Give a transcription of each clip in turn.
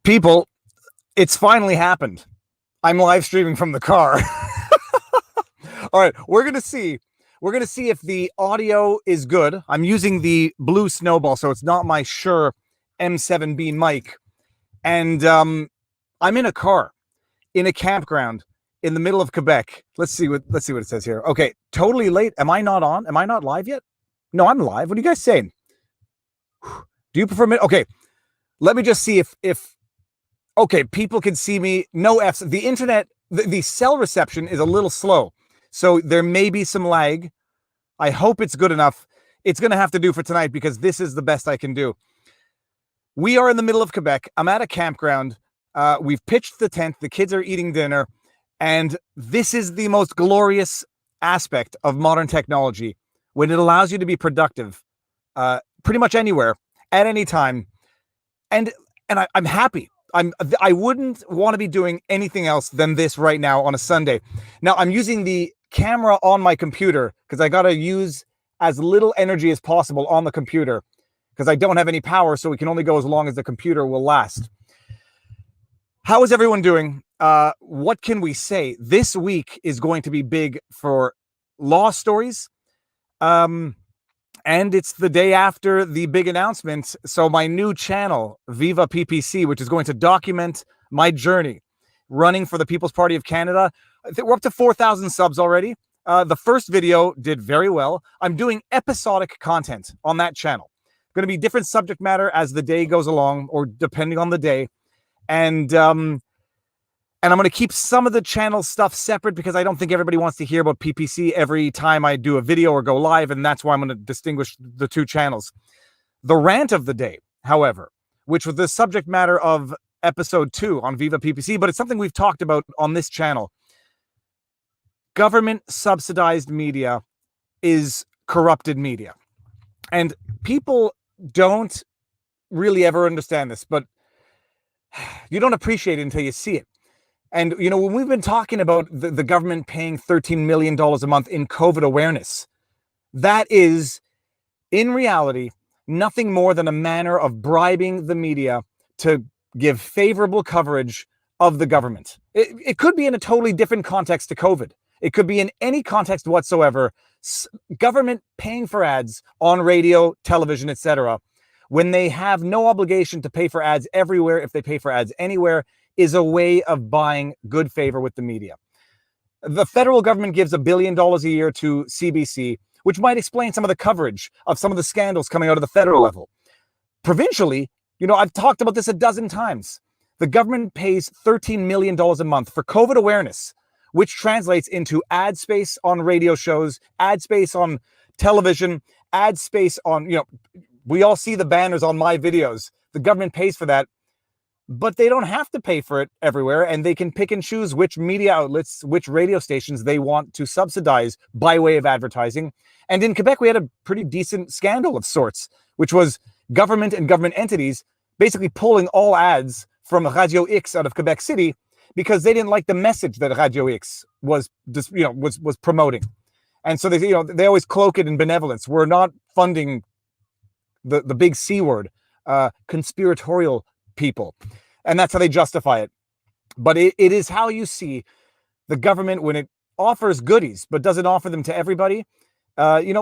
People, it's finally happened. I'm live streaming from the car. All right, we're gonna see if the audio is good. I'm using the Blue Snowball, so it's not my Shure M7B mic, and I'm in a car in a campground in the middle of Quebec. Let's see what it says here. Okay, totally late. Am I not on? Am I not live yet? No, I'm live. What are you guys saying? Do you prefer me? Okay, let me just see if okay, people can see me. No F's. The internet, the cell reception is a little slow, so there may be some lag. I hope it's good enough. It's going to have to do for tonight because this is the best I can do. We are in the middle of Quebec. I'm at a campground. We've pitched the tent. The kids are eating dinner. And this is the most glorious aspect of modern technology when it allows you to be productive pretty much anywhere, at any time. And I'm happy. I wouldn't want to be doing anything else than this right now on a Sunday. Now, I'm using the camera on my computer because I got to use as little energy as possible on the computer because I don't have any power, so we can only go as long as the computer will last. How is everyone doing? What can we say? This week is going to be big for law stories. And it's the day after the big announcement. So my new channel, Viva PPC, which is going to document my journey running for the People's Party of Canada. I think we're up to 4,000 subs already. The first video did very well. I'm doing episodic content on that channel. Going to be different subject matter as the day goes along, or depending on the day. And I'm going to keep some of the channel stuff separate because I don't think everybody wants to hear about PPC every time I do a video or go live, and that's why I'm going to distinguish the two channels. The rant of the day, however, which was the subject matter of episode 2 on Viva PPC, but it's something we've talked about on this channel. Government-subsidized media is corrupted media. And people don't really ever understand this, but you don't appreciate it until you see it. And, you know, when we've been talking about the government paying $13 million a month in COVID awareness, that is, in reality, nothing more than a manner of bribing the media to give favorable coverage of the government. It could be in a totally different context to COVID. It could be in any context whatsoever. Government paying for ads on radio, television, etc., when they have no obligation to pay for ads everywhere, if they pay for ads anywhere, is a way of buying good favor with the media. The federal government gives $1 billion a year to CBC, which might explain some of the coverage of some of the scandals coming out of the federal level. Provincially, you know, I've talked about this a dozen times. The government pays $13 million a month for COVID awareness, which translates into ad space on radio shows, ad space on television, ad space on, you know, we all see the banners on my videos. The government pays for that. But they don't have to pay for it everywhere, and they can pick and choose which media outlets, which radio stations they want to subsidize by way of advertising. And in Quebec, we had a pretty decent scandal of sorts, which was government and government entities basically pulling all ads from Radio X out of Quebec City because they didn't like the message that Radio X was promoting. And so they always cloak it in benevolence. We're not funding the big C word, conspiratorial people. And that's how they justify it. But it is how you see the government when it offers goodies, but doesn't offer them to everybody.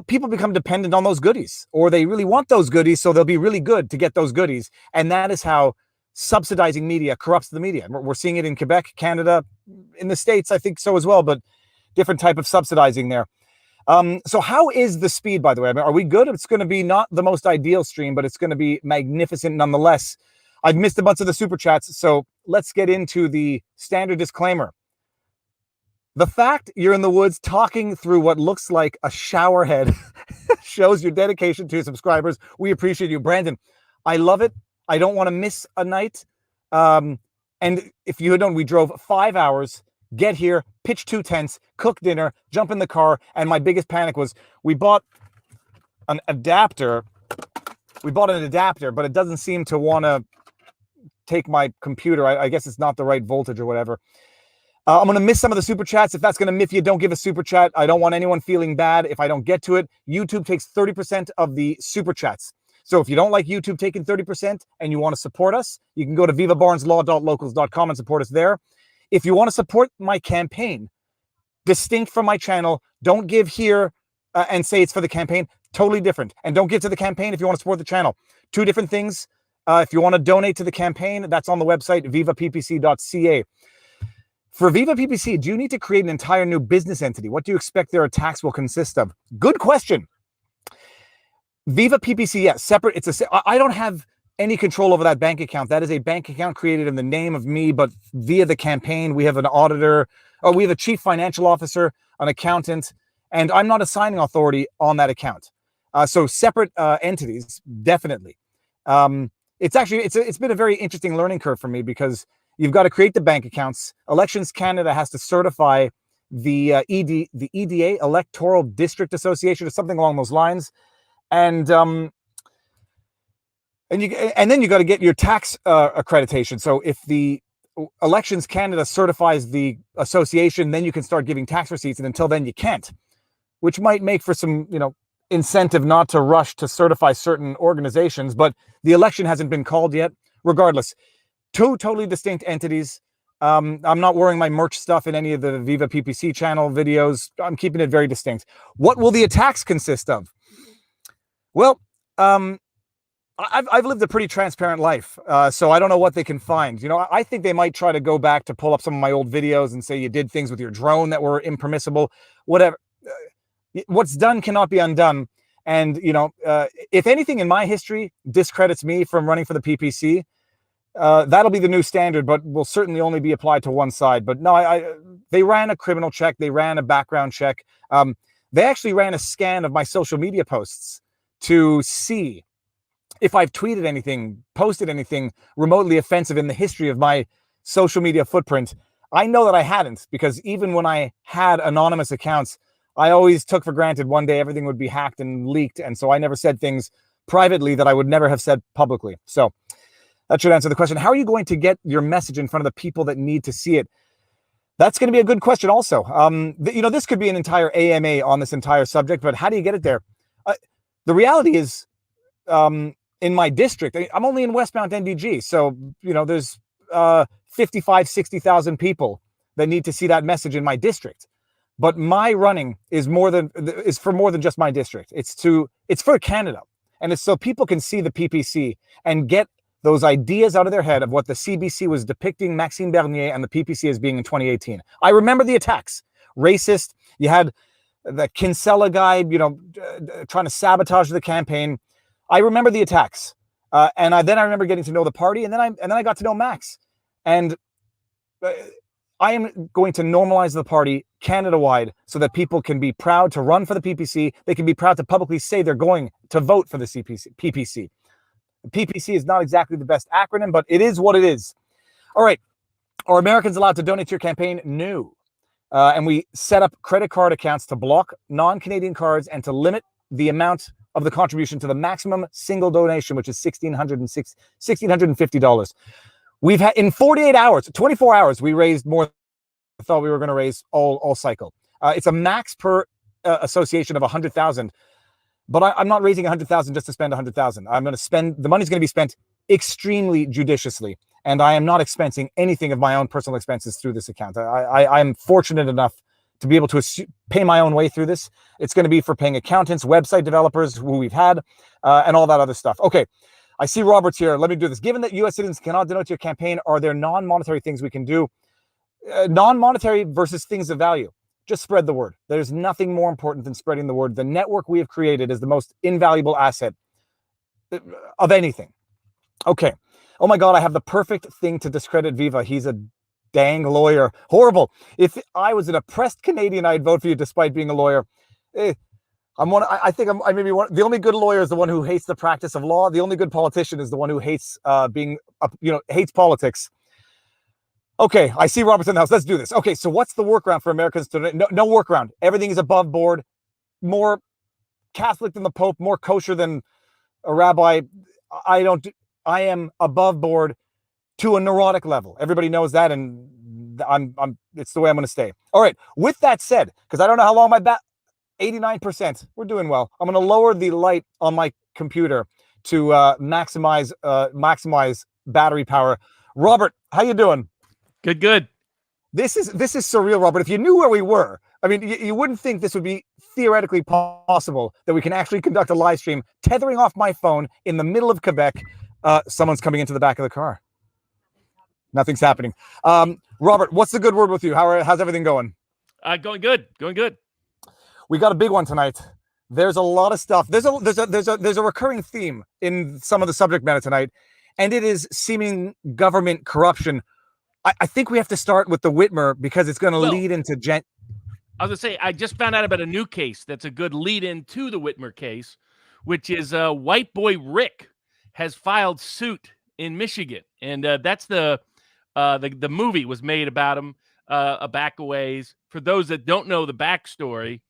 People become dependent on those goodies, or they really want those goodies, so they'll be really good to get those goodies. And that is how subsidizing media corrupts the media. We're seeing it in Quebec, Canada, in the States, I think so as well, but different type of subsidizing there. So how is the speed, by the way? I mean, are we good? It's going to be not the most ideal stream, but it's going to be magnificent nonetheless. I've missed a bunch of the super chats, so let's get into the standard disclaimer. The fact you're in the woods talking through what looks like a shower head shows your dedication to your subscribers. We appreciate you, Brandon. I love it. I don't want to miss a night. And if you don't, we drove 5 hours, get here, pitch 2 tents, cook dinner, jump in the car, and my biggest panic was we bought an adapter. But it doesn't seem to want to take my computer. I guess it's not the right voltage or whatever. I'm going to miss some of the super chats. If that's going to miff you, don't give a super chat. I don't want anyone feeling bad if I don't get to it. YouTube takes 30% of the super chats. So if you don't like YouTube taking 30% and you want to support us, you can go to vivabarneslaw.locals.com and support us there. If you want to support my campaign, distinct from my channel, don't give here and say it's for the campaign. Totally different. And don't give to the campaign if you want to support the channel. Two different things. If you want to donate to the campaign, that's on the website, vivappc.ca. For Viva PPC, do you need to create an entire new business entity? What do you expect their tax will consist of? Good question. Viva PPC, yes, separate. I don't have any control over that bank account. That is a bank account created in the name of me, but via the campaign. We have an auditor, or we have a chief financial officer, an accountant, and I'm not a signing authority on that account. So separate entities, definitely. It's been a very interesting learning curve for me because you've got to create the bank accounts. Elections Canada has to certify the EDA, Electoral District Association, or something along those lines, and then you got to get your tax accreditation. So if the Elections Canada certifies the association, then you can start giving tax receipts, and until then you can't, which might make for some incentive not to rush to certify certain organizations. But the election hasn't been called yet. Regardless, two totally distinct entities. I'm not wearing my merch stuff in any of the Viva PPC channel videos. I'm keeping it very distinct. What will the tax consist of? Well, I've lived a pretty transparent life, so I don't know what they can find. I think they might try to go back to pull up some of my old videos and say you did things with your drone that were impermissible, whatever. What's done cannot be undone. And, if anything in my history discredits me from running for the PPC, that'll be the new standard, but will certainly only be applied to one side. But no, they ran a criminal check. They ran a background check. They actually ran a scan of my social media posts to see if I've tweeted anything, posted anything remotely offensive in the history of my social media footprint. I know that I hadn't, because even when I had anonymous accounts, I always took for granted one day everything would be hacked and leaked. And so I never said things privately that I would never have said publicly. So that should answer the question. How are you going to get your message in front of the people that need to see it? That's going to be a good question also. This could be an entire AMA on this entire subject, but how do you get it there? The reality is, in my district, I'm only in Westmount NDG. So, there's 55, 60,000 people that need to see that message in my district. But my running is for more than just my district. It's for Canada. And it's so people can see the PPC and get those ideas out of their head of what the CBC was depicting Maxime Bernier and the PPC as being in 2018. I remember the attacks. Racist. You had the Kinsella guy, trying to sabotage the campaign. I remember the attacks. And then I remember getting to know the party, and then I got to know Max. And I am going to normalize the party Canada-wide so that people can be proud to run for the PPC. They can be proud to publicly say they're going to vote for the PPC. The PPC is not exactly the best acronym, but it is what it is. All right. Are Americans allowed to donate to your campaign? No. And we set up credit card accounts to block non-Canadian cards and to limit the amount of the contribution to the maximum single donation, which is $1,650. We've had, in 48 hours, 24 hours, we raised more than I thought we were going to raise all cycle. It's a max per association of 100,000, but I'm not raising 100,000 just to spend 100,000. I'm going to spend, the money's going to be spent extremely judiciously, and I am not expensing anything of my own personal expenses through this account. I'm fortunate enough to be able to pay my own way through this. It's going to be for paying accountants, website developers who we've had, and all that other stuff. Okay. I see Robert's here. Let me do this. Given that U.S. citizens cannot donate to your campaign, are there non-monetary things we can do? Non-monetary versus things of value. Just spread the word. There's nothing more important than spreading the word. The network we have created is the most invaluable asset of anything. Okay. Oh my God, I have the perfect thing to discredit Viva. He's a dang lawyer. Horrible. If I was an oppressed Canadian, I'd vote for you despite being a lawyer. I think I may be one. The only good lawyer is the one who hates the practice of law. The only good politician is the one who hates hates politics. Okay, I see Robert's in the house. Let's do this. Okay, so what's the workaround for Americans today? No workaround. Everything is above board. More Catholic than the Pope. More kosher than a rabbi. I am above board to a neurotic level. Everybody knows that, and it's the way I'm going to stay. All right. With that said, because I don't know how long my 89%. We're doing well. I'm going to lower the light on my computer to maximize battery power. Robert, how you doing? Good. This is surreal, Robert. If you knew where we were, I mean, you wouldn't think this would be theoretically possible that we can actually conduct a live stream tethering off my phone in the middle of Quebec. Someone's coming into the back of the car. Nothing's happening. Robert, what's the good word with you? How's everything going? Going good. We got a big one tonight. There's a lot of stuff. There's a recurring theme in some of the subject matter tonight, and it is seeming government corruption. I think we have to start with the Whitmer because it's going to lead into I was going to say, I just found out about a new case that's a good lead-in to the Whitmer case, which is White Boy Rick has filed suit in Michigan, and that's the movie was made about him a back a ways. For those that don't know the backstory,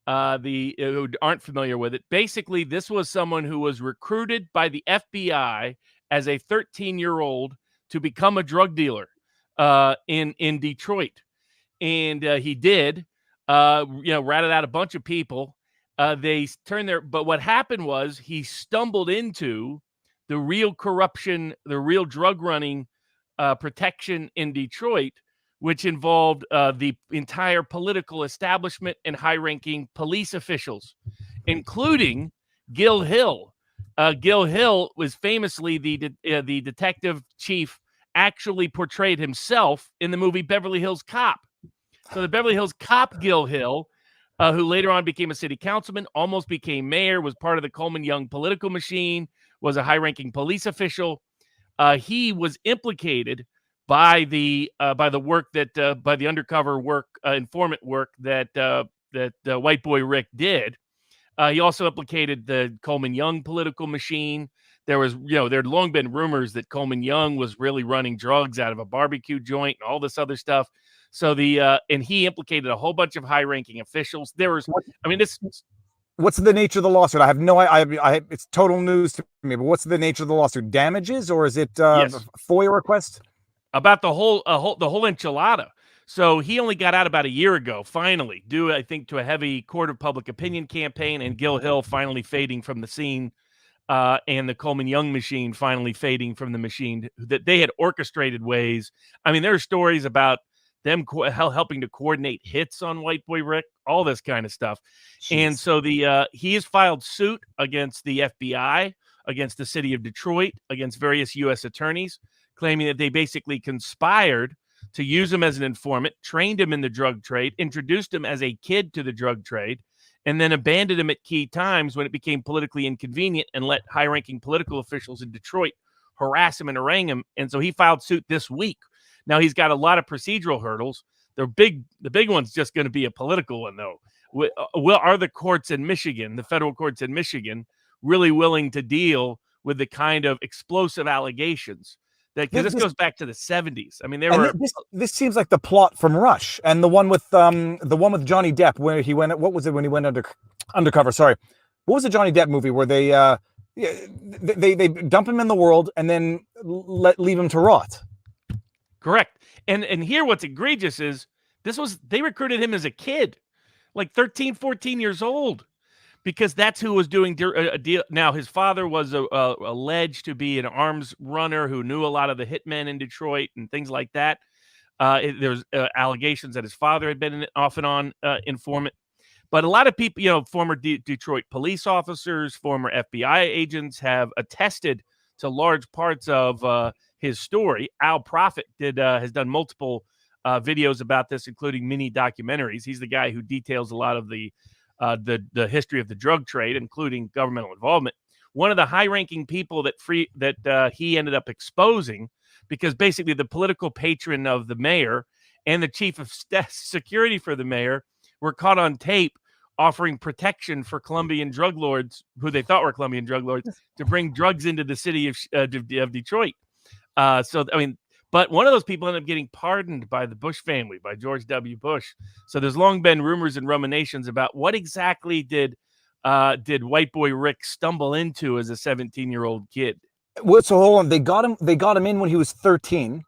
who aren't familiar with it, basically this was someone who was recruited by the FBI as a 13-year-old to become a drug dealer in Detroit, and he did. Ratted out a bunch of people. They turned but what happened was he stumbled into the real corruption, the real drug running protection in Detroit, which involved the entire political establishment and high-ranking police officials, including Gil Hill. Gil Hill was famously the detective chief, actually portrayed himself in the movie Beverly Hills Cop. So the Beverly Hills Cop Gil Hill, who later on became a city councilman, almost became mayor, was part of the Coleman Young political machine, was a high-ranking police official. He was implicated by the undercover work, informant work that White Boy Rick did. He also implicated the Coleman Young political machine. There had long been rumors that Coleman Young was really running drugs out of a barbecue joint and all this other stuff. So and he implicated a whole bunch of high-ranking officials. What's the nature of the lawsuit? I have no idea. It's total news to me. But what's the nature of the lawsuit? Damages, or is it yes. FOIA request? About the whole enchilada. So he only got out about a year ago, finally, due, I think, to a heavy court of public opinion campaign, and Gil Hill finally fading from the scene, and the Coleman Young machine finally fading from the machine. That they had orchestrated ways. I mean, there are stories about them helping to coordinate hits on White Boy Rick, all this kind of stuff. Jeez. And so he has filed suit against the FBI, against the city of Detroit, against various U.S. attorneys, claiming that they basically conspired to use him as an informant, trained him in the drug trade, introduced him as a kid to the drug trade, and then abandoned him at key times when it became politically inconvenient and let high-ranking political officials in Detroit harass him and harangue him. And so he filed suit this week. Now he's got a lot of procedural hurdles. The big one's just going to be a political one, though. Are the courts in Michigan, the federal courts in Michigan, really willing to deal with the kind of explosive allegations that, because this goes back to the 70s. I mean, this seems like the plot from Rush, and the one with Johnny Depp, where he went. What was it when he went undercover? Sorry, what was the Johnny Depp movie where they dump him in the world and then leave him to rot? Correct. And here what's egregious is they recruited him as a kid, like 13, 14 years old, because that's who was doing a deal. Now, his father was alleged to be an arms runner who knew a lot of the hitmen in Detroit and things like that. There's allegations that his father had been an off and on informant. But a lot of people, former Detroit police officers, former FBI agents have attested to large parts of his story. Al Prophet has done multiple videos about this, including mini documentaries. He's the guy who details a lot of the history of the drug trade, including governmental involvement. One of the high-ranking people that he ended up exposing, because basically the political patron of the mayor and the chief of security for the mayor were caught on tape offering protection for Colombian drug lords, who they thought were Colombian drug lords, to bring drugs into the city of Detroit. But one of those people ended up getting pardoned by the Bush family, by George W. Bush. So there's long been rumors and ruminations about what exactly did White Boy Rick stumble into as a 17-year-old kid. Well, so hold on, they got him in when he was 13.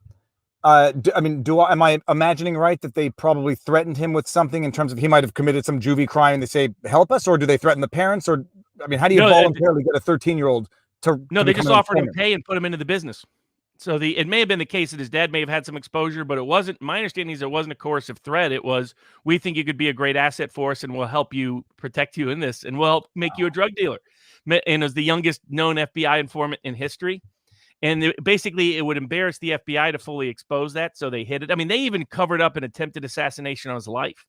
Am I imagining right that they probably threatened him with something in terms of he might have committed some juvie crime and they say, help us? Or do they threaten the parents? Or, how do you voluntarily get a 13-year-old No, to they become just an offered him informant? pay and put him into the business. So it may have been the case that his dad may have had some exposure, but it wasn't. My understanding is it wasn't a coercive threat. It was, we think you could be a great asset for us, and we'll help you protect you in this, and we'll help make you a drug dealer. And as the youngest known FBI informant in history. And basically, it would embarrass the FBI to fully expose that, so they hid it. I mean, they even covered up an attempted assassination on his life.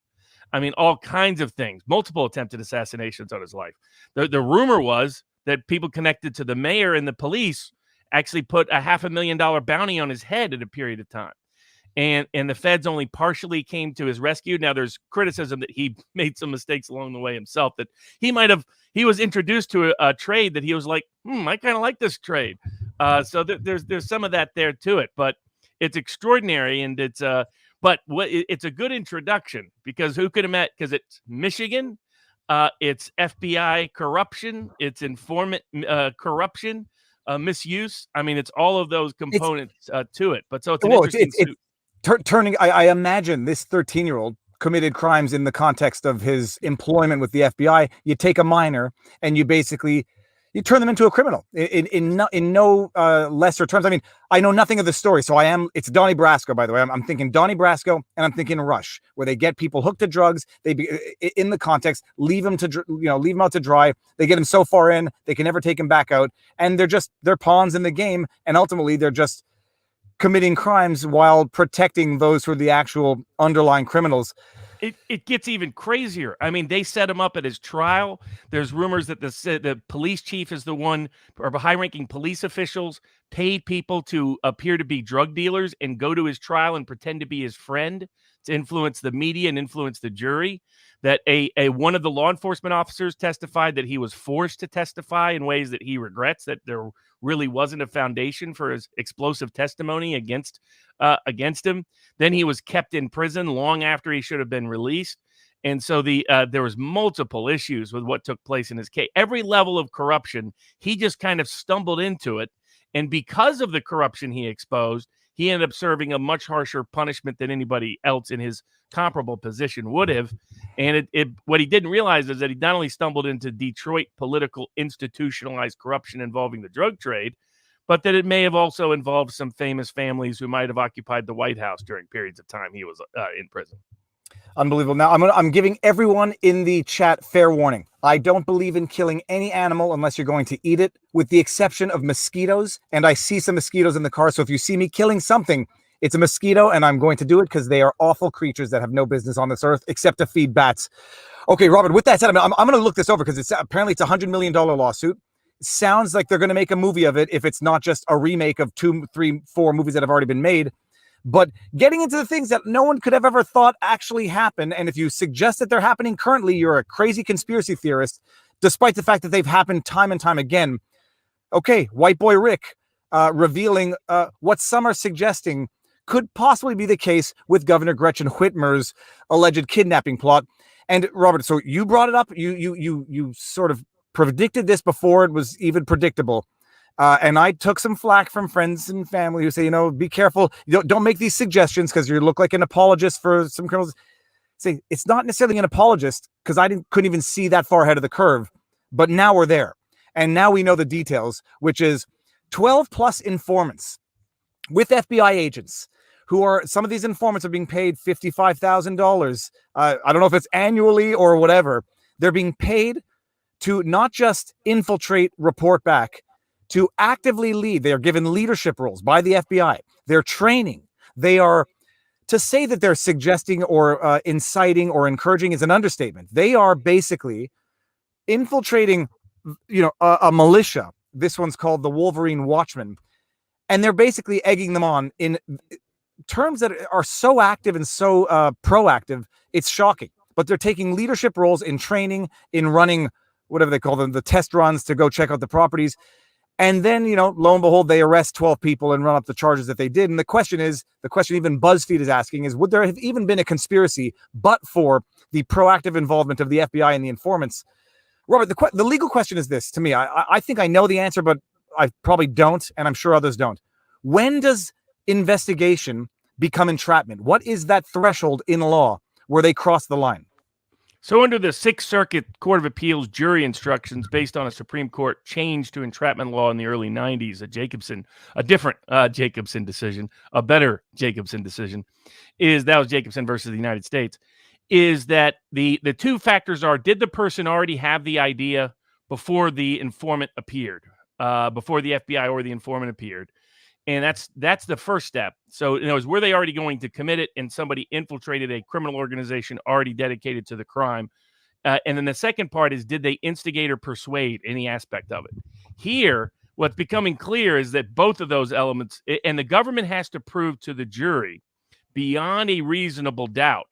I mean, all kinds of things, multiple attempted assassinations on his life. The rumor was that people connected to the mayor and the police actually put a $500,000 bounty on his head at a period of time. And the feds only partially came to his rescue. Now, there's criticism that he made some mistakes along the way himself, that he was introduced to a trade that he was like, I kind of like this trade. So there's some of that there to it, but it's extraordinary. And it's a good introduction, because who could have met, because it's Michigan, it's FBI corruption, it's informant corruption, misuse. I mean, it's all of those components to it. But so it's an interesting suit. Turning, I imagine this 13-year-old committed crimes in the context of his employment with the FBI. You take a minor and you turn them into a criminal in no lesser terms. I mean, I know nothing of the story, so it's Donnie Brasco, by the way. I'm thinking Donnie Brasco, and I'm thinking Rush, where they get people hooked to drugs. In the context, leave them out to dry. They get them so far in, they can never take them back out, and they're pawns in the game, and ultimately they're just committing crimes while protecting those who are the actual underlying criminals. It gets even crazier. I mean, they set him up at his trial. There's rumors that the police chief is the one, or high-ranking police officials paid people to appear to be drug dealers and go to his trial and pretend to be his friend to influence the media and influence the jury. That one of the law enforcement officers testified that he was forced to testify in ways that he regrets, that there really wasn't a foundation for his explosive testimony against him. Then he was kept in prison long after he should have been released. And so there was multiple issues with what took place in his case. Every level of corruption, he just kind of stumbled into it. And because of the corruption he exposed, he ended up serving a much harsher punishment than anybody else in his comparable position would have. And what he didn't realize is that he not only stumbled into Detroit political institutionalized corruption involving the drug trade, but that it may have also involved some famous families who might have occupied the White House during periods of time he was in prison. Unbelievable. Now, I'm giving everyone in the chat fair warning. I don't believe in killing any animal unless you're going to eat it, with the exception of mosquitoes. And I see some mosquitoes in the car. So if you see me killing something, it's a mosquito, and I'm going to do it because they are awful creatures that have no business on this earth except to feed bats. Okay, Robert, with that said, I'm going to look this over, because it's apparently a $100 million lawsuit. It sounds like they're going to make a movie of it if it's not just a remake of 2, 3, 4 movies that have already been made. But getting into the things that no one could have ever thought actually happen, and if you suggest that they're happening currently, you're a crazy conspiracy theorist, despite the fact that they've happened time and time again. Okay, White Boy Rick revealing what some are suggesting could possibly be the case with Governor Gretchen Whitmer's alleged kidnapping plot. And Robert, so you brought it up. You sort of predicted this before it was even predictable. And I took some flack from friends and family who say, be careful. Don't make these suggestions because you look like an apologist for some criminals. Say it's not necessarily an apologist, because couldn't even see that far ahead of the curve. But now we're there. And now we know the details, which is 12 plus informants with FBI agents some of these informants are being paid $55,000. I don't know if it's annually or whatever. They're being paid to not just infiltrate, report back, to actively lead. They are given leadership roles by the FBI. They're training. They are, to say that they're suggesting or inciting or encouraging is an understatement. They are basically infiltrating, a militia. This one's called the Wolverine Watchmen. And they're basically egging them on in terms that are so active and so proactive, it's shocking. But they're taking leadership roles in training, in running, whatever they call them, the test runs to go check out the properties. And then, lo and behold, they arrest 12 people and run up the charges that they did. And the question even BuzzFeed is asking is, would there have even been a conspiracy but for the proactive involvement of the FBI and the informants? Robert, the legal question is this to me. I think I know the answer, but I probably don't, and I'm sure others don't. When does investigation become entrapment? What is that threshold in law where they cross the line? So under the Sixth Circuit Court of Appeals jury instructions based on a Supreme Court change to entrapment law in the early 90s, a different Jacobson decision, a better Jacobson decision, that was Jacobson versus the United States, is that the two factors are, did the person already have the idea before the informant appeared, before the FBI or the informant appeared? And that's the first step. So, in other words, were they already going to commit it and somebody infiltrated a criminal organization already dedicated to the crime? And then the second part is, did they instigate or persuade any aspect of it? Here, what's becoming clear is that both of those elements, and the government has to prove to the jury beyond a reasonable doubt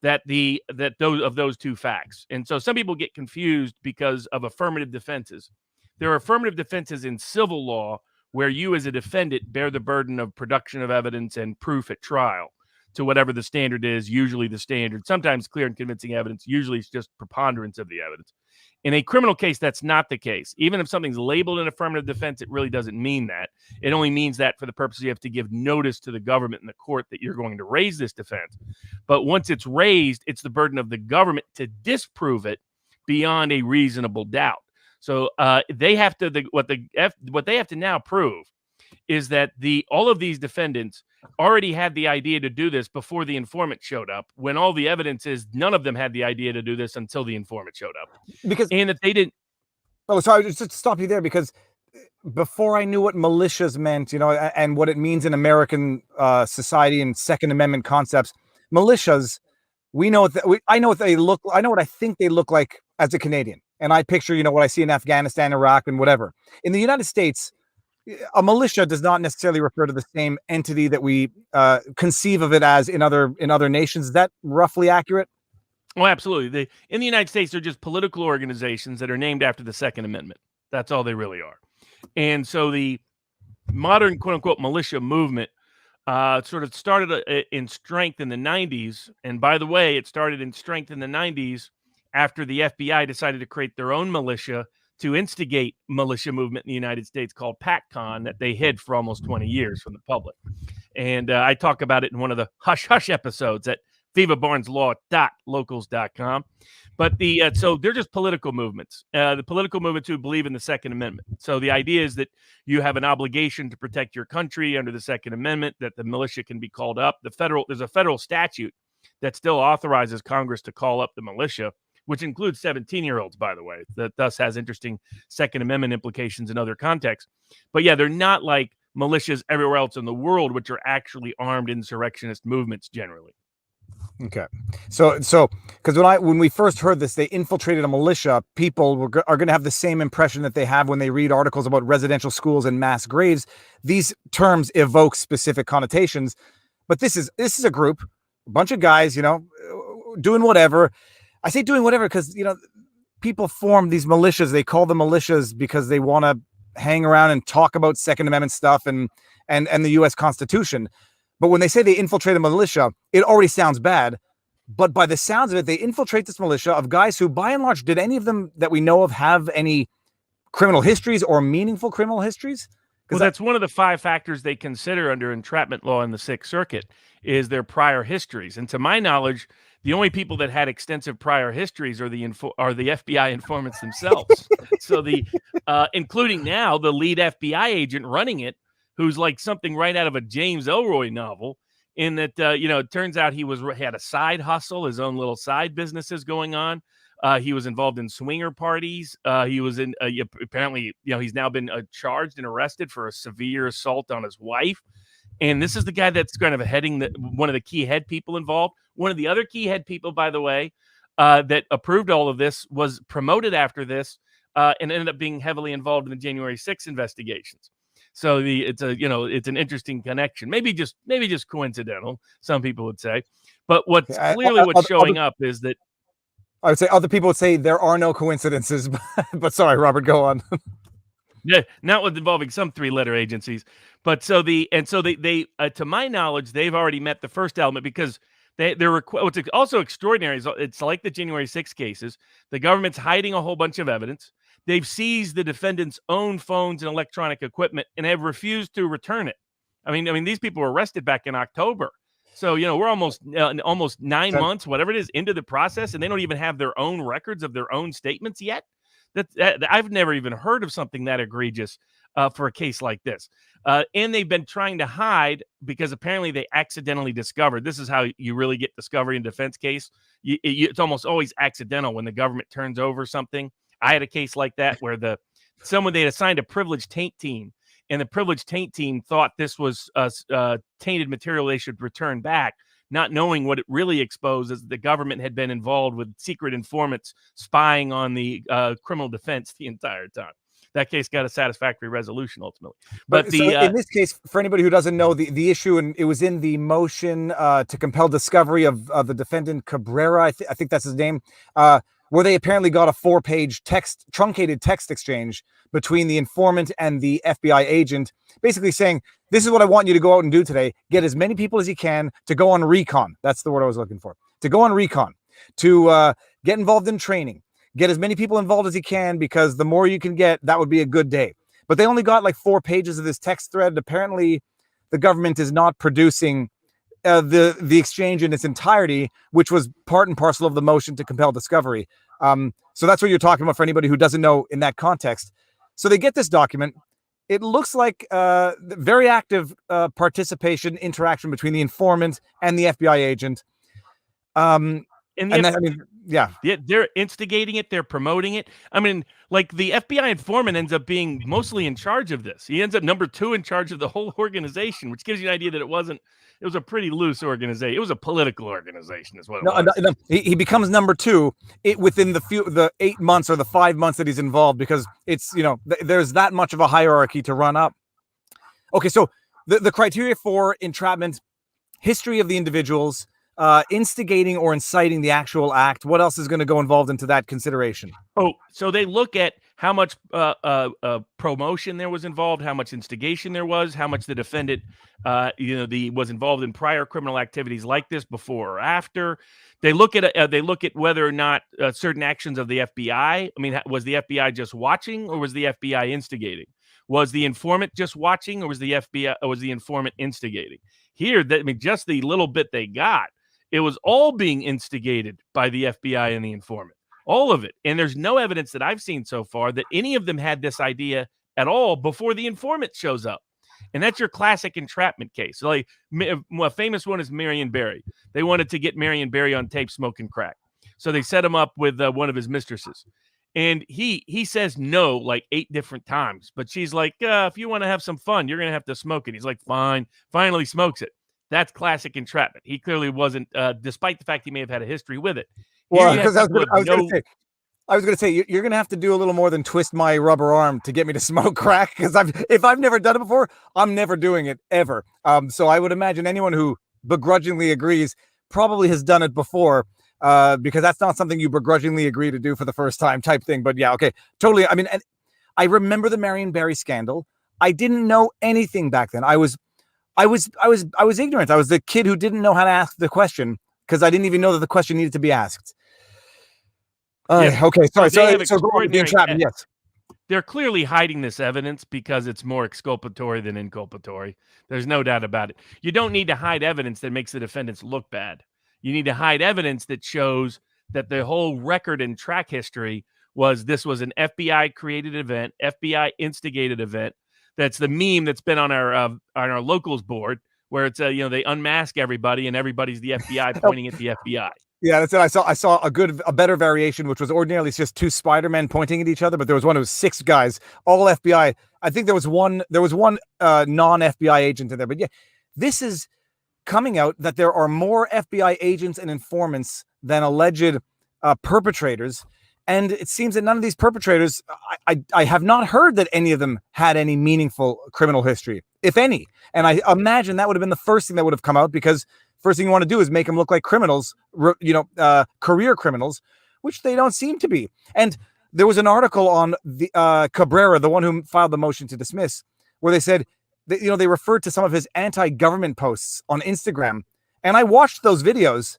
that those two facts. And so some people get confused because of affirmative defenses. There are affirmative defenses in civil law where you as a defendant bear the burden of production of evidence and proof at trial to whatever the standard is, usually the standard, sometimes clear and convincing evidence, usually it's just preponderance of the evidence. In a criminal case, that's not the case. Even if something's labeled an affirmative defense, it really doesn't mean that. It only means that for the purpose you have to give notice to the government and the court that you're going to raise this defense. But once it's raised, it's the burden of the government to disprove it beyond a reasonable doubt. So they have to what they have to now prove is that all of these defendants already had the idea to do this before the informant showed up, when all the evidence is none of them had the idea to do this until the informant showed up. And that they didn't. Oh, sorry, just to stop you there, because before I knew what militias meant, and what it means in American society and Second Amendment concepts, militias, I know what they look. I know what I think they look like as a Canadian. And I picture, what I see in Afghanistan, Iraq, and whatever. In the United States, a militia does not necessarily refer to the same entity that we conceive of it as in other nations. Is that roughly accurate? Well, absolutely. In the United States, they're just political organizations that are named after the Second Amendment. That's all they really are. And so the modern, quote unquote, militia movement sort of started in strength in the 90s. And by the way, it started in strength in the 90s after the FBI decided to create their own militia to instigate militia movement in the United States called PACCON that they hid for almost 20 years from the public. And I talk about it in one of the Hush Hush episodes at vivabarneslaw.locals.com. But so they're just political movements, the political movements who believe in the Second Amendment. So the idea is that you have an obligation to protect your country under the Second Amendment, that the militia can be called up. There's a federal statute that still authorizes Congress to call up the militia, which includes 17-year-olds, by the way, that thus has interesting Second Amendment implications in other contexts. But yeah, they're not like militias everywhere else in the world, which are actually armed insurrectionist movements generally. Okay. So because when we first heard this, they infiltrated a militia, people are going to have the same impression that they have when they read articles about residential schools and mass graves. These terms evoke specific connotations, but this is a group, a bunch of guys, doing whatever. I say doing whatever because, people form these militias. They call them militias because they want to hang around and talk about Second Amendment stuff and the U.S. Constitution. But when they say they infiltrate a militia, it already sounds bad. But by the sounds of it, they infiltrate this militia of guys who, by and large, did any of them that we know of have any criminal histories or meaningful criminal histories? Well, that's one of the 5 factors they consider under entrapment law in the Sixth Circuit is their prior histories. And to my knowledge, the only people that had extensive prior histories are the FBI informants themselves. So including now the lead FBI agent running it, who's like something right out of a James Elroy novel, in that, it turns out he had a side hustle, his own little side businesses going on. He was involved in swinger parties. He was apparently, he's now been charged and arrested for a severe assault on his wife. And this is the guy that's kind of one of the key head people involved. One of the other key head people, by the way, that approved all of this was promoted after this and ended up being heavily involved in the January 6th investigations. So it's an interesting connection. Maybe just coincidental, some people would say. But what's showing up is that I would say other people would say there are no coincidences. But sorry, Robert, go on. Yeah, not with involving some 3-letter agencies. But they to my knowledge, they've already met the first element because what's also extraordinary is it's like the January 6 cases. The government's hiding a whole bunch of evidence. They've seized the defendant's own phones and electronic equipment and have refused to return it. I mean, these people were arrested back in October. So, we're almost 9 months, whatever it is, into the process, and they don't even have their own records of their own statements yet. That I've never even heard of something that egregious for a case like this. And they've been trying to hide because apparently they accidentally discovered. This is how you really get discovery in defense case. It's almost always accidental when the government turns over something. I had a case like that where someone they had assigned a privileged taint team, and the privileged taint team thought this was tainted material they should return back, not knowing what it really exposed is the government had been involved with secret informants spying on the criminal defense the entire time. That case got a satisfactory resolution ultimately. But in this case, for anybody who doesn't know, the issue, and it was in the motion to compel discovery of the defendant Cabrera, I think that's his name, where they apparently got a 4-page truncated text exchange between the informant and the FBI agent, basically saying, this is what I want you to go out and do today. Get as many people as you can to go on recon. That's the word I was looking for. To go on recon, to get involved in training. Get as many people involved as you can, because the more you can get, that would be a good day. But they only got like 4 pages of this text thread. Apparently, the government is not producing the exchange in its entirety, which was part and parcel of the motion to compel discovery. So that's what you're talking about for anybody who doesn't know in that context. So they get this document. It looks like very active participation, interaction between the informant and the FBI agent. They're instigating it. They're promoting it. I mean, like the FBI informant ends up being mostly in charge of this. He ends up number 2 in charge of the whole organization, which gives you an idea that it was a pretty loose organization. It was a political organization is what it was. No, he becomes number 2 within the 8 months or the 5 months that he's involved, because it's, there's that much of a hierarchy to run up. Okay, so the criteria for entrapment: history of the individuals, instigating or inciting the actual act. What else is going to go involved into that consideration? Oh, so they look at how much promotion there was involved, how much instigation there was, how much the defendant, was involved in prior criminal activities like this before or after. They look at whether or not certain actions of the FBI. I mean, was the FBI just watching, or was the FBI instigating? Was the informant just watching, or was the FBI, or was the informant instigating? Here, just the little bit they got, it was all being instigated by the FBI and the informant, all of it. And there's no evidence that I've seen so far that any of them had this idea at all before the informant shows up. And that's your classic entrapment case. So like a famous one is Marion Barry. They wanted to get Marion Barry on tape smoking crack. So they set him up with one of his mistresses. And he says no like 8 different times. But she's like, if you want to have some fun, you're going to have to smoke it. He's like, fine. Finally smokes it. That's classic entrapment. He clearly wasn't, despite the fact he may have had a history with it. Well, because I was going to say, you're going to have to do a little more than twist my rubber arm to get me to smoke crack, because if I've never done it before, I'm never doing it ever. So I would imagine anyone who begrudgingly agrees probably has done it before, because that's not something you begrudgingly agree to do for the first time type thing. But yeah, okay, totally. I mean, and I remember the Marion Barry scandal. I didn't know anything back then. I was ignorant. I was the kid who didn't know how to ask the question, because I didn't even know that the question needed to be asked. Okay, sorry. So the entrapment, yes. They're clearly hiding this evidence because it's more exculpatory than inculpatory. There's no doubt about it. You don't need to hide evidence that makes the defendants look bad. You need to hide evidence that shows that the whole record and track history was an FBI created event, FBI instigated event. That's the meme that's been on our locals board, where it's they unmask everybody and everybody's the FBI pointing at the FBI. Yeah, that's it. I saw a better variation, which was ordinarily it's just 2 Spider-Men pointing at each other, but there was one who was 6 guys, all FBI. I think there was one non-FBI agent in there. But yeah, this is coming out that there are more FBI agents and informants than alleged perpetrators. And it seems that none of these perpetrators, I have not heard that any of them had any meaningful criminal history, if any. And I imagine that would have been the first thing that would have come out, because first thing you want to do is make them look like criminals, career criminals, which they don't seem to be. And there was an article on the Cabrera, the one who filed the motion to dismiss, where they said that, they referred to some of his anti-government posts on Instagram. And I watched those videos,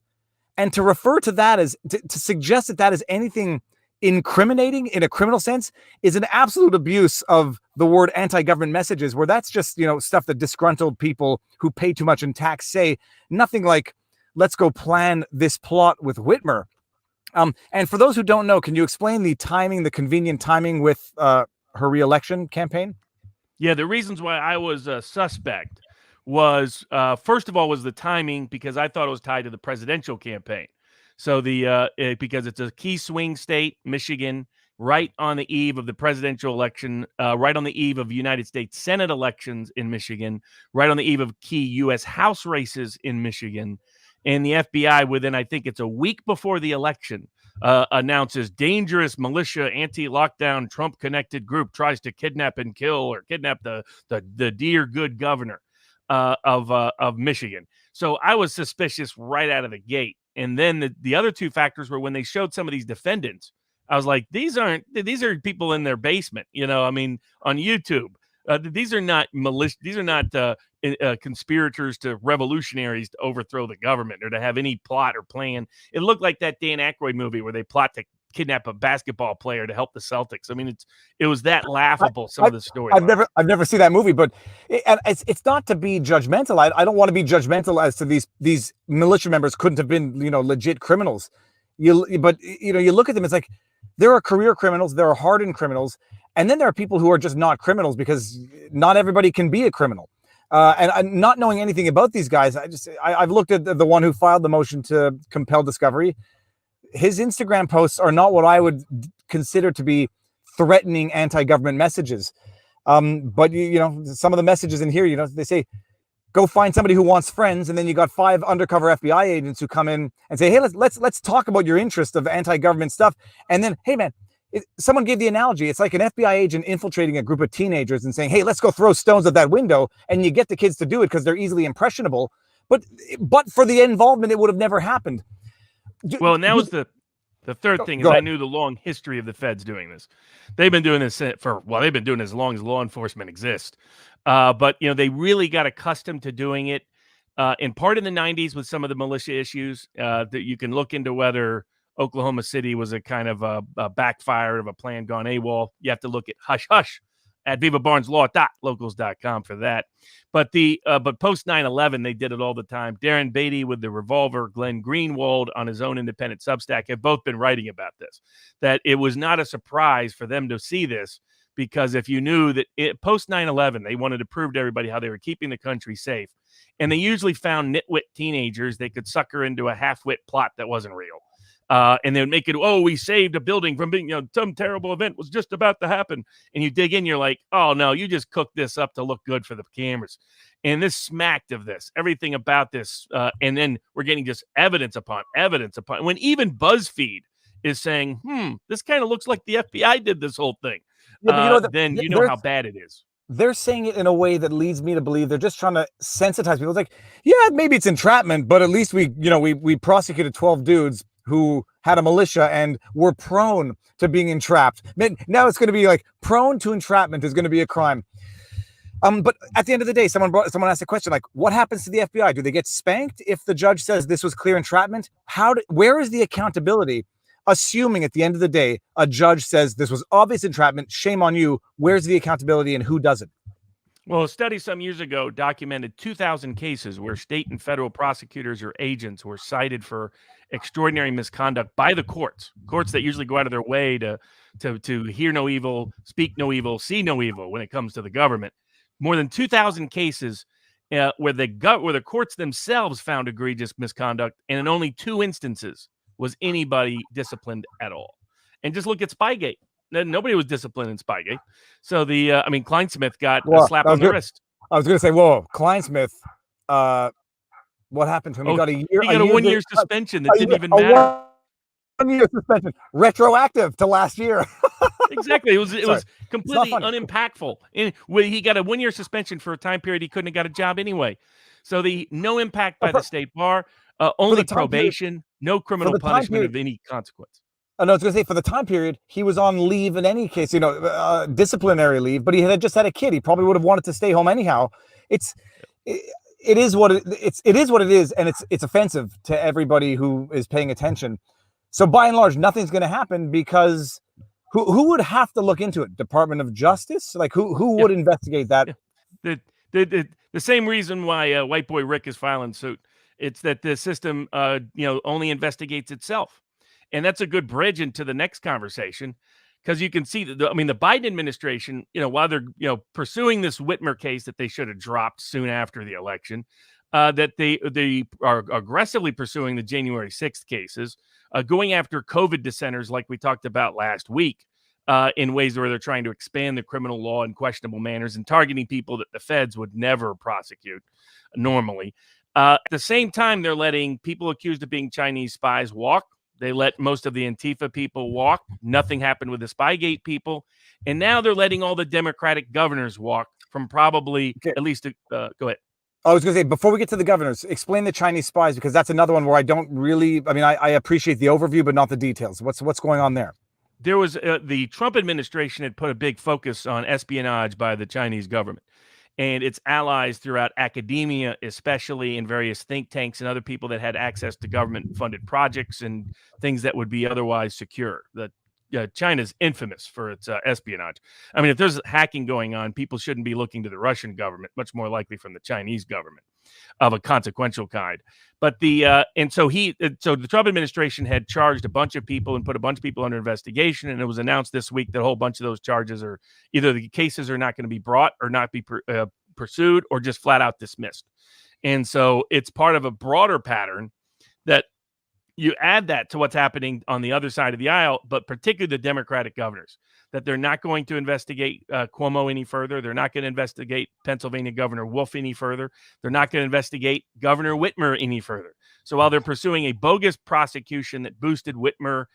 and to refer to that as to suggest that is anything incriminating in a criminal sense is an absolute abuse of the word anti-government messages, where that's just, stuff that disgruntled people who pay too much in tax say. Nothing like, let's go plan this plot with Whitmer. And for those who don't know, can you explain the convenient timing with her re-election campaign? Yeah, the reasons why I was a suspect was, first of all, was the timing, because I thought it was tied to the presidential campaign. So because it's a key swing state, Michigan, right on the eve of the presidential election, right on the eve of United States Senate elections in Michigan, right on the eve of key U.S. House races in Michigan. And the FBI, within, I think it's a week before the election, announces dangerous militia anti-lockdown Trump-connected group tries to kidnap and kill or kidnap the dear good governor of Michigan. So I was suspicious right out of the gate. And then the other two factors were when they showed some of these defendants. I was like, these are people in their basement, on YouTube. These are not militia. These are not conspirators to revolutionaries to overthrow the government or to have any plot or plan. It looked like that Dan Aykroyd movie where they plot to kidnap a basketball player to help the Celtics. I mean, it was that laughable. Some of the stories. I've never seen that movie, but it's not to be judgmental. I don't want to be judgmental as to these militia members couldn't have been legit criminals. But you look at them, it's like there are career criminals, there are hardened criminals, and then there are people who are just not criminals, because not everybody can be a criminal. And I'm not knowing anything about these guys. I've looked at the one who filed the motion to compel discovery. His Instagram posts are not what I would consider to be threatening anti-government messages. But some of the messages in here, they say, go find somebody who wants friends, and then you got 5 undercover FBI agents who come in and say, hey, let's talk about your interest of anti-government stuff. And then, hey man, someone gave the analogy. It's like an FBI agent infiltrating a group of teenagers and saying, hey, let's go throw stones at that window. And you get the kids to do it because they're easily impressionable. But for the involvement, it would have never happened. Well, and that was the third thing is I knew the long history of the feds doing this. They've been doing this they've been doing it as long as law enforcement exists. But they really got accustomed to doing it in part in the 90s with some of the militia issues that you can look into whether Oklahoma City was a kind of a backfire of a plan gone AWOL. You have to look at Hush Hush at vivabarneslaw.locals.com for that. But post 9/11, they did it all the time. Darren Beatty with the revolver, Glenn Greenwald on his own independent Substack have both been writing about this, that it was not a surprise for them to see this, because if you knew that post 9/11, they wanted to prove to everybody how they were keeping the country safe. And they usually found nitwit teenagers they could sucker into a half-wit plot that wasn't real. And they would make it, we saved a building from being, some terrible event was just about to happen. And you dig in, you're like, oh, no, you just cooked this up to look good for the cameras. And this smacked of this, everything about this. And then we're getting just evidence upon evidence upon, when even BuzzFeed is saying, this kind of looks like the FBI did this whole thing. Yeah, then you know how bad it is. They're saying it in a way that leads me to believe they're just trying to sensitize people. It's like, yeah, maybe it's entrapment, but at least we prosecuted 12 dudes who had a militia and were prone to being entrapped. Now it's going to be like prone to entrapment is going to be a crime. But at the end of the day, someone asked a question like, what happens to the FBI? Do they get spanked if the judge says this was clear entrapment? Where is the accountability? Assuming at the end of the day, a judge says this was obvious entrapment, shame on you. Where's the accountability and who does it? Well, a study some years ago documented 2,000 cases where state and federal prosecutors or agents were cited for extraordinary misconduct by the courts that usually go out of their way to hear no evil, speak no evil, see no evil when it comes to the government. More than 2,000 cases where the courts themselves found egregious misconduct, and in only 2 instances was anybody disciplined at all. And just look at Spygate. Nobody was disciplined in Spygate. So Kleinsmith got a slap on the wrist. I was going to say, Kleinsmith, what happened to him? He got a year. He got a 1-year suspension that didn't even matter. 1-year suspension, retroactive to last year. Exactly. It was completely unimpactful. And he got a 1-year suspension for a time period he couldn't have got a job anyway. So no impact by the state bar, only probation, no criminal punishment of any consequence. I was going to say, for the time period, he was on leave in any case, disciplinary leave, but he had just had a kid. He probably would have wanted to stay home anyhow. It is what it is, and it's offensive to everybody who is paying attention. So by and large, nothing's going to happen because who would have to look into it? Department of Justice? Like who would investigate that? Yeah. The same reason why White Boy Rick is filing suit. It's that the system, only investigates itself, and that's a good bridge into the next conversation, because you can see that the Biden administration, while they're pursuing this Whitmer case that they should have dropped soon after the election, that they are aggressively pursuing the January 6th cases, going after COVID dissenters like we talked about last week. In ways where they're trying to expand the criminal law in questionable manners and targeting people that the feds would never prosecute normally. At the same time, they're letting people accused of being Chinese spies walk. They let most of the Antifa people walk. Nothing happened with the Spygate people. And now they're letting all the Democratic governors walk from probably at least, go ahead. I was going to say, before we get to the governors, explain the Chinese spies, because that's another one where I don't really, I appreciate the overview, but not the details. What's going on there? There was the Trump administration had put a big focus on espionage by the Chinese government and its allies throughout academia, especially in various think tanks and other people that had access to government-funded projects and things that would be otherwise secure. China's infamous for its espionage. If there's hacking going on, people shouldn't be looking to the Russian government, much more likely from the Chinese government of a consequential kind. But so the Trump administration had charged a bunch of people and put a bunch of people under investigation, and it was announced this week that a whole bunch of those charges are either the cases are not going to be brought or not be pursued or just flat out dismissed. And so it's part of a broader pattern that you add that to what's happening on the other side of the aisle, but particularly the Democratic governors, that they're not going to investigate Cuomo any further. They're not going to investigate Pennsylvania Governor Wolf any further. They're not going to investigate Governor Whitmer any further. So while they're pursuing a bogus prosecution that boosted Whitmer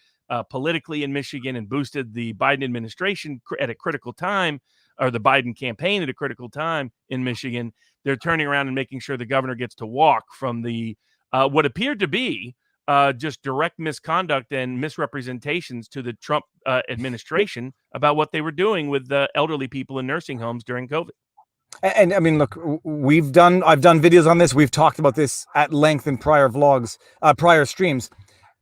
politically in Michigan and boosted the Biden administration at a critical time, or the Biden campaign at a critical time in Michigan, they're turning around and making sure the governor gets to walk from the what appeared to be just direct misconduct and misrepresentations to the Trump administration about what they were doing with the elderly people in nursing homes during COVID. And look, I've done videos on this. We've talked about this at length in prior vlogs, prior streams.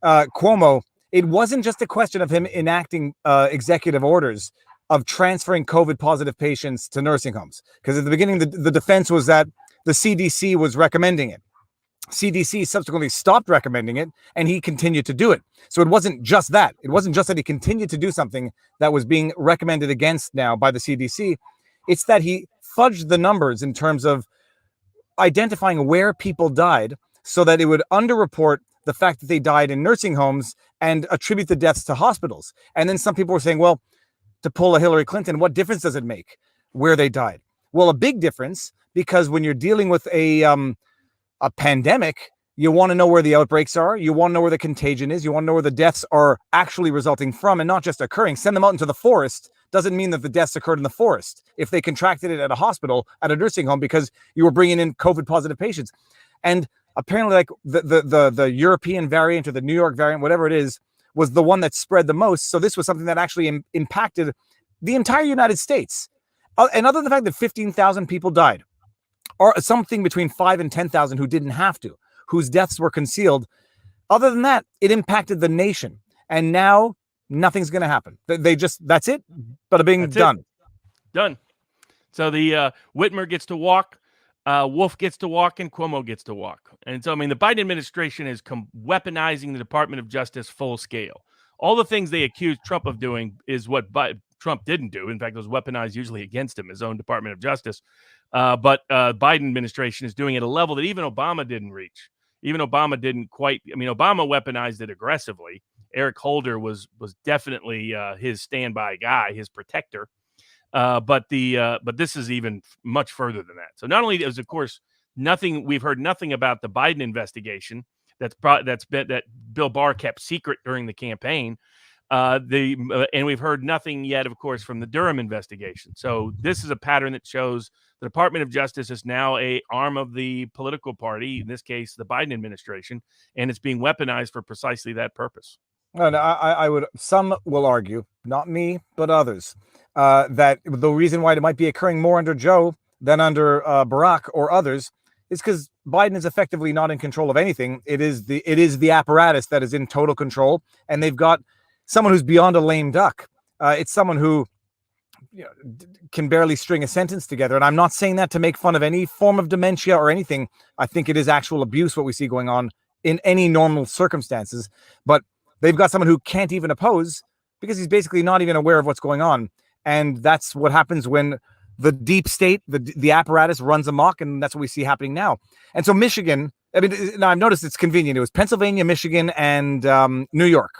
Cuomo, it wasn't just a question of him enacting executive orders of transferring COVID positive patients to nursing homes. Because at the beginning, the defense was that the CDC was recommending it. CDC subsequently stopped recommending it, and he continued to do it. So it wasn't just that. It wasn't just that he continued to do something that was being recommended against now by the CDC. It's that he fudged the numbers in terms of identifying where people died so that it would underreport the fact that they died in nursing homes and attribute the deaths to hospitals. And then some people were saying, well, to pull a Hillary Clinton, what difference does it make where they died? Well, a big difference, because when you're dealing with a pandemic, you want to know where the outbreaks are. You want to know where the contagion is. You want to know where the deaths are actually resulting from and not just occurring. Send them out into the forest doesn't mean that the deaths occurred in the forest if they contracted it at a hospital, at a nursing home, because you were bringing in COVID positive patients. And apparently, like the European variant or the New York variant, whatever it is, was the one that spread the most. So this was something that actually impacted the entire United States. And other than the fact that 15,000 people died, or something between 5 and 10,000 who didn't have to, whose deaths were concealed. Other than that, it impacted the nation. And now nothing's going to happen. That's it. But being done. Done. So the Whitmer gets to walk, Wolf gets to walk, and Cuomo gets to walk. And so, the Biden administration is weaponizing the Department of Justice full scale. All the things they accused Trump of doing is what Trump didn't do. In fact, it was weaponized usually against him, his own Department of Justice. But Biden administration is doing it at a level that even Obama didn't reach. Even Obama didn't quite. Obama weaponized it aggressively. Eric Holder was definitely his standby guy, his protector. But this is even much further than that. So not only is, of course, nothing. We've heard nothing about the Biden investigation that Bill Barr kept secret during the campaign. And we've heard nothing yet, of course, from the Durham investigation. So this is a pattern that shows the Department of Justice is now an arm of the political party, in this case, the Biden administration, and it's being weaponized for precisely that purpose. And some will argue, not me, but others, that the reason why it might be occurring more under Joe than under Barack or others is because Biden is effectively not in control of anything. It is the apparatus that is in total control, and they've got someone who's beyond a lame duck. It's someone who can barely string a sentence together. And I'm not saying that to make fun of any form of dementia or anything. I think it is actual abuse, what we see going on in any normal circumstances. But they've got someone who can't even oppose because he's basically not even aware of what's going on. And that's what happens when the deep state, the apparatus runs amok, and that's what we see happening now. And so Michigan, I mean, now I've noticed it's convenient. It was Pennsylvania, Michigan, and New York.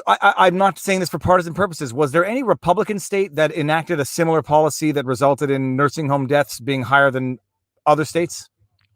I'm not saying this for partisan purposes. Was there any Republican state that enacted a similar policy that resulted in nursing home deaths being higher than other states?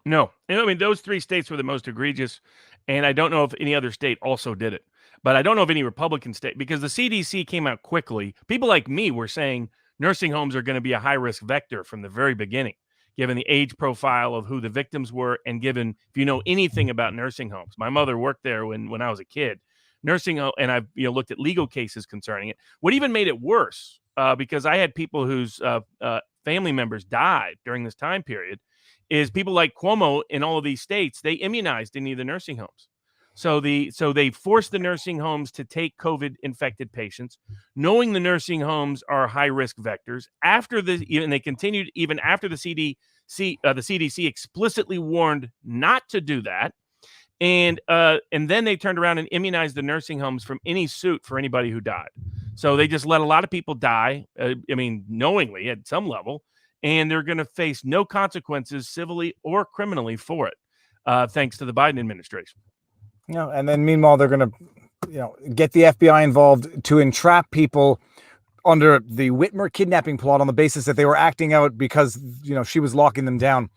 No. I mean, those 3 states were the most egregious, and I don't know if any other state also did it. But I don't know of any Republican state, because the CDC came out quickly. People like me were saying nursing homes are going to be a high-risk vector from the very beginning, given the age profile of who the victims were, and given, if you know anything about nursing homes. My mother worked there when I was a kid. Nursing home, and I've looked at legal cases concerning it. What even made it worse, because I had people whose family members died during this time period, is people like Cuomo in all of these states, they immunized any of the nursing homes. So they forced the nursing homes to take COVID-infected patients, knowing the nursing homes are high-risk vectors. And they continued even after the CDC explicitly warned not to do that. And then they turned around and immunized the nursing homes from any suit for anybody who died. So they just let a lot of people die, knowingly at some level, and they're going to face no consequences civilly or criminally for it, thanks to the Biden administration. And then meanwhile, they're going to get the FBI involved to entrap people under the Whitmer kidnapping plot on the basis that they were acting out because she was locking them down.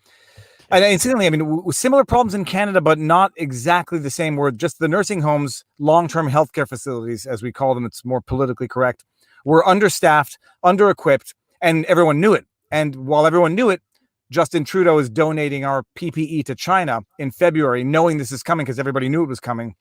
And incidentally, similar problems in Canada, but not exactly the same. Where just the nursing homes, long-term healthcare facilities, as we call them, it's more politically correct, were understaffed, under-equipped, and everyone knew it. And while everyone knew it, Justin Trudeau is donating our PPE to China in February, knowing this is coming because everybody knew it was coming.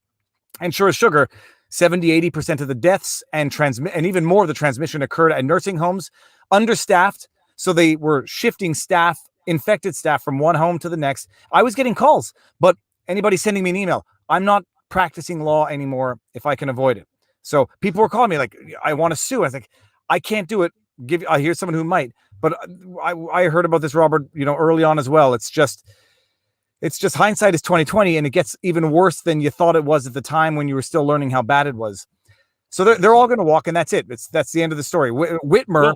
And sure as sugar, 70-80% of the deaths and even more of the transmission occurred at nursing homes, understaffed. So they were shifting staff, infected staff from one home to the next. I was getting calls, but anybody sending me an email, I'm not practicing law anymore if I can avoid it. So people were calling me like, I want to sue. I was like, I can't do it. I hear someone who might, but I heard about this, Robert, early on as well. It's just hindsight is 2020, and it gets even worse than you thought it was at the time when you were still learning how bad it was. So they're all going to walk, and that's it. That's the end of the story. Whitmer.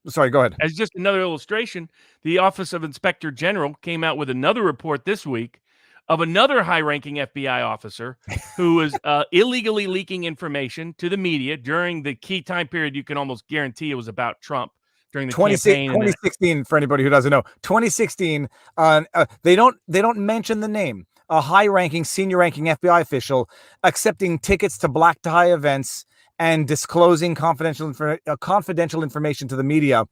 Sorry, go ahead. As just another illustration, the Office of Inspector General came out with another report this week of another high-ranking FBI officer who was illegally leaking information to the media during the key time period. You can almost guarantee it was about Trump during the campaign. 2016, for anybody who doesn't know, 2016. They don't mention the name. A high-ranking, senior-ranking FBI official accepting tickets to black tie events and disclosing confidential information to the media.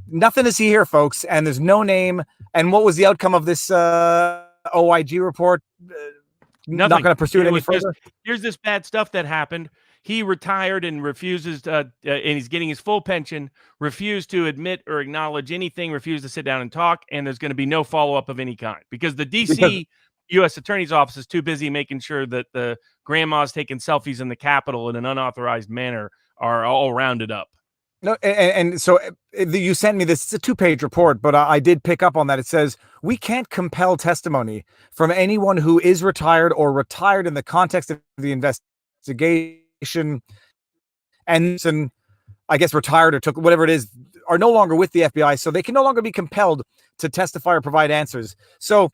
Nothing to see here, folks, and there's no name. And what was the outcome of this OIG report? Nothing. Not going to pursue it any further. Here's this bad stuff that happened. He retired and refuses to, and he's getting his full pension, refused to admit or acknowledge anything, refused to sit down and talk, and there's going to be no follow-up of any kind because the D.C. U.S. Attorney's Office is too busy making sure that the grandmas taking selfies in the Capitol in an unauthorized manner are all rounded up. No, and so you sent me this. It's a 2-page report, but I did pick up on that. It says we can't compel testimony from anyone who is retired or retired in the context of the investigation, and I guess retired or took whatever it is, are no longer with the FBI, so they can no longer be compelled to testify or provide answers. So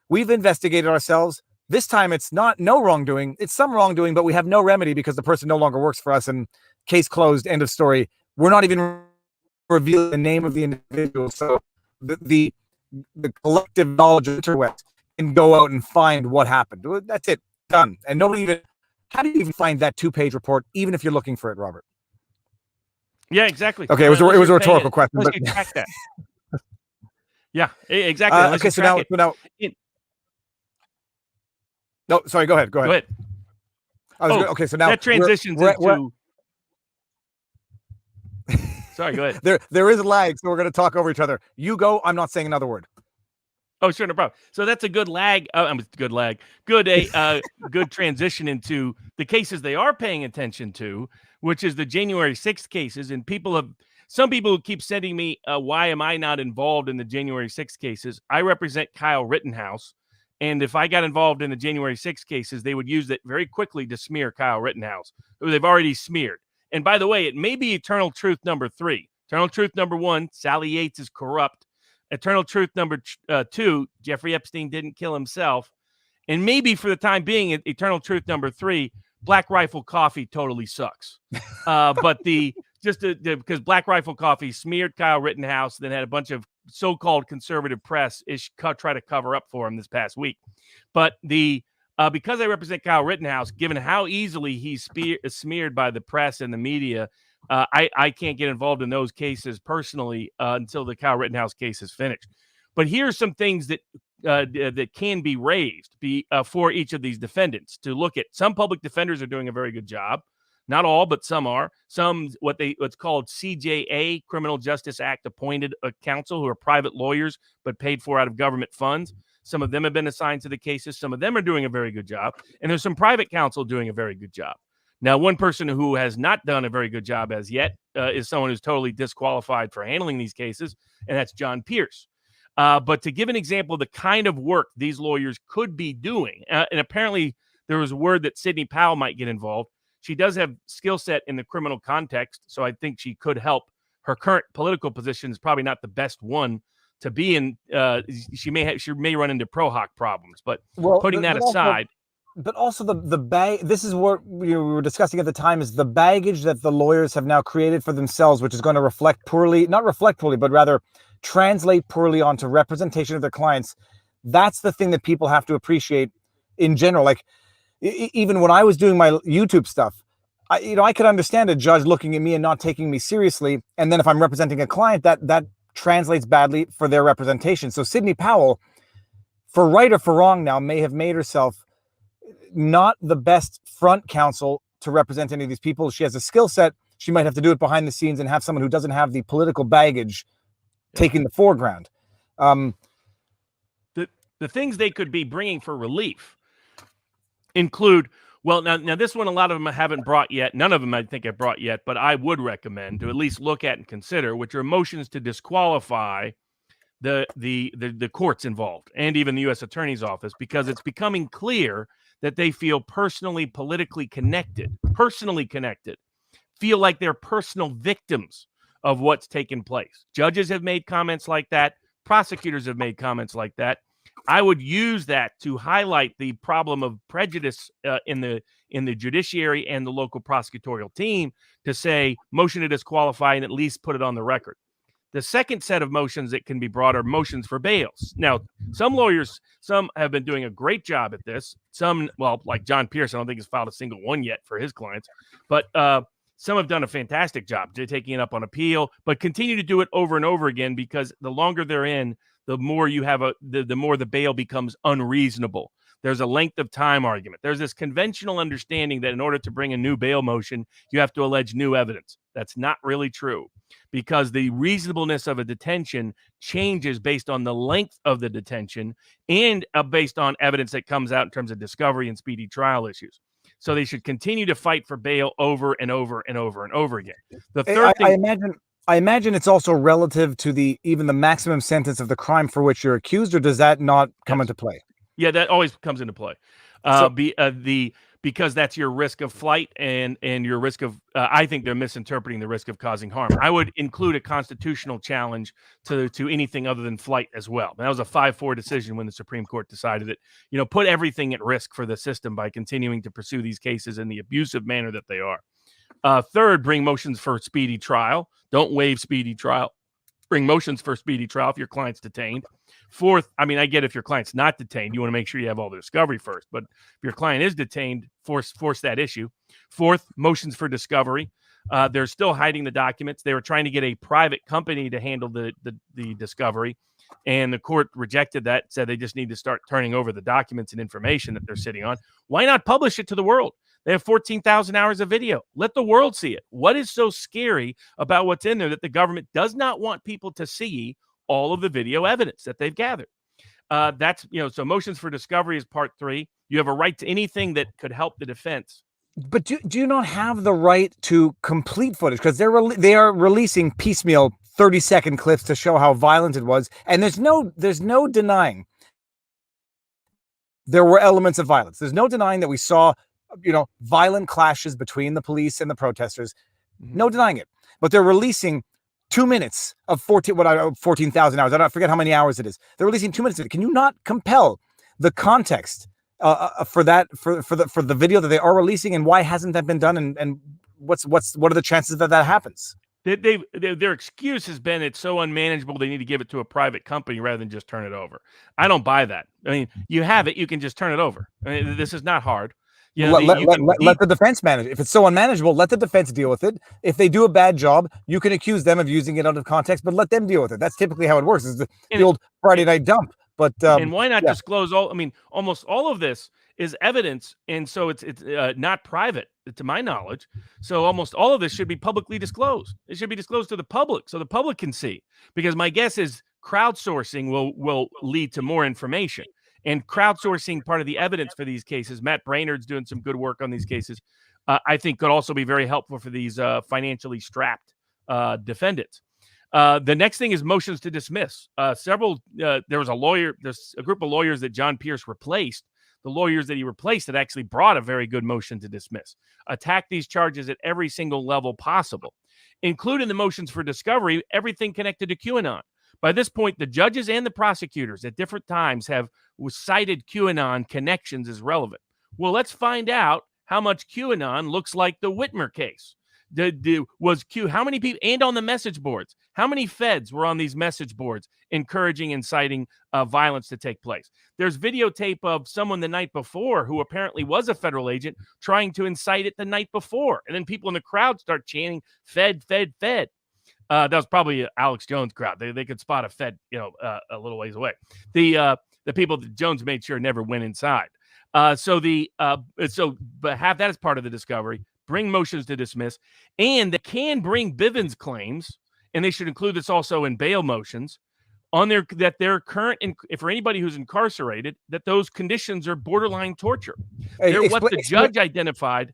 we've investigated ourselves. This time it's not no wrongdoing. It's some wrongdoing, but we have no remedy because the person no longer works for us, and case closed, end of story. We're not even revealing the name of the individual. So the collective knowledge of the interwebs can go out and find what happened. That's it. Done. And nobody even, how do you even find that 2-page report, even if you're looking for it, Robert? Yeah, exactly. Okay, it was a rhetorical question. But you track that. Yeah, exactly. Okay, so now no, sorry, go ahead. Okay, so now that transitions into Sorry, go ahead. There is lag, so we're going to talk over each other. You go. I'm not saying another word. Oh, sure, no problem. So that's a good lag. Good lag. Good good transition into the cases they are paying attention to, which is the January 6th cases. And some people keep sending me, why am I not involved in the January 6th cases? I represent Kyle Rittenhouse. And if I got involved in the January 6th cases, they would use it very quickly to smear Kyle Rittenhouse, who they've already smeared. And by the way, it may be eternal truth number 3. Eternal truth number 1, Sally Yates is corrupt. Eternal truth number 2, Jeffrey Epstein didn't kill himself. And maybe for the time being, eternal truth number 3, Black Rifle Coffee totally sucks. But because Black Rifle Coffee smeared Kyle Rittenhouse, then had a bunch of so-called conservative press try to cover up for him this past week. But because I represent Kyle Rittenhouse, given how easily he's smeared by the press and the media, I can't get involved in those cases personally until the Kyle Rittenhouse case is finished. But here's some things that can be raised for each of these defendants to look at. Some public defenders are doing a very good job. Not all, but some are. Some what's called CJA, Criminal Justice Act appointed counsel, who are private lawyers but paid for out of government funds. Some of them have been assigned to the cases. Some of them are doing a very good job. And there's some private counsel doing a very good job. Now, one person who has not done a very good job as yet is someone who's totally disqualified for handling these cases, and that's John Pierce. But to give an example of the kind of work these lawyers could be doing, and apparently there was a word that Sidney Powell might get involved. She does have skill set in the criminal context, so I think she could help. Her current political position is probably not the best one to be in. She may run into pro hoc problems, but putting that aside. But also the bag. This is what we were discussing at the time: is the baggage that the lawyers have now created for themselves, which is going to not reflect poorly, but rather translate poorly onto representation of their clients. That's the thing that people have to appreciate in general. Like even when I was doing my YouTube stuff, I could understand a judge looking at me and not taking me seriously, and then if I'm representing a client, that translates badly for their representation. So Sidney Powell, for right or for wrong, now may have made herself not the best front counsel to represent any of these people. She has a skill set. She might have to do it behind the scenes and have someone who doesn't have the political baggage taking the foreground. The things they could be bringing for relief include, well, now this one, a lot of them haven't brought yet. None of them I think have brought yet, but I would recommend to at least look at and consider, which are motions to disqualify the courts involved and even the U.S. Attorney's Office, because it's becoming clear that they feel politically connected, feel like they're personal victims of what's taken place. Judges have made comments like that. Prosecutors have made comments like that. I would use that to highlight the problem of prejudice in the judiciary and the local prosecutorial team to say motion to disqualify and at least put it on the record. The second set of motions that can be brought are motions for bails. Now, some lawyers, some have been doing a great job at this. Some, well, like John Pierce, I don't think has filed a single one yet for his clients, but some have done a fantastic job taking it up on appeal, but continue to do it over and over again, because the longer they're in, the more you have the more the bail becomes unreasonable. There's a length of time argument. There's this conventional understanding that in order to bring a new bail motion, you have to allege new evidence. That's not really true, because the reasonableness of a detention changes based on the length of the detention and based on evidence that comes out in terms of discovery and speedy trial issues. So they should continue to fight for bail over and over and over and over again. The third thing, I imagine it's also relative to even the maximum sentence of the crime for which you're accused, or does that not come into play? Yeah, that always comes into play. Because that's your risk of flight and your risk of, I think they're misinterpreting the risk of causing harm. I would include a constitutional challenge to anything other than flight as well. That was a 5-4 decision when the Supreme Court decided that, put everything at risk for the system by continuing to pursue these cases in the abusive manner that they are. Third, bring motions for speedy trial. Don't waive speedy trial. Bring motions for speedy trial if your client's detained. Fourth, I get if your client's not detained, you want to make sure you have all the discovery first. But if your client is detained, force that issue. Fourth, motions for discovery. They're still hiding the documents. They were trying to get a private company to handle the discovery, and the court rejected that, said they just need to start turning over the documents and information that they're sitting on. Why not publish it to the world? They have 14,000 hours of video. Let the world see it. What is so scary about what's in there that the government does not want people to see all of the video evidence that they've gathered? That's, so motions for discovery is part 3. You have a right to anything that could help the defense. But do you not have the right to complete footage? Because they are releasing piecemeal 30-second clips to show how violent it was, and there's no denying there were elements of violence. There's no denying that we saw, violent clashes between the police and the protesters. No denying it. But they're releasing 2 minutes of 14,000 hours. I don't forget how many hours it is. They're releasing 2 minutes of it. Can you not compel the context for the video that they are releasing, and why hasn't that been done? And what are the chances that happens? Their excuse has been it's so unmanageable they need to give it to a private company rather than just turn it over. I don't buy that. I mean, you have it, you can just turn it over. I mean, this is not hard. Let the defense manage it. If it's so unmanageable, let the defense deal with it. If they do a bad job, you can accuse them of using it out of context, but let them deal with it. That's typically how it works. It's the old Friday night dump. But and why not disclose all? I mean, almost all of this is evidence, and so it's not private, to my knowledge. So almost all of this should be publicly disclosed. It should be disclosed to the public, so the public can see. Because my guess is crowdsourcing will lead to more information, and crowdsourcing part of the evidence for these cases. Matt Brainerd's doing some good work on these cases. I think could also be very helpful for these financially strapped defendants. The next thing is motions to dismiss. There was a group of lawyers that John Pierce replaced. The lawyers that he replaced had actually brought a very good motion to dismiss. Attack these charges at every single level possible, including the motions for discovery, everything connected to QAnon. By this point, the judges and the prosecutors at different times have cited QAnon connections as relevant. Well, let's find out how much QAnon looks like the Whitmer case. How many people, and on the message boards, how many feds were on these message boards encouraging, inciting violence to take place? There's videotape of someone the night before who apparently was a federal agent trying to incite it the night before. And then people in the crowd start chanting, Fed, Fed, Fed. That was probably Alex Jones' crowd. They could spot a Fed, a little ways away. The people that Jones made sure never went inside. But have that as part of the discovery. Bring motions to dismiss, and they can bring Bivens claims, and they should include this also in bail motions on their current, for anybody who's incarcerated, that those conditions are borderline torture. They're what the judge identified.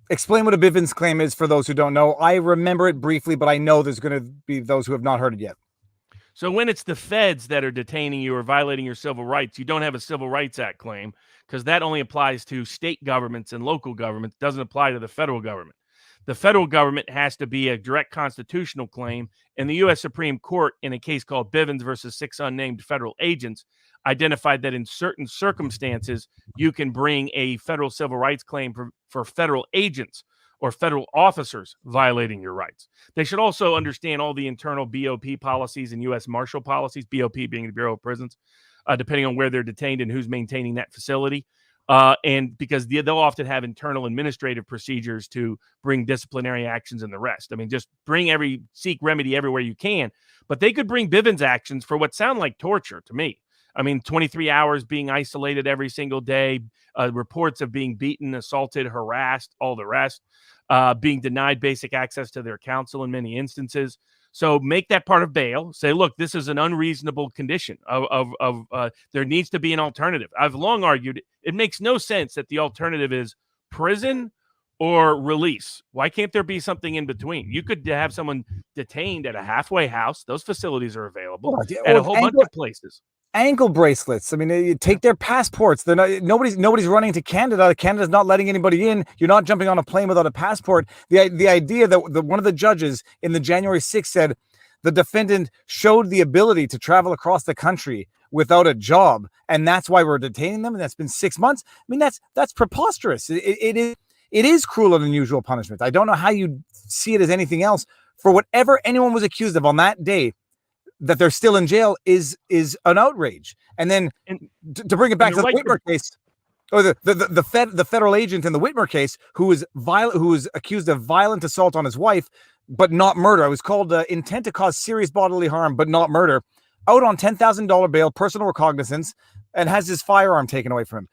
Explain what a Bivens claim is for those who don't know. I remember it briefly, but I know there's going to be those who have not heard it yet. So when it's the feds that are detaining you or violating your civil rights, you don't have a Civil Rights Act claim, because that only applies to state governments and local governments, doesn't apply to the federal government. The federal government has to be a direct constitutional claim, and the U.S. Supreme Court, in a case called Bivens versus 6 unnamed federal agents, identified that in certain circumstances, you can bring a federal civil rights claim for federal agents or federal officers violating your rights. They should also understand all the internal BOP policies and U.S. Marshal policies, BOP being the Bureau of Prisons, depending on where they're detained and who's maintaining that facility. And because they'll often have internal administrative procedures to bring disciplinary actions and the rest. I mean, just seek remedy everywhere you can. But they could bring Bivens actions for what sound like torture to me. I mean, 23 hours being isolated every single day, reports of being beaten, assaulted, harassed, all the rest, being denied basic access to their counsel in many instances. So make that part of bail. Say, look, this is an unreasonable condition there needs to be an alternative. I've long argued it makes no sense that the alternative is prison or release. Why can't there be something in between? You could have someone detained at a halfway house. Those facilities are available at a whole bunch of places. Ankle bracelets. I mean, you take their passports. They're not, nobody's running to Canada. Canada's not letting anybody in. You're not jumping on a plane without a passport. The idea that one of the judges in the January 6th said the defendant showed the ability to travel across the country without a job, and that's why we're detaining them. And that's been 6 months. I mean, that's preposterous. It is cruel and unusual punishment. I don't know how you see it as anything else. For whatever anyone was accused of on that day, that they're still in jail is an outrage. And then to bring it back to the Whitmer case, or the federal agent in the Whitmer case who was accused of violent assault on his wife, but not murder. It was called intent to cause serious bodily harm, but not murder. Out on $10,000 bail, personal recognizance, and has his firearm taken away from him.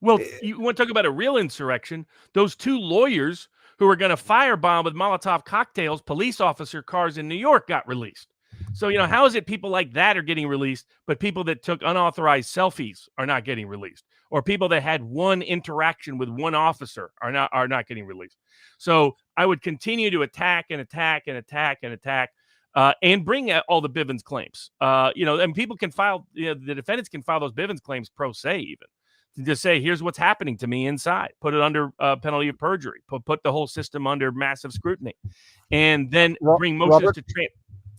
Well, you want to talk about a real insurrection? Those 2 lawyers who were going to firebomb with Molotov cocktails police officer cars in New York got released. So, how is it people like that are getting released, but people that took unauthorized selfies are not getting released? Or people that had one interaction with one officer are not getting released. So I would continue to attack and attack and attack and attack, and bring out all the Bivens claims. And people can file, the defendants can file those Bivens claims pro se even. To just say, here's what's happening to me inside. Put it under penalty of perjury. Put the whole system under massive scrutiny, and then bring motions Robert, to trial.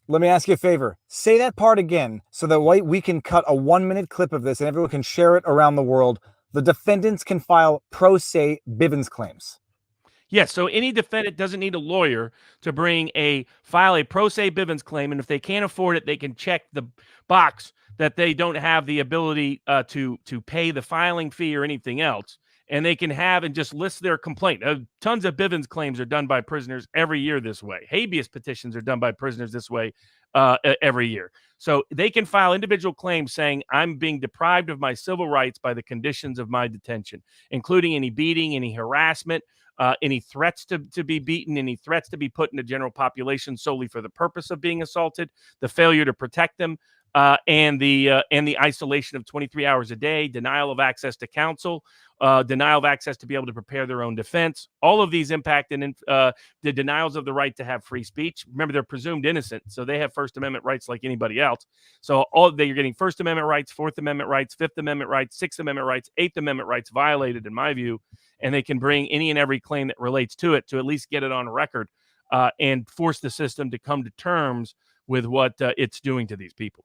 Let me ask you a favor. Say that part again so that we can cut a 1-minute clip of this and everyone can share it around the world. The defendants can file pro se Bivens claims. Yes, so any defendant doesn't need a lawyer to file a pro se Bivens claim, and if they can't afford it, they can check the box that they don't have the ability to pay the filing fee or anything else, and they can have and just list their complaint. Tons of Bivens claims are done by prisoners every year this way. Habeas petitions are done by prisoners this way every year. So they can file individual claims saying, I'm being deprived of my civil rights by the conditions of my detention, including any beating, any harassment, any threats to be beaten, any threats to be put in the general population solely for the purpose of being assaulted, the failure to protect them, and the isolation of 23 hours a day, denial of access to counsel, denial of access to be able to prepare their own defense. All of these impact the denials of the right to have free speech. Remember, they're presumed innocent, so they have First Amendment rights like anybody else. So you're getting First Amendment rights, Fourth Amendment rights, Fifth Amendment rights, Sixth Amendment rights, Eighth Amendment rights violated, in my view, and they can bring any and every claim that relates to it to at least get it on record and force the system to come to terms with what it's doing to these people.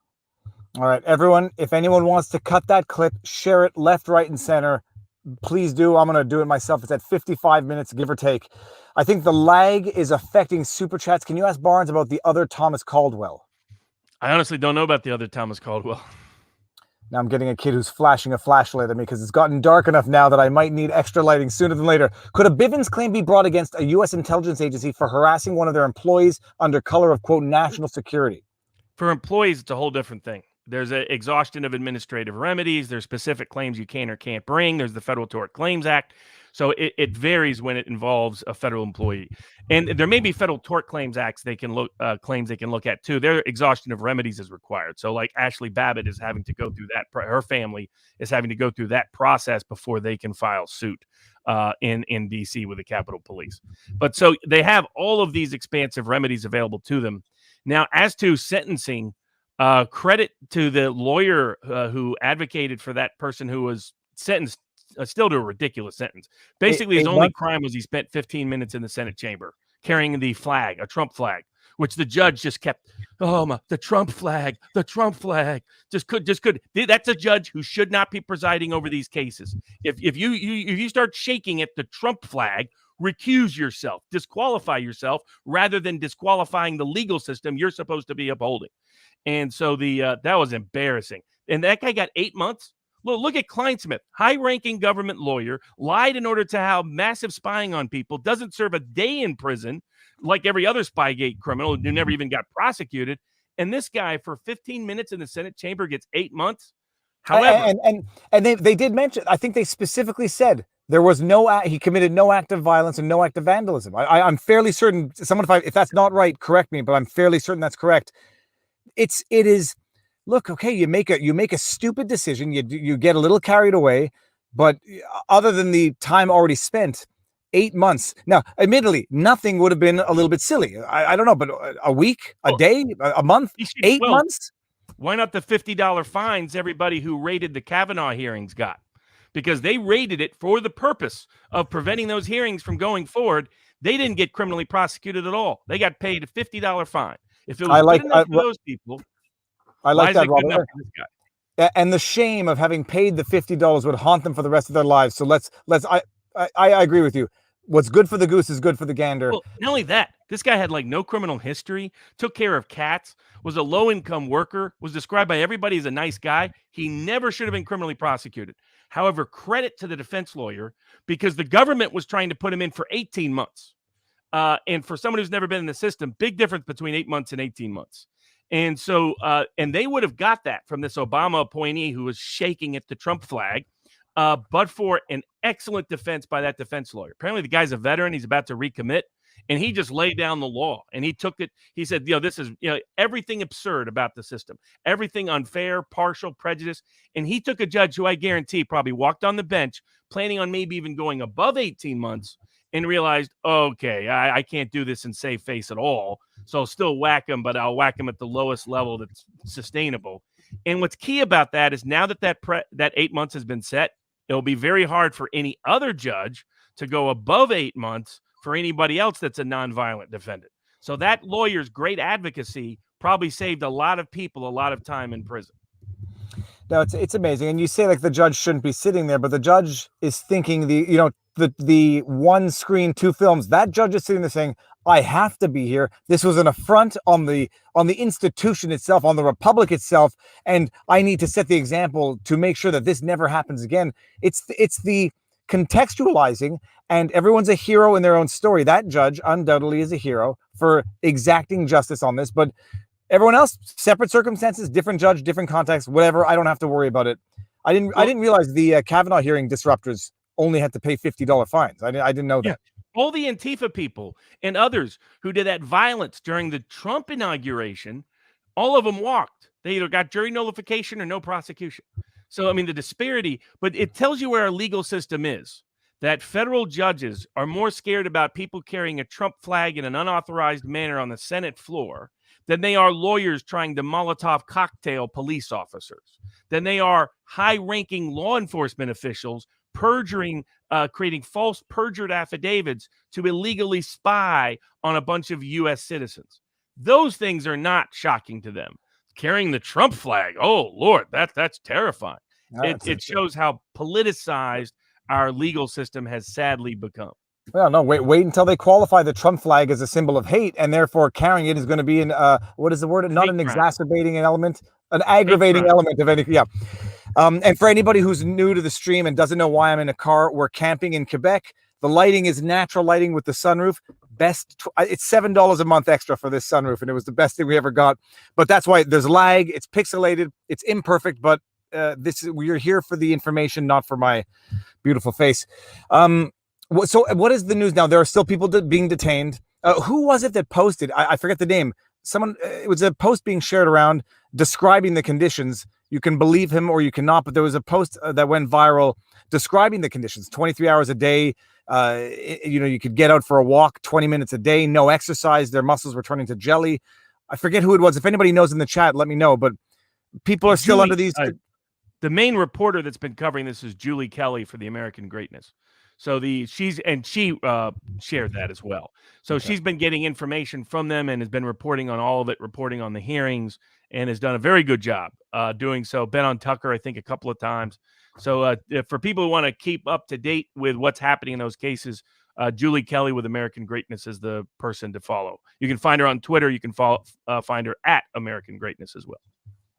All right, everyone, if anyone wants to cut that clip, share it left, right, and center, please do. I'm going to do it myself. It's at 55 minutes, give or take. I think the lag is affecting Super Chats. Can you ask Barnes about the other Thomas Caldwell? I honestly don't know about the other Thomas Caldwell. Now I'm getting a kid who's flashing a flashlight at me because it's gotten dark enough now that I might need extra lighting sooner than later. Could a Bivens claim be brought against a U.S. intelligence agency for harassing one of their employees under color of, quote, national security? For employees, it's a whole different thing. There's an exhaustion of administrative remedies. There's specific claims you can or can't bring. There's the Federal Tort Claims Act. So it varies when it involves a federal employee. And there may be Federal Tort Claims Acts claims they can look at too. Their exhaustion of remedies is required. So like Ashley Babbitt is having to go through that. Her family is having to go through that process before they can file suit in D.C. with the Capitol Police. But so they have all of these expansive remedies available to them. Now, as to sentencing, credit to the lawyer who advocated for that person who was sentenced still to a ridiculous sentence. Basically, his only crime was he spent 15 minutes in the Senate chamber carrying the flag, a Trump flag, which the judge just kept, the Trump flag, just could. That's a judge who should not be presiding over these cases. If you start shaking at the Trump flag, recuse yourself, disqualify yourself, rather than disqualifying the legal system you're supposed to be upholding. And so that was embarrassing. And that guy got 8 months. Look at Kleinsmith, high-ranking government lawyer, lied in order to have massive spying on people, doesn't serve a day in prison like every other Spygate criminal who never even got prosecuted. And this guy, for 15 minutes in the Senate chamber, gets 8 months. However, and they did mention, I think they specifically said there was he committed no act of violence and no act of vandalism. I'm fairly certain, someone, if that's not right, correct me, but I'm fairly certain that's correct. It is. Look, okay, you make a stupid decision, you get a little carried away, but other than the time already spent, 8 months. Now, admittedly, nothing would have been a little bit silly. I don't know, but a week, a day, a month, 8 months? Why not the $50 fines everybody who raided the Kavanaugh hearings got? Because they raided it for the purpose of preventing those hearings from going forward. They didn't get criminally prosecuted at all. They got paid a $50 fine. If it was good enough for those people, I like that, Robert. And the shame of having paid the $50 would haunt them for the rest of their lives. So I agree with you. What's good for the goose is good for the gander. Well, not only that, this guy had like no criminal history, took care of cats, was a low-income worker, was described by everybody as a nice guy. He never should have been criminally prosecuted. However, credit to the defense lawyer, because the government was trying to put him in for 18 months. And for someone who's never been in the system, big difference between 8 months and 18 months. And so, and they would have got that from this Obama appointee who was shaking at the Trump flag. but for an excellent defense by that defense lawyer. Apparently, the guy's a veteran. He's about to recommit, and he just laid down the law. And he took it. He said, this is everything absurd about the system, everything unfair, partial, prejudice. And he took a judge who I guarantee probably walked on the bench planning on maybe even going above 18 months and realized, okay, I can't do this and save face at all. So I'll still whack him, but I'll whack him at the lowest level that's sustainable. And what's key about that is now that 8 months has been set, it'll be very hard for any other judge to go above 8 months for anybody else that's a nonviolent defendant. So that lawyer's great advocacy probably saved a lot of people a lot of time in prison. No, it's amazing. And you say like the judge shouldn't be sitting there, but the judge is thinking the one screen, two films. That judge is sitting there saying, I have to be here. This was an affront on the institution itself, on the republic itself, and I need to set the example to make sure that this never happens again. It's the contextualizing, and everyone's a hero in their own story. That judge undoubtedly is a hero for exacting justice on this, but everyone else, separate circumstances, different judge, different context, whatever. I don't have to worry about it. I didn't realize the Kavanaugh hearing disruptors only had to pay $50 fines. I didn't know that. Yeah. All the Antifa people and others who did that violence during the Trump inauguration, all of them walked. They either got jury nullification or no prosecution. So, I mean, the disparity, but it tells you where our legal system is, that federal judges are more scared about people carrying a Trump flag in an unauthorized manner on the Senate floor than they are lawyers trying to Molotov cocktail police officers, than they are high-ranking law enforcement officials perjuring, creating false perjured affidavits to illegally spy on a bunch of U.S. citizens. Those things are not shocking to them. Carrying the Trump flag, oh, Lord, that's terrifying. It shows how politicized our legal system has sadly become. Well, no, wait until they qualify the Trump flag as a symbol of hate, and therefore carrying it is going to be what is the word? Not an exacerbating element, an aggravating element of anything. Yeah. And for anybody who's new to the stream and doesn't know why I'm in a car, we're camping in Quebec. The lighting is natural lighting with the sunroof. It's $7 a month extra for this sunroof, and it was the best thing we ever got. But that's why there's lag. It's pixelated. It's imperfect, but we're here for the information, not for my beautiful face. So what is the news now? There are still people being detained. Who was it that posted? I forget the name. Someone. It was a post being shared around describing the conditions. You can believe him or you cannot, but there was a post that went viral describing the conditions. 23 hours a day. You could get out for a walk 20 minutes a day, no exercise. Their muscles were turning to jelly. I forget who it was. If anybody knows in the chat, let me know. But people are still under these. The main reporter that's been covering this is Julie Kelly for the American Greatness. So she shared that as well. So okay. She's been getting information from them and has been reporting on all of it, reporting on the hearings, and has done a very good job doing so. Been on Tucker, I think, a couple of times. So for people who want to keep up to date with what's happening in those cases, Julie Kelly with American Greatness is the person to follow. You can find her on Twitter. You can find her at American Greatness as well.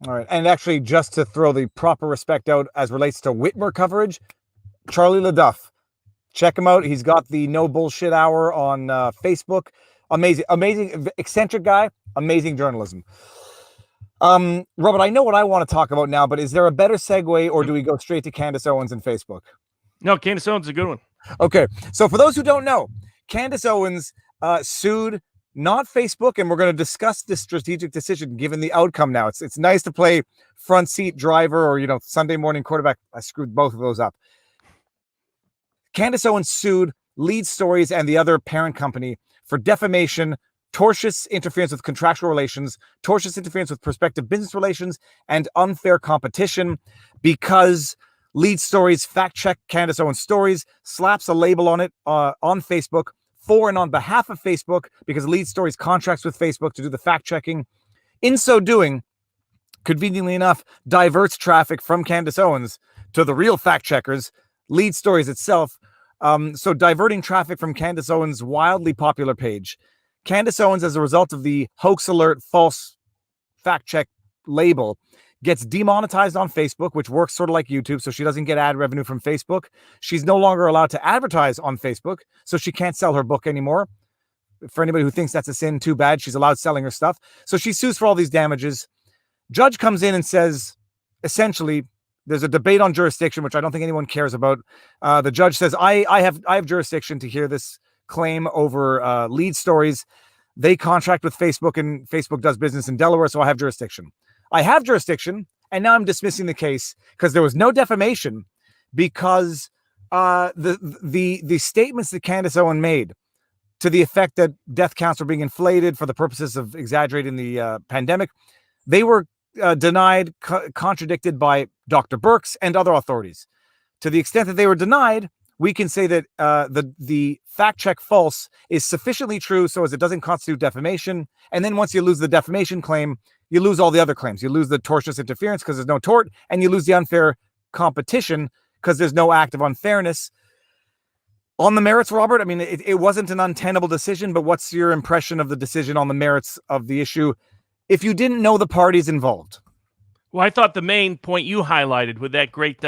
All right. And actually, just to throw the proper respect out as relates to Whitmer coverage, Charlie LaDuff. Check him out. He's got the No Bullshit Hour on Facebook. Amazing, eccentric guy. Amazing journalism. Robert, I know what I want to talk about now, but is there a better segue, or do we go straight to Candace Owens and Facebook? No, Candace Owens is a good one. Okay. So for those who don't know, Candace Owens sued not Facebook, and we're going to discuss this strategic decision given the outcome now. It's nice to play front seat driver or, Sunday morning quarterback. I screwed both of those up. Candace Owens sued Lead Stories and the other parent company for defamation, tortious interference with contractual relations, tortious interference with prospective business relations, and unfair competition because Lead Stories fact-check Candace Owens' stories, slaps a label on it on Facebook for and on behalf of Facebook because Lead Stories contracts with Facebook to do the fact-checking. In so doing, conveniently enough, diverts traffic from Candace Owens to the real fact-checkers, Lead Stories itself. So diverting traffic from Candace Owens' wildly popular page. Candace Owens, as a result of the hoax alert, false fact check label, gets demonetized on Facebook, which works sort of like YouTube. So she doesn't get ad revenue from Facebook. She's no longer allowed to advertise on Facebook. So she can't sell her book anymore. For anybody who thinks that's a sin, too bad. She's allowed selling her stuff. So she sues for all these damages. Judge comes in and says, essentially, There's a debate on jurisdiction, which I don't think anyone cares about. The judge says, I have jurisdiction to hear this claim over lead stories. They contract with Facebook, and Facebook does business in Delaware, so I have jurisdiction. I have jurisdiction, and now I'm dismissing the case because there was no defamation, because the statements that Candace Owen made to the effect that death counts were being inflated for the purposes of exaggerating the pandemic, they were denied, contradicted by Dr. Birx and other authorities. To the extent that they were denied, we can say that the fact check false is sufficiently true so as it doesn't constitute defamation. And then once you lose the defamation claim, you lose all the other claims. You lose the tortious interference because there's no tort, and you lose the unfair competition because there's no act of unfairness. On the merits, Robert, I mean, it wasn't an untenable decision, but what's your impression of the decision on the merits of the issue if you didn't know the parties involved? Well, I thought the main point you highlighted with that great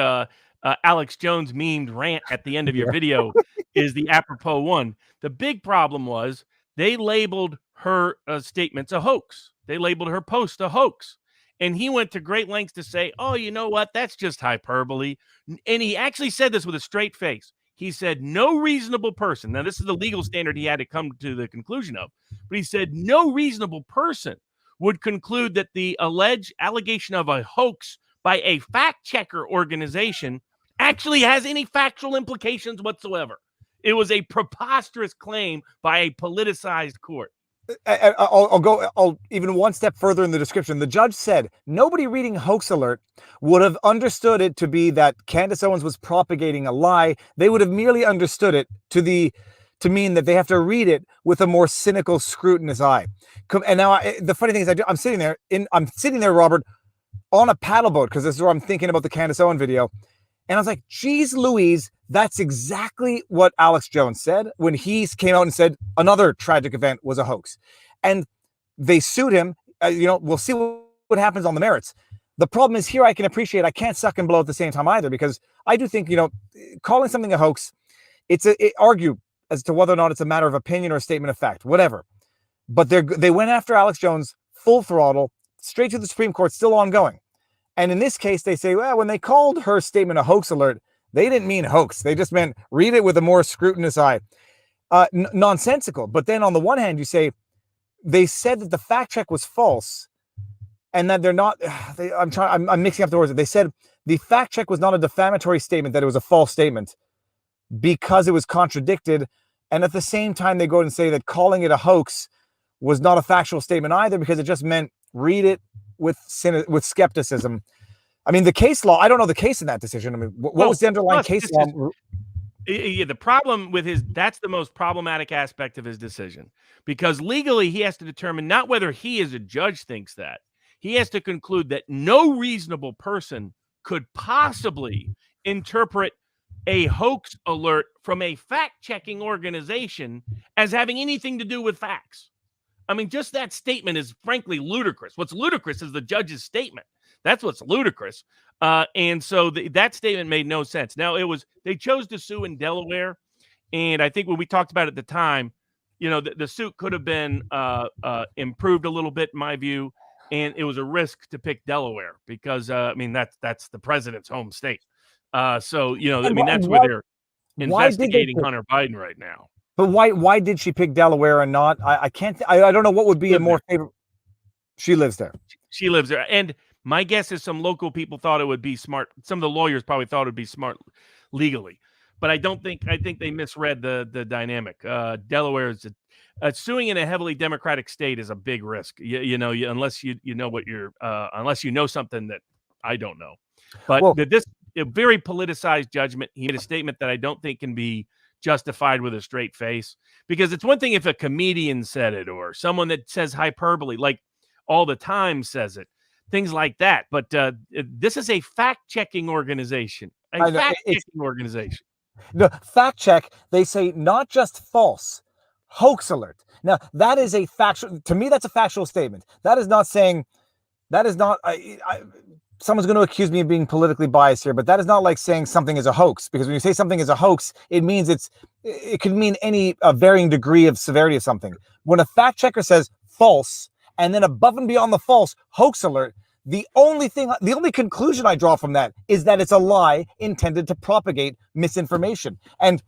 Alex Jones memed rant at the end of your video is the apropos one. The big problem was they labeled her statements a hoax. They labeled her post a hoax. And he went to great lengths to say, oh, you know what? That's just hyperbole. And he actually said this with a straight face. He said, no reasonable person. Now, this is the legal standard he had to come to the conclusion of. But he said, no reasonable person would conclude that the alleged allegation of a hoax by a fact checker organization actually has any factual implications whatsoever. It was a preposterous claim by a politicized court. I'll even one step further in the description. The judge said nobody reading Hoax Alert would have understood it to be that Candace Owens was propagating a lie. They would have merely understood it to mean that they have to read it with a more cynical, scrutinous eye. And now the funny thing is, I'm sitting there, Robert, on a paddle boat, because this is where I'm thinking about the Candace Owens video. And I was like, geez Louise, that's exactly what Alex Jones said when he came out and said another tragic event was a hoax. And they sued him. We'll see what happens on the merits. The problem is here I can appreciate I can't suck and blow at the same time either, because I do think, calling something a hoax, it argue as to whether or not it's a matter of opinion or a statement of fact, whatever. But they went after Alex Jones full throttle, straight to the Supreme Court, still ongoing. And in this case, they say, well, when they called her statement a hoax alert, they didn't mean hoax. They just meant read it with a more scrutinous eye. Nonsensical. But then on the one hand, you say, they said that the fact check was false and that they're not, I'm mixing up the words. They said the fact check was not a defamatory statement, that it was a false statement because it was contradicted. And at the same time, they go and say that calling it a hoax was not a factual statement either, because it just meant read it with skepticism. I mean, the case law, I don't know the case in that decision. I mean, what was the underlying case law? Yeah, the problem with that's the most problematic aspect of his decision, because legally he has to determine not whether he as a judge thinks that. He has to conclude that no reasonable person could possibly interpret a hoax alert from a fact-checking organization as having anything to do with facts. I mean, just that statement is frankly ludicrous. What's ludicrous is the judge's statement. That's what's ludicrous. And so that statement made no sense. Now, they chose to sue in Delaware. And I think when we talked about it at the time, the suit could have been improved a little bit, in my view. And it was a risk to pick Delaware because, that's the president's home state. That's where they're investigating Hunter Biden right now. But why did she pick Delaware and not? I don't know what would be a more favorite. She lives there. She lives there. And my guess is some local people thought it would be smart. Some of the lawyers probably thought it would be smart legally. But I think they misread the dynamic. Delaware is suing in a heavily Democratic state is a big risk. Unless you know what unless you know something that I don't know. But this a very politicized judgment. He made a statement that I don't think can be justified with a straight face, because it's one thing if a comedian said it or someone that says hyperbole, like All the Time says it, things like that. But this is a fact-checking organization. Organization. No, fact check. They say not just false, hoax alert. Now that is a factual. To me, that's a factual statement. That is not saying. That is not. Someone's going to accuse me of being politically biased here, but that is not like saying something is a hoax, because when you say something is a hoax, it means it could mean any varying degree of severity of something. When a fact checker says false, and then above and beyond the false, hoax alert, The only conclusion I draw from that is that it's a lie intended to propagate misinformation. And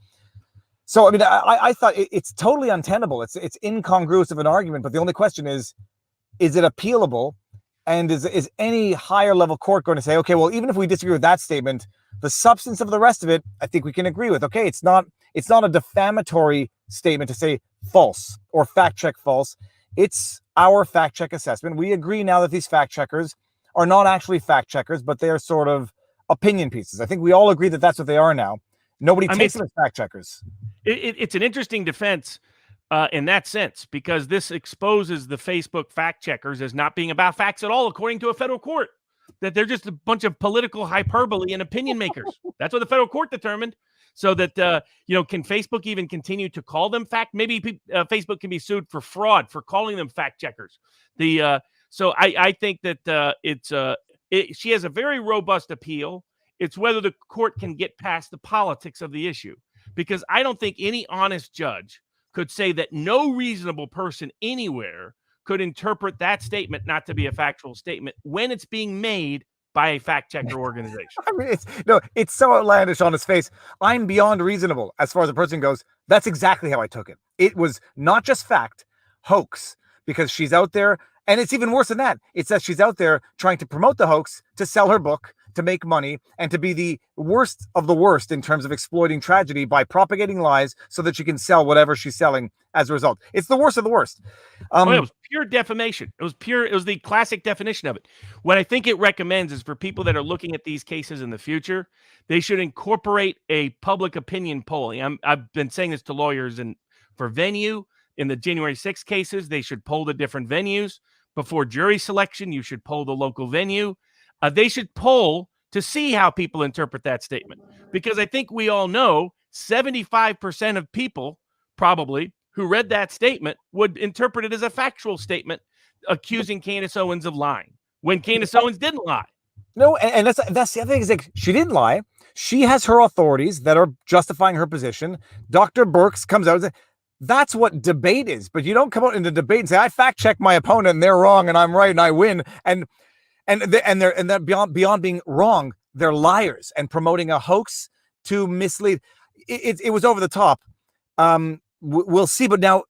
so, I mean, I thought it's totally untenable. It's incongruous of an argument. But the only question is it appealable? And is any higher level court going to say, okay, well, even if we disagree with that statement, the substance of the rest of it, I think we can agree with. Okay, it's not a defamatory statement to say false or fact check false. It's our fact check assessment. We agree now that these fact checkers are not actually fact checkers, but they are sort of opinion pieces. I think we all agree that that's what they are now. Nobody takes them as fact checkers. It's an interesting defense in that sense, because this exposes the Facebook fact checkers as not being about facts at all, according to a federal court, that they're just a bunch of political hyperbole and opinion makers. That's what the federal court determined. So that, can Facebook even continue to call them fact? Maybe Facebook can be sued for fraud for calling them fact checkers. So I think that she has a very robust appeal. It's whether the court can get past the politics of the issue, because I don't think any honest judge could say that no reasonable person anywhere could interpret that statement not to be a factual statement when it's being made by a fact checker organization. I mean, it's so outlandish on its face. I'm beyond reasonable as far as the person goes. That's exactly how I took it. It was not just fact, hoax, because she's out there. And it's even worse than that. It's that she's out there trying to promote the hoax, to sell her book, to make money, and to be the worst of the worst in terms of exploiting tragedy by propagating lies so that she can sell whatever she's selling as a result. It's the worst of the worst. It was pure defamation. It was the classic definition of it. What I think it recommends is for people that are looking at these cases in the future, they should incorporate a public opinion polling. I've been saying this to lawyers, and for venue, in the January 6th cases, they should poll the different venues. Before jury selection, you should poll the local venue. They should poll to see how people interpret that statement, because I think we all know 75% of people probably who read that statement would interpret it as a factual statement accusing Candace Owens of lying when Candace Owens didn't lie. No, and that's the other thing, is like, she didn't lie. She has her authorities that are justifying her position. Dr. Birx comes out and says, that's what debate is. But you don't come out in the debate and say, I fact check my opponent and they're wrong and I'm right and I win. And they're beyond being wrong, they're liars and promoting a hoax to mislead. It was over the top. We'll see. But now,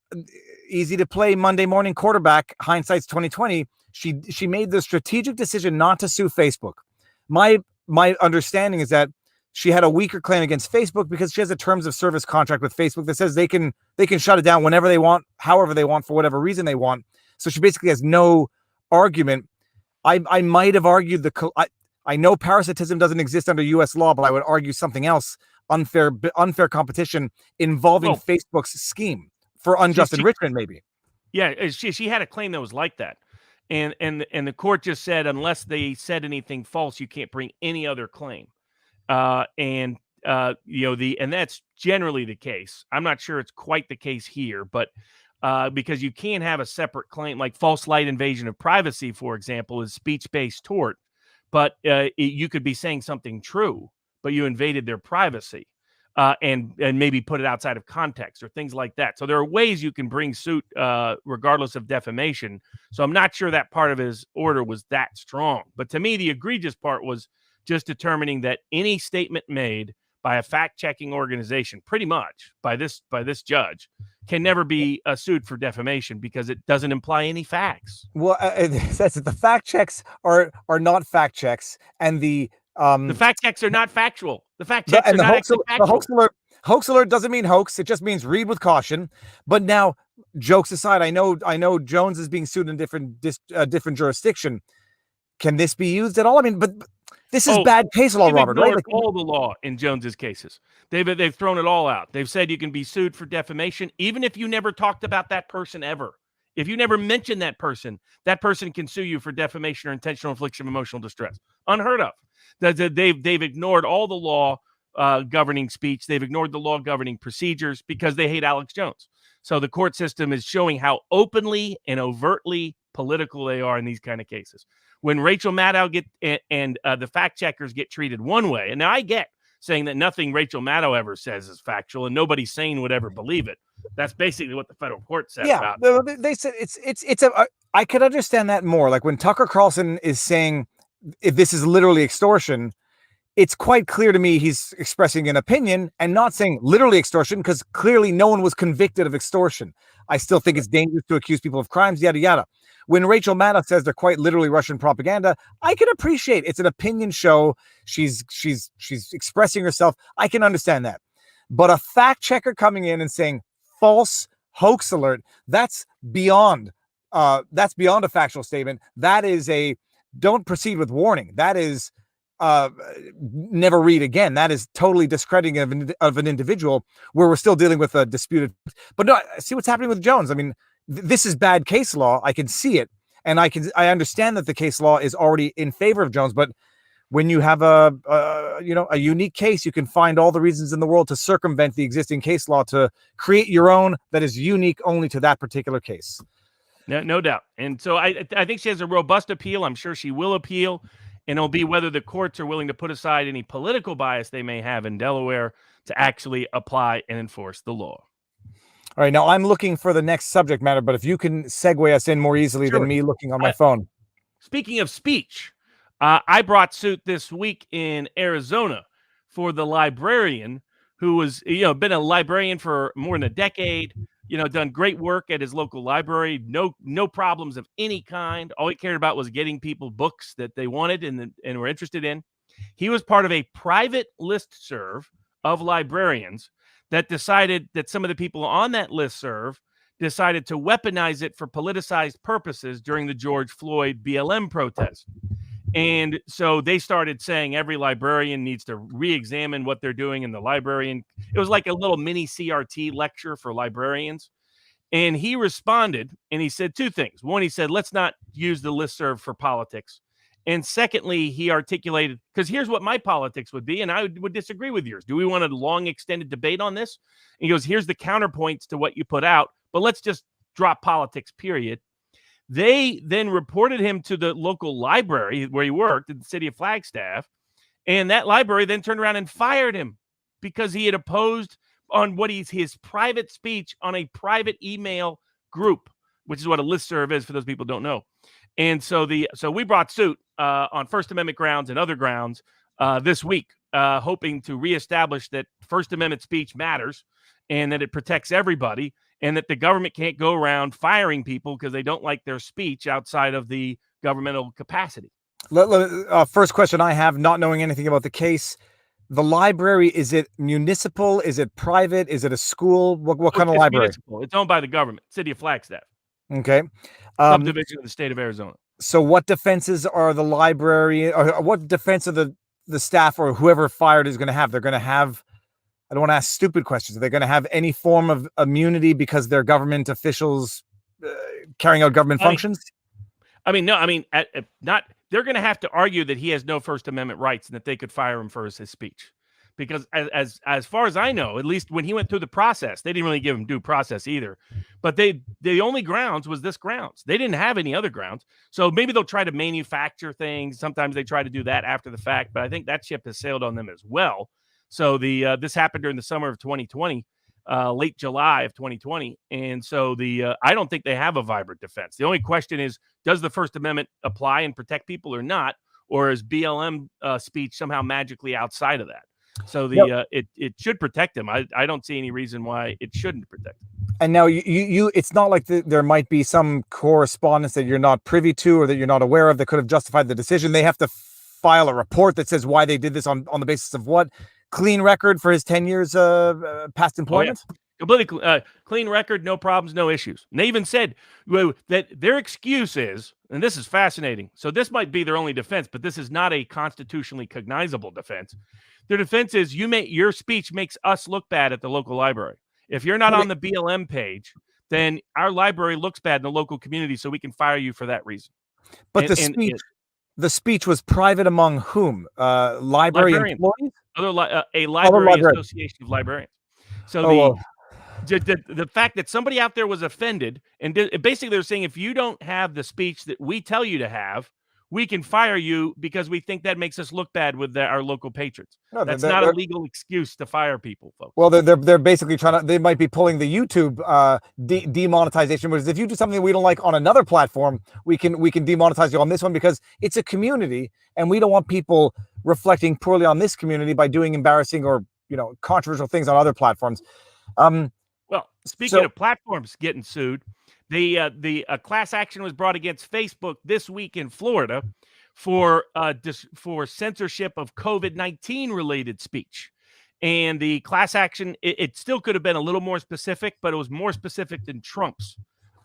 easy to play Monday morning quarterback. Hindsight's 2020. She made the strategic decision not to sue Facebook. My understanding is that she had a weaker claim against Facebook because she has a terms of service contract with Facebook that says they can shut it down whenever they want, however they want, for whatever reason they want. So she basically has no argument. I might have argued I know parasitism doesn't exist under U.S. law, but I would argue something else, unfair competition involving Facebook's scheme for unjust enrichment, maybe. Yeah, she had a claim that was like that. And the court just said, unless they said anything false, you can't bring any other claim. And that's generally the case. I'm not sure it's quite the case here, but because you can't have a separate claim, like false light invasion of privacy, for example, is speech-based tort. But you could be saying something true, but you invaded their privacy and maybe put it outside of context or things like that. So there are ways you can bring suit regardless of defamation. So I'm not sure that part of his order was that strong. But to me, the egregious part was just determining that any statement made by a fact-checking organization, pretty much by this judge, can never be sued for defamation because it doesn't imply any facts. Well, it says that the fact checks are not fact checks, and the fact checks are not factual. The fact checks are not actually factual. The hoax alert doesn't mean hoax. It just means read with caution. But now, jokes aside, I know Jones is being sued in different jurisdiction. Can this be used at all? I mean, but this is bad case law, Robert. Right? Like, all the law in Jones's cases. They've thrown it all out. They've said you can be sued for defamation even if you never talked about that person ever. If you never mentioned that person can sue you for defamation or intentional infliction of emotional distress. Unheard of. They've ignored all the law governing speech. They've ignored the law governing procedures because they hate Alex Jones. So the court system is showing how openly and overtly political they are in these kind of cases. When Rachel Maddow and the fact checkers get treated one way, and now I get saying that nothing Rachel Maddow ever says is factual and nobody sane would ever believe it. That's basically what the federal court said about it. They said I could understand that more. Like when Tucker Carlson is saying if this is literally extortion, it's quite clear to me he's expressing an opinion and not saying literally extortion, because clearly no one was convicted of extortion. I still think it's dangerous to accuse people of crimes, yada, yada. When Rachel Maddow says they're quite literally Russian propaganda, I can appreciate it's an opinion show. She's expressing herself. I can understand that. But a fact checker coming in and saying false hoax alert, that's beyond a factual statement. That is a don't proceed with warning. That is never read again. That is totally discrediting of an individual, where we're still dealing with a disputed. But no, see what's happening with Jones. I mean, this is bad case law. I can see it, and I understand that the case law is already in favor of Jones. But when you have a unique case, you can find all the reasons in the world to circumvent the existing case law to create your own that is unique only to that particular case. No doubt. And so I think she has a robust appeal. I'm sure she will appeal. And it'll be whether the courts are willing to put aside any political bias they may have in Delaware to actually apply and enforce the law. All right. Now I'm looking for the next subject matter, but if you can segue us in more easily than me looking on my phone. Speaking of speech, I brought suit this week in Arizona for the librarian who was, been a librarian for more than a decade, done great work at his local library, no problems of any kind. All he cared about was getting people books that they wanted and were interested in. He was part of a private listserv of librarians that decided that some of the people on that listserv decided to weaponize it for politicized purposes during the George Floyd BLM protest. And so they started saying every librarian needs to re-examine what they're doing in the library. And it was like a little mini CRT lecture for librarians. And he responded and he said two things. One, he said, let's not use the listserv for politics. And secondly, he articulated, because here's what my politics would be, and I would disagree with yours. Do we want a long extended debate on this? And he goes, here's the counterpoints to what you put out, but let's just drop politics, period. They then reported him to the local library where he worked in the city of Flagstaff. And that library then turned around and fired him because he had opposed on what his private speech on a private email group, which is what a listserv is for those people who don't know. And so we brought suit on First Amendment grounds and other grounds this week, hoping to reestablish that First Amendment speech matters and that it protects everybody, and that the government can't go around firing people because they don't like their speech outside of the governmental capacity. First question I have, not knowing anything about the case. The library, is it municipal? Is it private? Is it a school? What kind of library? Municipal. It's owned by the government, city of Flagstaff. Okay. Subdivision of the state of Arizona. So what defenses are the library, or what defense of the staff or whoever fired is going to have? They're going to have, I don't want to ask stupid questions. Are they going to have any form of immunity because they're government officials carrying out government functions? Not. They're going to have to argue that he has no First Amendment rights and that they could fire him for his speech. Because as far as I know, at least when he went through the process, they didn't really give him due process either. But the only grounds was this grounds. They didn't have any other grounds. So maybe they'll try to manufacture things. Sometimes they try to do that after the fact. But I think that ship has sailed on them as well. So this happened during the summer of 2020, late July of 2020. And so I don't think they have a vibrant defense. The only question is, does the First Amendment apply and protect people or not? Or is BLM speech somehow magically outside of that? So it should protect them. I don't see any reason why it shouldn't protect them. And now you it's not like there might be some correspondence that you're not privy to or that you're not aware of that could have justified the decision. They have to file a report that says why they did this on the basis of what? Clean record for his 10 years past employment? Oh, yeah. Completely clean record, no problems, no issues. And they even said that their excuse is, and this is fascinating, so this might be their only defense, but this is not a constitutionally cognizable defense. Their defense is your speech makes us look bad at the local library. If you're not on the BLM page, then our library looks bad in the local community, so we can fire you for that reason. But the speech was private among whom? Library employees? A library association of librarians. So the fact that somebody out there was offended, and basically they're saying, if you don't have the speech that we tell you to have, we can fire you because we think that makes us look bad with our local patrons. No, That's not a legal excuse to fire people, folks. Well, they're basically trying to. They might be pulling the YouTube demonetization, whereas if you do something we don't like on another platform, we can demonetize you on this one because it's a community, and we don't want people reflecting poorly on this community by doing embarrassing or controversial things on other platforms. Well, speaking of platforms getting sued, the class action was brought against Facebook this week in Florida for censorship of COVID-19 related speech. And the class action, it still could have been a little more specific, but it was more specific than Trump's.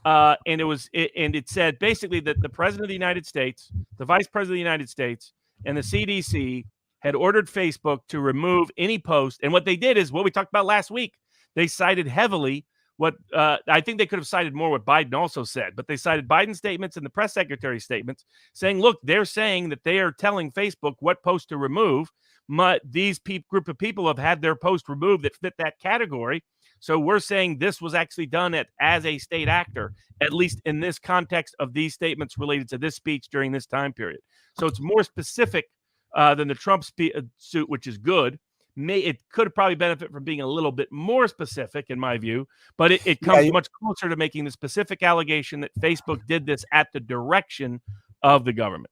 And it said basically that the president of the United States, the vice president of the United States, and the CDC had ordered Facebook to remove any post. And what they did is what we talked about last week. They cited heavily what I think they could have cited more what Biden also said, but they cited Biden's statements and the press secretary's statements saying, look, they're saying that they are telling Facebook what post to remove. These group of people have had their post removed that fit that category. So we're saying this was actually done as a state actor, at least in this context of these statements related to this speech during this time period. So it's more specific than the Trump suit, which is good. It could probably benefit from being a little bit more specific, in my view, but it comes much closer to making the specific allegation that Facebook did this at the direction of the government.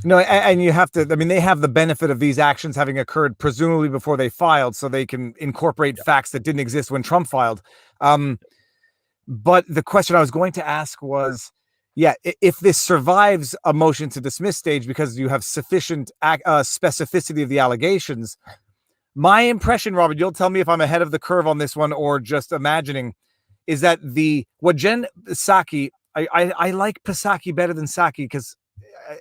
No, and you have to, I mean, they have the benefit of these actions having occurred presumably before they filed, so they can incorporate facts that didn't exist when Trump filed. But the question I was going to ask was, if this survives a motion to dismiss stage because you have sufficient specificity of the allegations, my impression, Robert, you'll tell me if I'm ahead of the curve on this one or just imagining, is that what Jen Psaki, I like Psaki better than Psaki because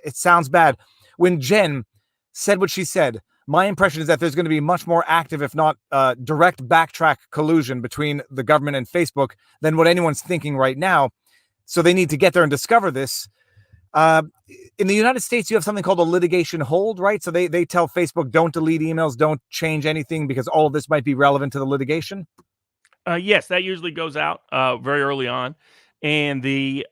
it sounds bad. When Jen said what she said, my impression is that there's going to be much more active, if not direct backtrack collusion between the government and Facebook than what anyone's thinking right now. So they need to get there and discover this. In the United States, you have something called a litigation hold, right? So they tell Facebook, don't delete emails, don't change anything because all of this might be relevant to the litigation. Yes, that usually goes out very early on. And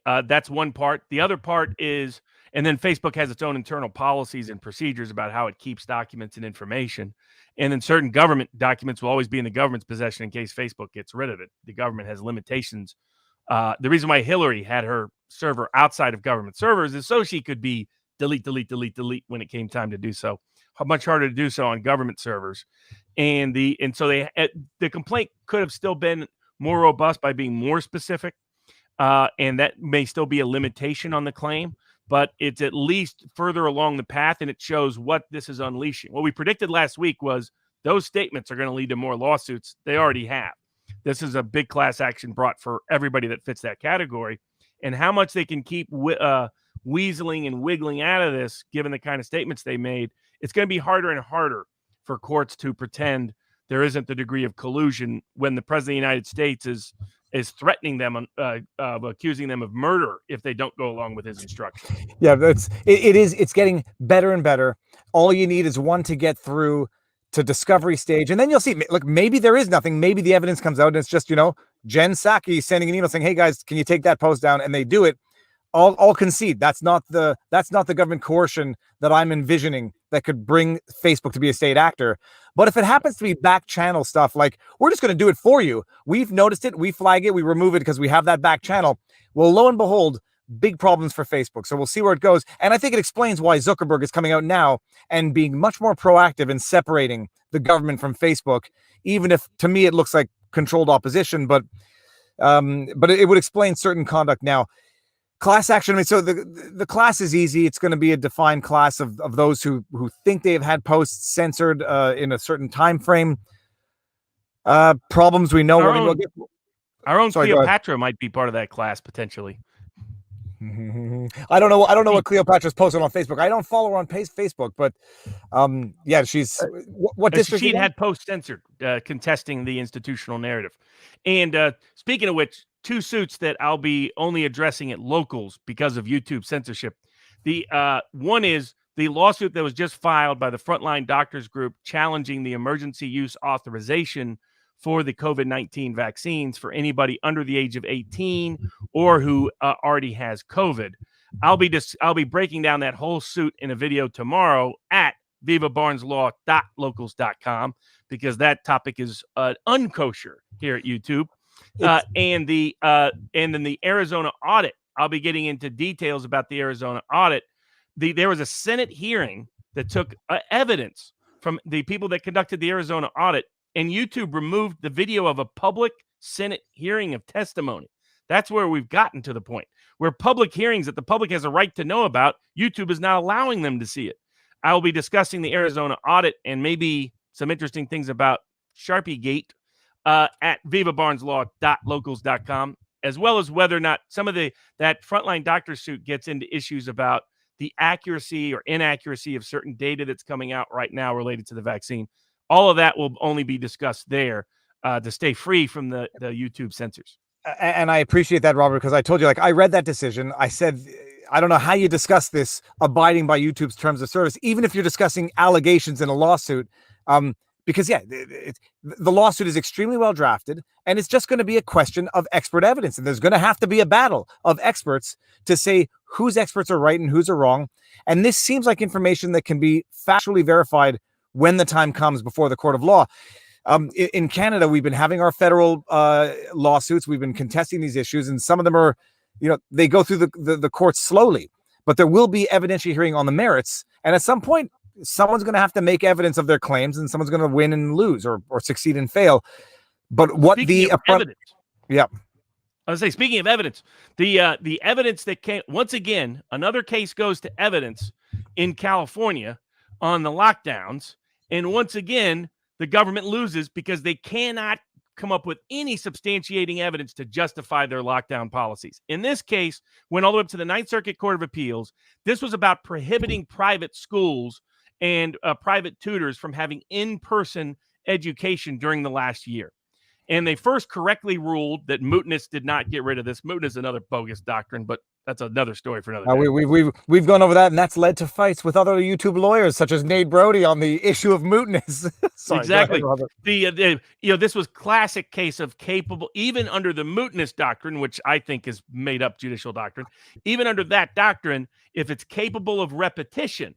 that's one part. The other part is, and then Facebook has its own internal policies and procedures about how it keeps documents and information. And then certain government documents will always be in the government's possession in case Facebook gets rid of it. The government has limitations. The reason why Hillary had her server outside of government servers is so she could be delete when it came time to do so. Much harder to do so on government servers. And so the complaint could have still been more robust by being more specific. And that may still be a limitation on the claim, but it's at least further along the path, and it shows what this is unleashing. What we predicted last week was those statements are going to lead to more lawsuits. They already have. This is a big class action brought for everybody that fits that category, and how much they can keep weaseling and wiggling out of this, given the kind of statements they made, it's going to be harder and harder for courts to pretend there isn't the degree of collusion when the president of the United States is threatening them, accusing them of murder if they don't go along with his instructions. Yeah, it's getting better and better. All you need is one to get through to discovery stage, and then you'll see, look, maybe there is nothing. Maybe the evidence comes out and it's just, Jen Psaki sending an email saying, hey guys, can you take that post down? And they do it. I'll concede that's not the government coercion that I'm envisioning that could bring Facebook to be a state actor. But if it happens to be back channel stuff, like we're just going to do it for you, we've noticed it, we flag it, we remove it because we have that back channel. Well, lo and behold, big problems for Facebook. So we'll see where it goes. And I think it explains why Zuckerberg is coming out now and being much more proactive in separating the government from Facebook, even if to me it looks like controlled opposition, but it would explain certain conduct now. Class action. I mean, so the class is easy. It's going to be a defined class of those who think they have had posts censored in a certain time frame. Problems we know. Our own Cleopatra might be part of that class potentially. I don't know what Cleopatra's posted on Facebook. I don't follow her on Facebook, but she's what district? She had posts censored, contesting the institutional narrative. And speaking of which, two suits that I'll be only addressing at locals because of YouTube censorship. The one is the lawsuit that was just filed by the Frontline Doctors Group challenging the emergency use authorization for the COVID-19 vaccines for anybody under the age of 18 or who already has COVID. I'll be breaking down that whole suit in a video tomorrow at vivabarneslaw.locals.com, because that topic is unkosher here at YouTube. And then the Arizona audit. I'll be getting into details about the Arizona audit. There was a Senate hearing that took evidence from the people that conducted the Arizona audit, and YouTube removed the video of a public Senate hearing of testimony. That's where we've gotten to the point where public hearings that the public has a right to know about, YouTube is now allowing them to see it. I will be discussing the Arizona audit and maybe some interesting things about Sharpie Gate at vivabarneslaw.locals.com, as well as whether or not some of that frontline doctor suit gets into issues about the accuracy or inaccuracy of certain data that's coming out right now related to the vaccine. All of that will only be discussed there to stay free from the YouTube censors. And I appreciate that, Robert, because I told you, like, I read that decision. I said, I don't know how you discuss this abiding by YouTube's terms of service, even if you're discussing allegations in a lawsuit. Because, yeah, the lawsuit is extremely well drafted, and it's just going to be a question of expert evidence. And there's going to have to be a battle of experts to say whose experts are right and whose are wrong. And this seems like information that can be factually verified when the time comes before the court of law. In Canada, we've been having our federal lawsuits. We've been contesting these issues, and some of them are, they go through the courts slowly, but there will be evidentiary hearing on the merits. And at some point, someone's going to have to make evidence of their claims, and someone's going to win and lose, or succeed and fail. But what evidence? Yeah, I was saying, speaking of evidence, the evidence that came, once again, another case goes to evidence in California on the lockdowns, and once again, the government loses because they cannot come up with any substantiating evidence to justify their lockdown policies. In this case, went all the way up to the Ninth Circuit Court of Appeals. This was about prohibiting private schools and private tutors from having in-person education during the last year. And they first correctly ruled that mootness did not get rid of this. Mootness is another bogus doctrine, but that's another story for another day. We've gone over that, and that's led to fights with other YouTube lawyers, such as Nate Brody, on the issue of mootness. Sorry, exactly. This was classic case of capable, even under the mootness doctrine, which I think is made up judicial doctrine. Even under that doctrine, if it's capable of repetition,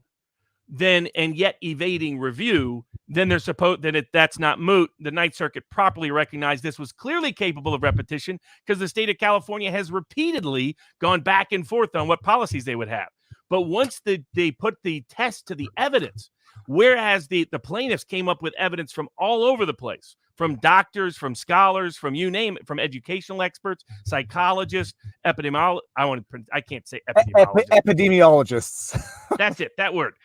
then and yet evading review, then that's not moot. The Ninth Circuit properly recognized this was clearly capable of repetition because the state of California has repeatedly gone back and forth on what policies they would have. But once they put the test to the evidence, whereas the plaintiffs came up with evidence from all over the place, from doctors, from scholars, from you name it, from educational experts, psychologists, epidemiologists. I can't say epidemiologists. Epidemiologists. That's it, that word.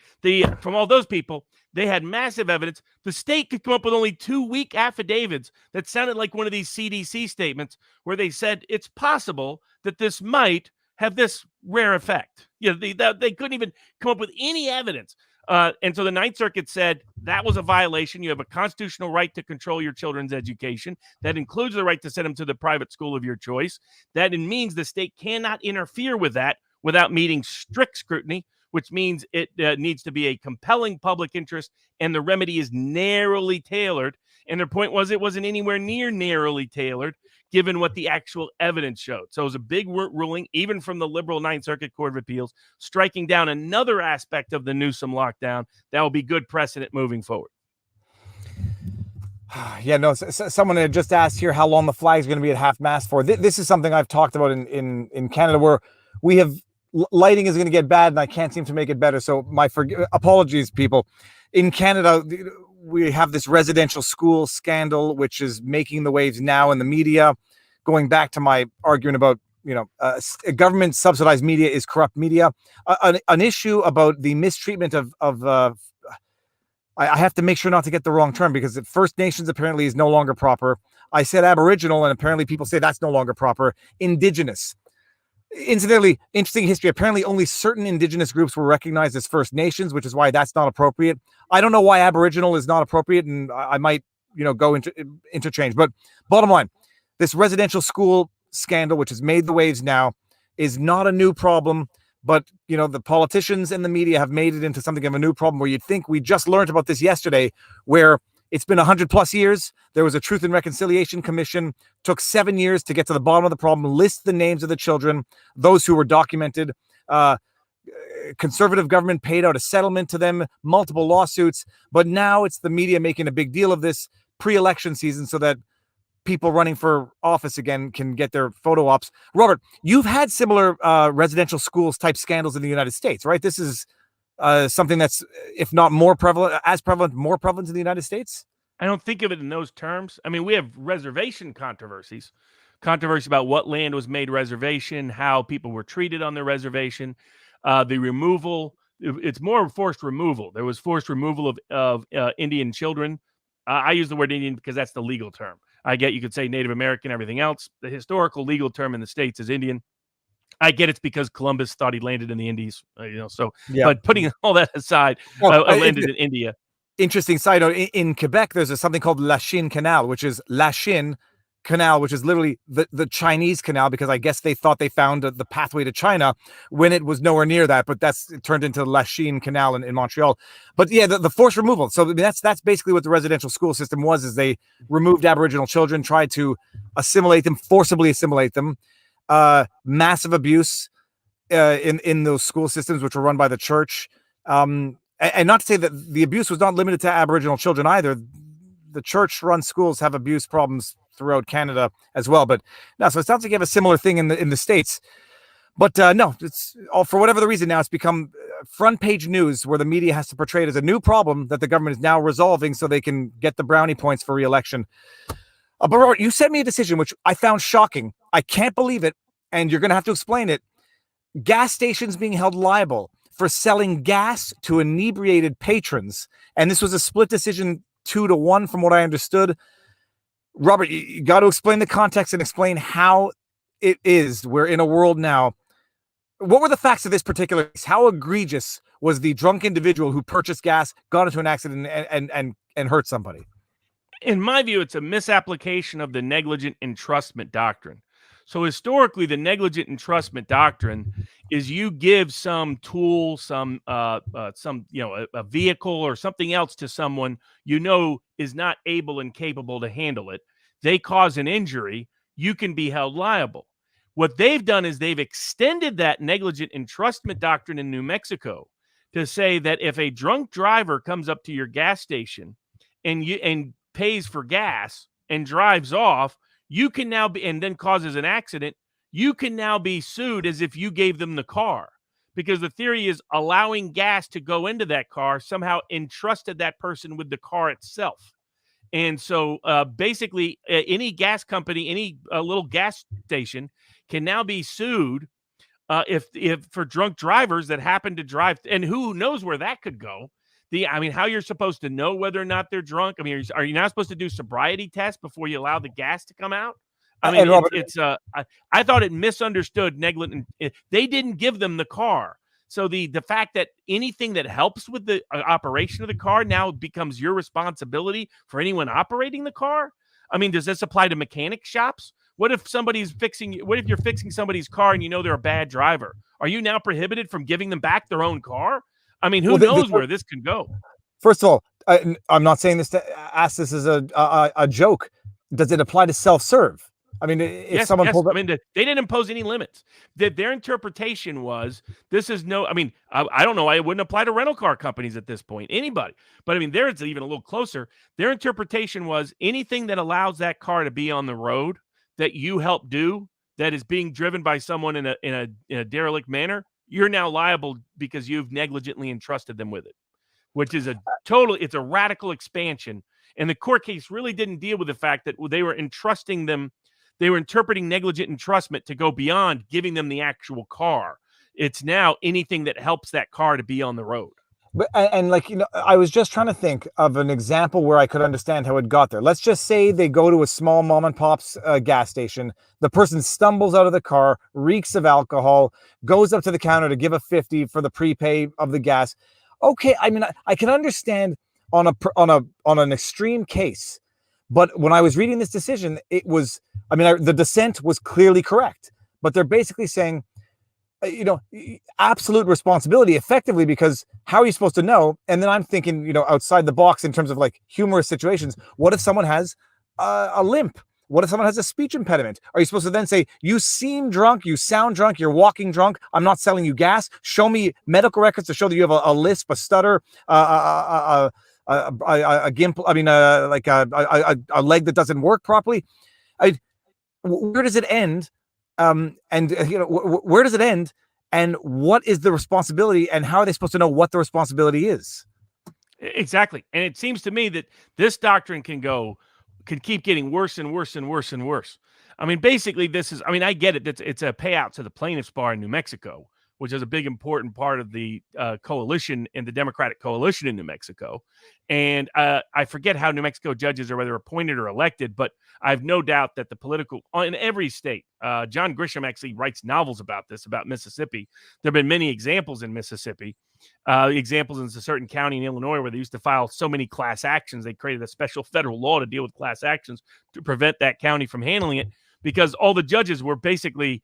From all those people, they had massive evidence. The state could come up with only 2 weak affidavits that sounded like one of these CDC statements where they said it's possible that this might have this rare effect. They couldn't even come up with any evidence. And so the Ninth Circuit said that was a violation. You have a constitutional right to control your children's education. That includes the right to send them to the private school of your choice. That means the state cannot interfere with that without meeting strict scrutiny, which means it needs to be a compelling public interest, and the remedy is narrowly tailored. And their point was it wasn't anywhere near narrowly tailored, given what the actual evidence showed. So it was a big ruling, even from the liberal Ninth Circuit Court of Appeals, striking down another aspect of the Newsom lockdown that will be good precedent moving forward. Yeah, no, someone had just asked here how long the flag is going to be at half-mast for. This is something I've talked about in Canada, where we have lighting is going to get bad, and I can't seem to make it better. So apologies, people. In Canada, we have this residential school scandal, which is making the waves now in the media. Going back to my argument about, government subsidized media is corrupt media. An issue about the mistreatment of I have to make sure not to get the wrong term, because First Nations apparently is no longer proper. I said Aboriginal, and apparently people say that's no longer proper. Indigenous. Incidentally, interesting history. Apparently, only certain Indigenous groups were recognized as First Nations, which is why that's not appropriate. I don't know why Aboriginal is not appropriate, and I might, go into interchange. But bottom line, this residential school scandal, which has made the waves now, is not a new problem. But, the politicians and the media have made it into something of a new problem, where you'd think we just learned about this yesterday, where it's been 100+ years. There was a Truth and Reconciliation Commission, took 7 years to get to the bottom of the problem, list the names of the children, those who were documented. Conservative government paid out a settlement to them, multiple lawsuits, but now it's the media making a big deal of this pre-election season so that people running for office again can get their photo ops. Robert, you've had similar residential schools type scandals in the United States, right? This is something that's, if not more prevalent, more prevalent in the United States? I don't think of it in those terms. I mean, we have reservation controversy about what land was made reservation, how people were treated on the reservation, the removal. It's more forced removal. There was forced removal of Indian children. I use the word Indian because that's the legal term. I get you could say Native American, everything else. The historical legal term in the States is Indian. I get it's because Columbus thought he landed in the Indies, so, yeah. But putting all that aside, landed in India. Interesting side note, in Quebec, there's something called La Chine Canal, which is La Chine Canal, which is literally the Chinese canal, because I guess they thought they found the pathway to China when it was nowhere near that, but it turned into La Chine Canal in Montreal. But yeah, the forced removal. So I mean, that's basically what the residential school system was, is they removed Aboriginal children, tried to forcibly assimilate them. Massive abuse in those school systems, which were run by the church. And not to say that the abuse was not limited to Aboriginal children either. The church-run schools have abuse problems throughout Canada as well. But no, so it sounds like you have a similar thing in the States. But no, it's all, for whatever the reason, now it's become front page news where the media has to portray it as a new problem that the government is now resolving so they can get the brownie points for re-election. But Robert, you sent me a decision which I found shocking. I can't believe it, and you're going to have to explain it. Gas stations being held liable for selling gas to inebriated patrons. And this was a split decision 2-1 from what I understood. Robert, you got to explain the context and explain how it is. We're in a world now. What were the facts of this particular case? How egregious was the drunk individual who purchased gas, got into an accident, and hurt somebody? In my view, it's a misapplication of the negligent entrustment doctrine. So historically, the negligent entrustment doctrine is you give some tool, a vehicle or something else to someone is not able and capable to handle it. They cause an injury, you can be held liable. What they've done is they've extended that negligent entrustment doctrine in New Mexico to say that if a drunk driver comes up to your gas station and pays for gas and drives off, you can now be, and then causes an accident, you can now be sued as if you gave them the car, because the theory is allowing gas to go into that car somehow entrusted that person with the car itself. And so basically any gas company, any little gas station can now be sued if for drunk drivers that happen to drive, and who knows where that could go. How you're supposed to know whether or not they're drunk? I mean, are you not supposed to do sobriety tests before you allow the gas to come out? I mean, Robert, I thought it misunderstood negligent. They didn't give them the car. So the fact that anything that helps with the operation of the car now becomes your responsibility for anyone operating the car. I mean, does this apply to mechanic shops? What if you're fixing somebody's car and they're a bad driver? Are you now prohibited from giving them back their own car? I mean, who knows where this can go? First of all, I'm not saying this to ask this as a joke. Does it apply to self-serve? I mean, if someone pulled up, they didn't impose any limits. Their interpretation was this is no. I mean, I don't know why it wouldn't apply to rental car companies at this point. Anybody, but I mean, there it's even a little closer. Their interpretation was anything that allows that car to be on the road that you help do, that is being driven by someone in a derelict manner, you're now liable because you've negligently entrusted them with it, which is it's a radical expansion. And the court case really didn't deal with the fact that they were entrusting them. They were interpreting negligent entrustment to go beyond giving them the actual car. It's now anything that helps that car to be on the road. But I was just trying to think of an example where I could understand how it got there. Let's just say they go to a small mom and pop's gas station. The person stumbles out of the car, reeks of alcohol, goes up to the counter to give a 50 for the prepay of the gas. Okay, I mean, I can understand on an extreme case, but when I was reading this decision, it was, the dissent was clearly correct, but they're basically saying, absolute responsibility effectively, because how are you supposed to know? And then I'm thinking, outside the box in terms of like humorous situations. What if someone has a limp? What if someone has a speech impediment? Are you supposed to then say, you seem drunk, you sound drunk, you're walking drunk, I'm not selling you gas, show me medical records to show that you have a lisp, a stutter, a gimp, I mean, like a leg that doesn't work properly? Where does it end? Where does it end? And what is the responsibility? And how are they supposed to know what the responsibility is? Exactly. And it seems to me that this doctrine can keep getting worse and worse and worse and worse. I mean, basically, I get it. It's a payout to the plaintiffs' bar in New Mexico, which is a big, important part of the coalition in the Democratic coalition in New Mexico. And I forget how New Mexico judges are whether appointed or elected, but I have no doubt that the political in every state, John Grisham actually writes novels about this, about Mississippi. There have been many examples in Mississippi, examples in a certain county in Illinois where they used to file so many class actions. They created a special federal law to deal with class actions to prevent that county from handling it, because all the judges were basically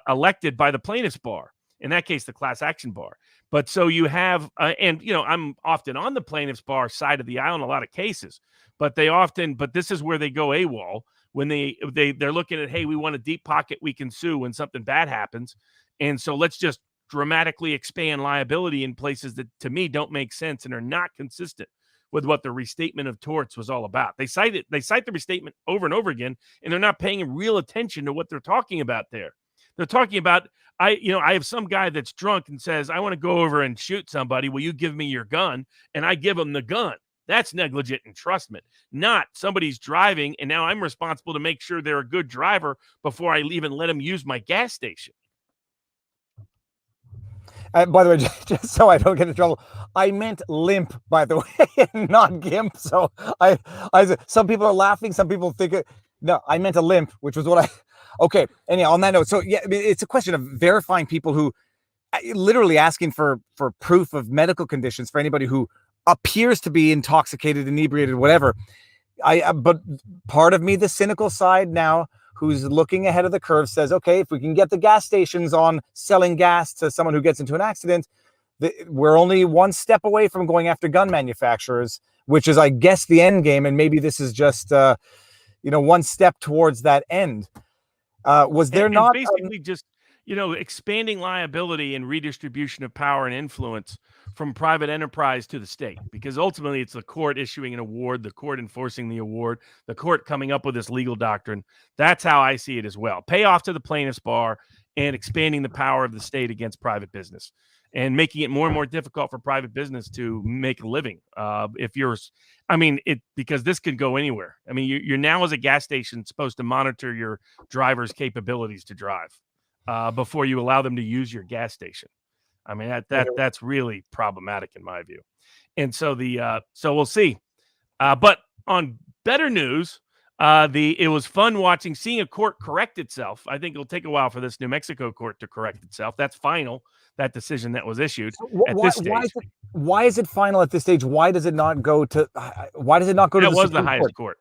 elected by the plaintiffs' bar. In that case, the class action bar. But so you have, I'm often on the plaintiffs' bar side of the aisle in a lot of cases, but this is where they go AWOL when they're looking at, hey, we want a deep pocket we can sue when something bad happens. And so let's just dramatically expand liability in places that to me don't make sense and are not consistent with what the restatement of torts was all about. They cite the restatement over and over again, and they're not paying real attention to what they're talking about there. They're talking about, I have some guy that's drunk and says, I want to go over and shoot somebody. Will you give me your gun? And I give him the gun. That's negligent entrustment, not somebody's driving, and now I'm responsible to make sure they're a good driver before I even let them use my gas station. By the way, just so I don't get in trouble, I meant limp, by the way, not gimp. So some people are laughing. Some people think no, I meant a limp, which was what okay. Anyhow, on that note, so yeah, it's a question of verifying people who literally asking for proof of medical conditions for anybody who appears to be intoxicated, inebriated, whatever. But part of me, the cynical side now, who's looking ahead of the curve, says, okay, if we can get the gas stations on selling gas to someone who gets into an accident, we're only one step away from going after gun manufacturers, which is, I guess, the end game. And maybe this is just, one step towards that end. Was there not basically just, expanding liability and redistribution of power and influence from private enterprise to the state? Because ultimately it's the court issuing an award, the court enforcing the award, the court coming up with this legal doctrine. That's how I see it as well. Pay off to the plaintiffs' bar and expanding the power of the state against private business and making it more and more difficult for private business to make a living. Because this could go anywhere. I mean, you're now as a gas station supposed to monitor your driver's capabilities to drive before you allow them to use your gas station. I mean, that's really problematic in my view. And so so we'll see. But on better news, it was fun seeing a court correct itself. I think it'll take a while for this New Mexico court to correct itself. That's final. That decision that was issued at this stage. Why is it final at this stage? Why does it not go to? Why does it not go to? That was the highest court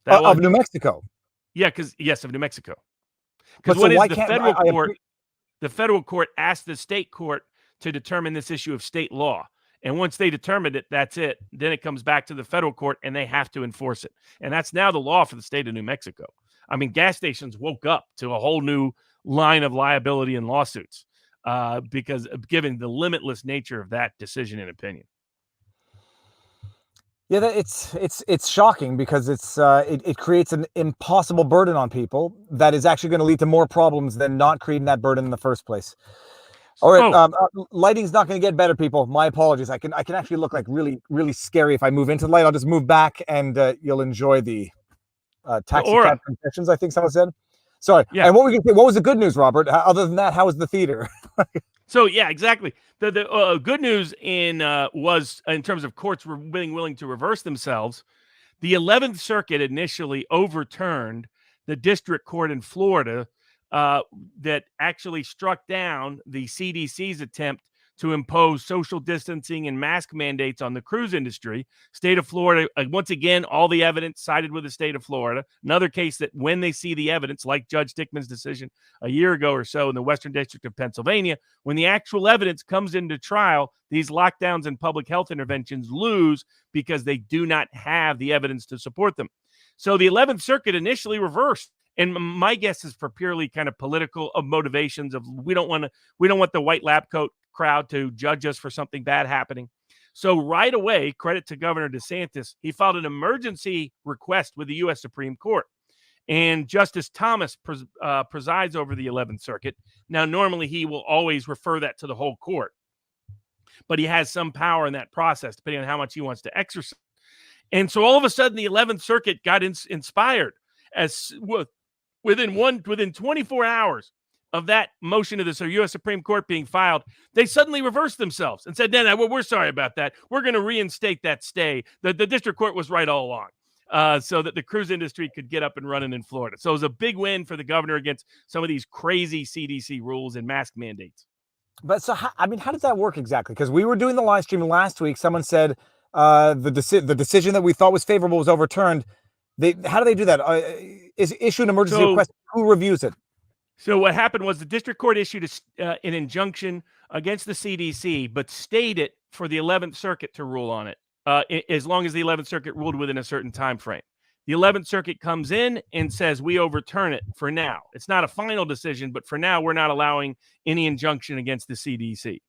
of New Mexico. Yeah, of New Mexico. Because what is the federal court? The federal court asked the state court to determine this issue of state law. And once they determined it, that's it. Then it comes back to the federal court and they have to enforce it. And that's now the law for the state of New Mexico. I mean, gas stations woke up to a whole new line of liability and lawsuits because given the limitless nature of that decision and opinion. Yeah, it's shocking because it creates an impossible burden on people that is actually going to lead to more problems than not creating that burden in the first place. All right, lighting's not going to get better, people. My apologies. I can actually look like really, really scary if I move into the light. I'll just move back, and you'll enjoy the taxi cab confessions. I think someone said. Sorry. Yeah. And what was the good news, Robert? Other than that, how was the theater? So yeah, exactly. The good news was in terms of courts being willing to reverse themselves. The 11th Circuit initially overturned the district court in Florida that actually struck down the CDC's attempt to impose social distancing and mask mandates on the cruise industry. State of Florida, once again, all the evidence sided with the state of Florida. Another case that when they see the evidence, like Judge Dickman's decision a year ago or so in the Western District of Pennsylvania, when the actual evidence comes into trial, these lockdowns and public health interventions lose because they do not have the evidence to support them. So the 11th Circuit initially reversed. And my guess is for purely kind of political motivations of we don't want the white lab coat crowd to judge us for something bad happening. So right away, credit to Governor DeSantis, he filed an emergency request with the U.S. Supreme Court. And Justice Thomas presides over the 11th Circuit. Now, normally he will always refer that to the whole court, but he has some power in that process, depending on how much he wants to exercise. And so all of a sudden, the 11th Circuit got inspired as within 24 hours of that motion of the U.S. Supreme Court being filed, they suddenly reversed themselves and said, no, we're sorry about that. We're going to reinstate that stay. The district court was right all along, so that the cruise industry could get up and running in Florida. So it was a big win for the governor against some of these crazy CDC rules and mask mandates. But so, how does that work exactly? Because we were doing the live stream last week. Someone said the decision that we thought was favorable was overturned. How do they do that? Is issue an emergency request? Who reviews it? So what happened was the district court issued an injunction against the CDC, but stayed it for the 11th Circuit to rule on it, as long as the 11th Circuit ruled within a certain time frame. The 11th Circuit comes in and says, we overturn it for now. It's not a final decision, but for now, we're not allowing any injunction against the CDC.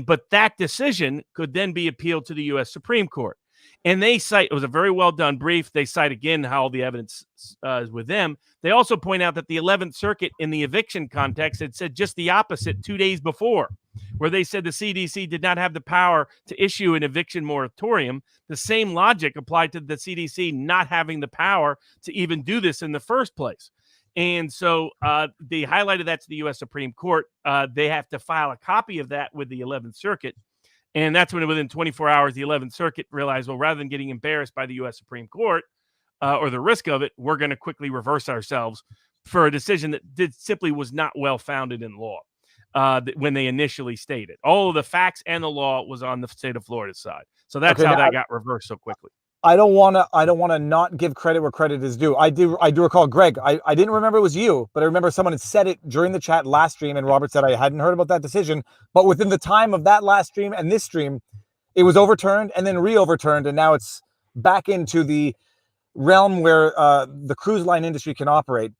But that decision could then be appealed to the U.S. Supreme Court. And they cite, it was a very well done brief. They cite again how all the evidence is with them. They also point out that the 11th Circuit in the eviction context had said just the opposite 2 days before, where they said the CDC did not have the power to issue an eviction moratorium. The same logic applied to the CDC not having the power to even do this in the first place. And so they highlighted that to the U.S. Supreme Court. They have to file a copy of that with the 11th Circuit. And that's when within 24 hours, the 11th Circuit realized, well, rather than getting embarrassed by the U.S. Supreme Court or the risk of it, we're going to quickly reverse ourselves for a decision that simply was not well-founded in law when they initially stated. All of the facts and the law was on the state of Florida's side. So that's how that got reversed so quickly. I don't want to not give credit where credit is due. I do recall, Greg, I didn't remember it was you, but I remember someone had said it during the chat last stream, and Robert said I hadn't heard about that decision. But within the time of that last stream and this stream, it was overturned and then re-overturned, and now it's back into the realm where the cruise line industry can operate.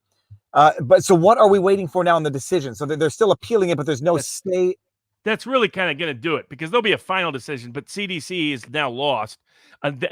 But so what are we waiting for now in the decision? So they're still appealing it, but there's no stay. That's really kind of going to do it, because there'll be a final decision, but CDC is now lost.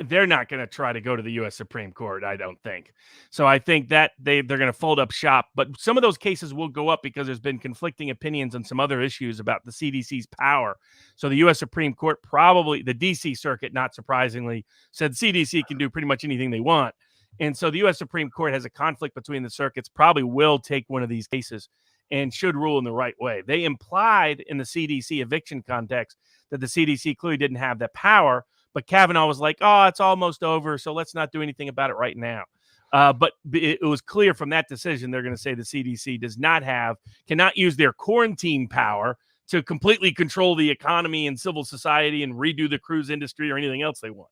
They're not going to try to go to the U.S. Supreme Court, I don't think. So I think that they're going to fold up shop. But some of those cases will go up because there's been conflicting opinions on some other issues about the CDC's power. So the U.S. Supreme Court, probably the D.C. Circuit, not surprisingly, said CDC can do pretty much anything they want. And so the U.S. Supreme Court has a conflict between the circuits, probably will take one of these cases and should rule in the right way. They implied in the CDC eviction context that the CDC clearly didn't have that power, but Kavanaugh was like, oh, it's almost over, so let's not do anything about it right now. But it was clear from that decision, they're going to say the CDC cannot use their quarantine power to completely control the economy and civil society and redo the cruise industry or anything else they want.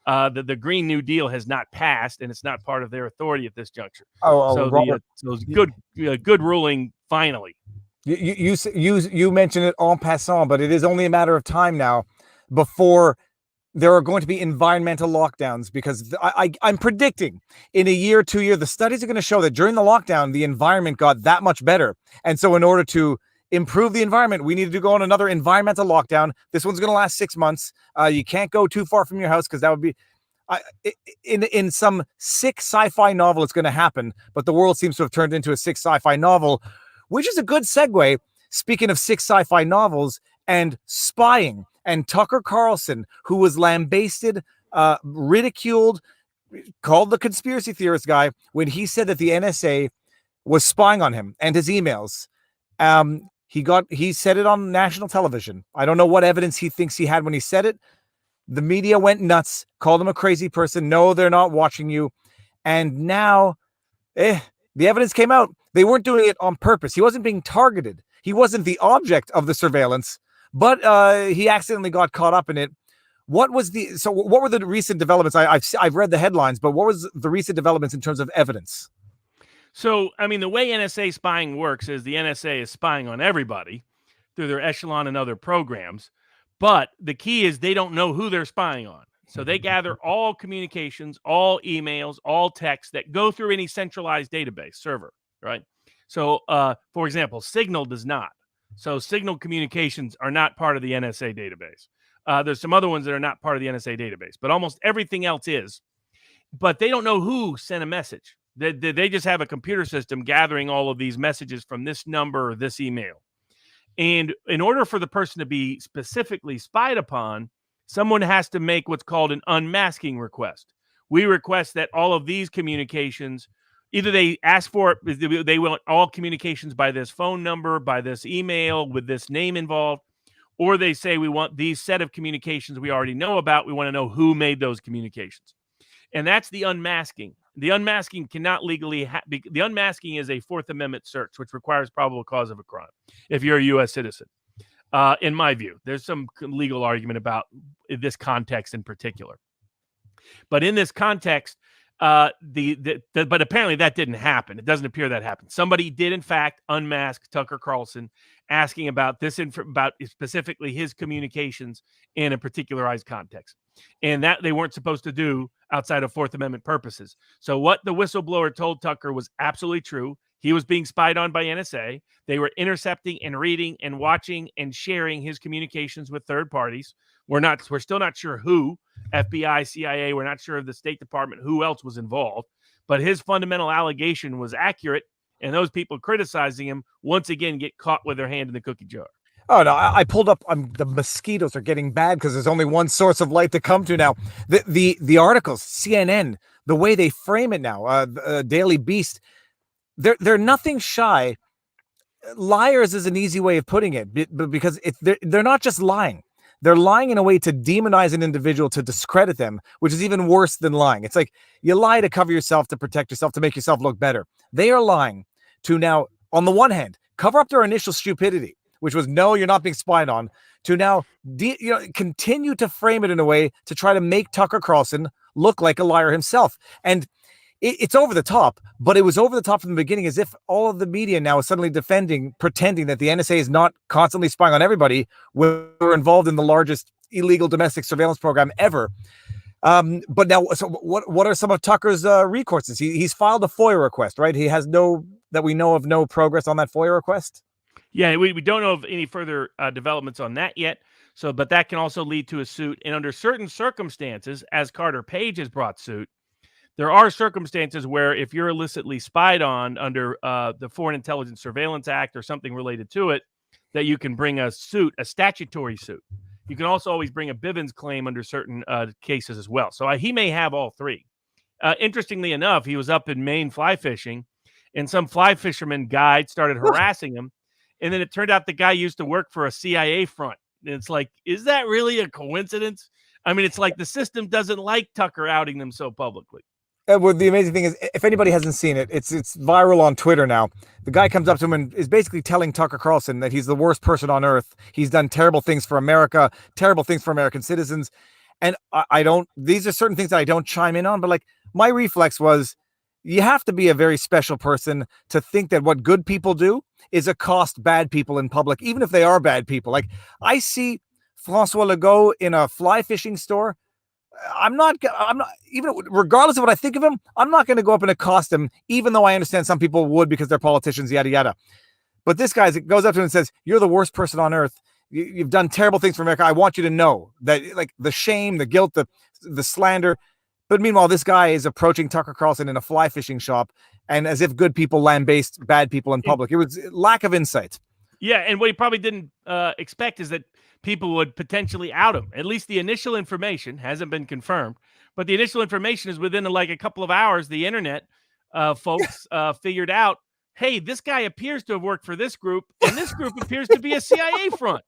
The Green New Deal has not passed, and it's not part of their authority at this juncture. So it was good ruling finally. You mentioned it en passant, but it is only a matter of time now before there are going to be environmental lockdowns, because I'm predicting in a year, 2 years, the studies are going to show that during the lockdown, the environment got that much better. And so in order to improve the environment, we needed to go on another environmental lockdown. This one's going to last 6 months. You can't go too far from your house, because that would be in some sick sci-fi novel, it's going to happen. But the world seems to have turned into a sick sci-fi novel, which is a good segue. Speaking of sick sci-fi novels and spying, and Tucker Carlson, who was lambasted, ridiculed, called the conspiracy theorist guy when he said that the NSA was spying on him and his emails. He said it on national television. I don't know what evidence he thinks he had when he said it. The media went nuts, called him a crazy person. No, they're not watching you. And now, the evidence came out. They weren't doing it on purpose. He wasn't being targeted. He wasn't the object of the surveillance, but he accidentally got caught up in it. What were the recent developments? I've read the headlines, but what was the recent developments in terms of evidence? So, I mean, the way NSA spying works is the NSA is spying on everybody through their Echelon and other programs. But the key is they don't know who they're spying on. So they gather all communications, all emails, all texts that go through any centralized database server, right? So, for example, Signal does not. So Signal communications are not part of the NSA database. There's some other ones that are not part of the NSA database, but almost everything else is. But they don't know who sent a message. They just have a computer system gathering all of these messages from this number or this email. And in order for the person to be specifically spied upon, someone has to make what's called an unmasking request. We request that all of these communications, either they ask for it, they want all communications by this phone number, by this email, with this name involved, or they say we want these set of communications we already know about. We want to know who made those communications. And that's the unmasking. The unmasking cannot legally the unmasking is a Fourth Amendment search, which requires probable cause of a crime if you're a U.S. citizen. In my view, there's some legal argument about this context in particular. But in this context, but apparently that didn't happen. It doesn't appear that happened. Somebody did, in fact, unmask Tucker Carlson, asking about this about specifically his communications in a particularized context, and that they weren't supposed to do outside of Fourth Amendment purposes. So what the whistleblower told Tucker was absolutely true. He was being spied on by NSA. They were intercepting and reading and watching and sharing his communications with third parties. We're still not sure who. FBI, CIA, we're not sure of the State Department, who else was involved. But his fundamental allegation was accurate, and those people criticizing him once again get caught with their hand in the cookie jar. Oh no! I pulled up. The mosquitoes are getting bad because there's only one source of light to come to now. The articles, CNN, the way they frame it now, Daily Beast, they're nothing shy. Liars is an easy way of putting it, because they're not just lying. They're lying in a way to demonize an individual, to discredit them, which is even worse than lying. It's like you lie to cover yourself, to protect yourself, to make yourself look better. They are lying to now, on the one hand, cover up their initial stupidity, which was, no, you're not being spied on, to now continue to frame it in a way to try to make Tucker Carlson look like a liar himself. And it's over the top, but it was over the top from the beginning, as if all of the media now is suddenly pretending that the NSA is not constantly spying on everybody. We're involved in the largest illegal domestic surveillance program ever. But now, so what are some of Tucker's recourses? He's filed a FOIA request, right? He has that we know of, no progress on that FOIA request. Yeah, we don't know of any further developments on that yet. So, but that can also lead to a suit. And under certain circumstances, as Carter Page has brought suit, there are circumstances where if you're illicitly spied on under the Foreign Intelligence Surveillance Act or something related to it, that you can bring a suit, a statutory suit. You can also always bring a Bivens claim under certain cases as well. So he may have all three. Interestingly enough, he was up in Maine fly fishing, and some fly fisherman guide started harassing him. And then it turned out the guy used to work for a CIA front. And it's like, is that really a coincidence? I mean, it's like the system doesn't like Tucker outing them so publicly. Well, the amazing thing is, if anybody hasn't seen it, it's viral on Twitter now. The guy comes up to him and is basically telling Tucker Carlson that he's the worst person on earth. He's done terrible things for America, terrible things for American citizens. And these are certain things that I don't chime in on, but like my reflex was, you have to be a very special person to think that what good people do is accost bad people in public, even if they are bad people. Like I see Francois Legault in a fly fishing store. I'm not even, regardless of what I think of him, I'm not going to go up and accost him, even though I understand some people would because they're politicians, yada, yada. But this guy goes up to him and says, you're the worst person on earth. You've done terrible things for America. I want you to know that, like, the shame, the guilt, the slander. But meanwhile, this guy is approaching Tucker Carlson in a fly fishing shop, and as if good people lambaste bad people in public. It was lack of insight. Yeah, and what he probably didn't expect is that people would potentially out him. At least the initial information hasn't been confirmed, but the initial information is within like a couple of hours. The internet folks figured out, hey, this guy appears to have worked for this group, and this group appears to be a CIA front.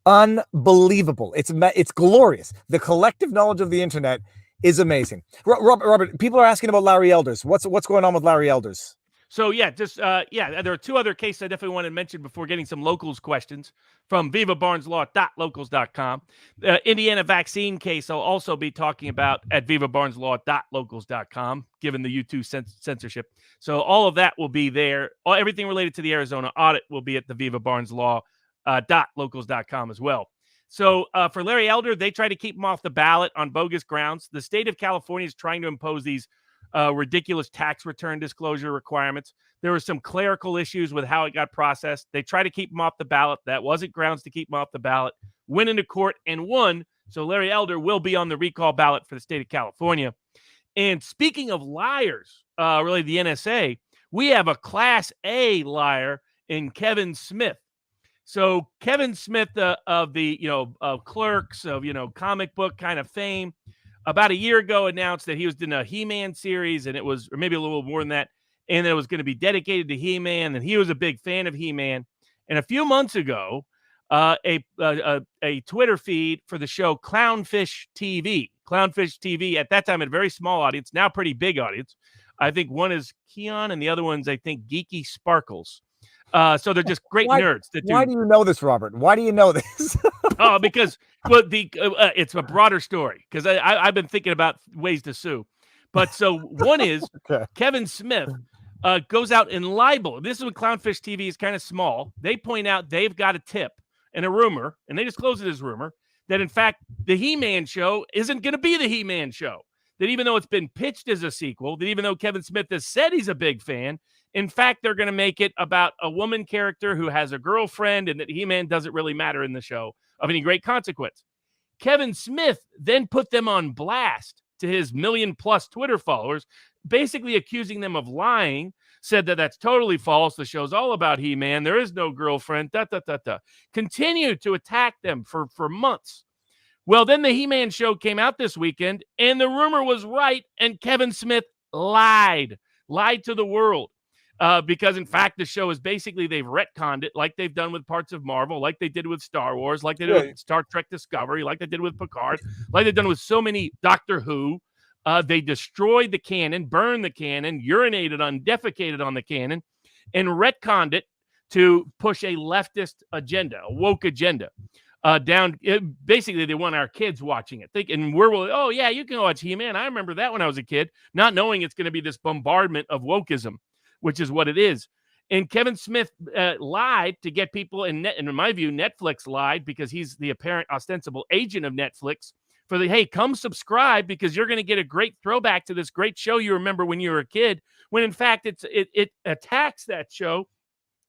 Unbelievable! It's glorious. The collective knowledge of the internet is amazing. Robert, people are asking about Larry Elders. What's going on with Larry Elders? So yeah, there are two other cases I definitely want to mention before getting some locals questions from vivabarneslaw.locals.com. The Indiana vaccine case I'll also be talking about at vivabarneslaw.locals.com, given the U2 censorship. So all of that will be there. Everything related to the Arizona audit will be at the vivabarneslaw.locals.com as well. So for Larry Elder, they try to keep him off the ballot on bogus grounds. The state of California is trying to impose these ridiculous tax return disclosure requirements. There were some clerical issues with how it got processed. They tried to keep him off the ballot. That wasn't grounds to keep him off the ballot. Went into court and won. So Larry Elder will be on the recall ballot for the state of California. And speaking of liars, really the NSA, we have a Class A liar in Kevin Smith. So Kevin Smith of the, Clerks, of, comic book kind of fame, about a year ago announced that he was in a He-Man series, and it was, or maybe a little more than that, and it was going to be dedicated to He-Man, and he was a big fan of He-Man. And a few months ago, a Twitter feed for the show Clownfish TV. Clownfish TV, at that time, had a very small audience, now pretty big audience. I think one is Keon, and the other one's, I think, Geeky Sparkles. So they're just great nerds. Why do you know this, Robert? Why do you know this? Oh, because it's a broader story. Because I've been thinking about ways to sue, but so one is okay. Kevin Smith goes out and libel. This is when Clownfish TV is kind of small. They point out they've got a tip and a rumor, and they disclose it as rumor that in fact the He-Man show isn't going to be the He-Man show. That even though it's been pitched as a sequel, that even though Kevin Smith has said he's a big fan, in fact, they're going to make it about a woman character who has a girlfriend, and that He-Man doesn't really matter in the show of any great consequence. Kevin Smith then put them on blast to his million-plus Twitter followers, basically accusing them of lying, said that that's totally false. The show's all about He-Man. There is no girlfriend, Continued to attack them for months. Well, then the He-Man show came out this weekend, and the rumor was right, and Kevin Smith lied to the world. Because, in fact, the show is basically, they've retconned it like they've done with parts of Marvel, like they did with Star Wars, like they did with Star Trek Discovery, like they did with Picard, like they've done with so many Doctor Who. They destroyed the canon, burned the canon, defecated on the canon, and retconned it to push a leftist agenda, a woke agenda. Basically, they want our kids watching it. Thinking oh, yeah, you can watch He-Man. I remember that when I was a kid, not knowing it's going to be this bombardment of wokeism, which is what it is. And Kevin Smith lied to get people, and in my view, Netflix lied because he's the apparent ostensible agent of Netflix for hey, come subscribe because you're going to get a great throwback to this great show you remember when you were a kid, when in fact it attacks that show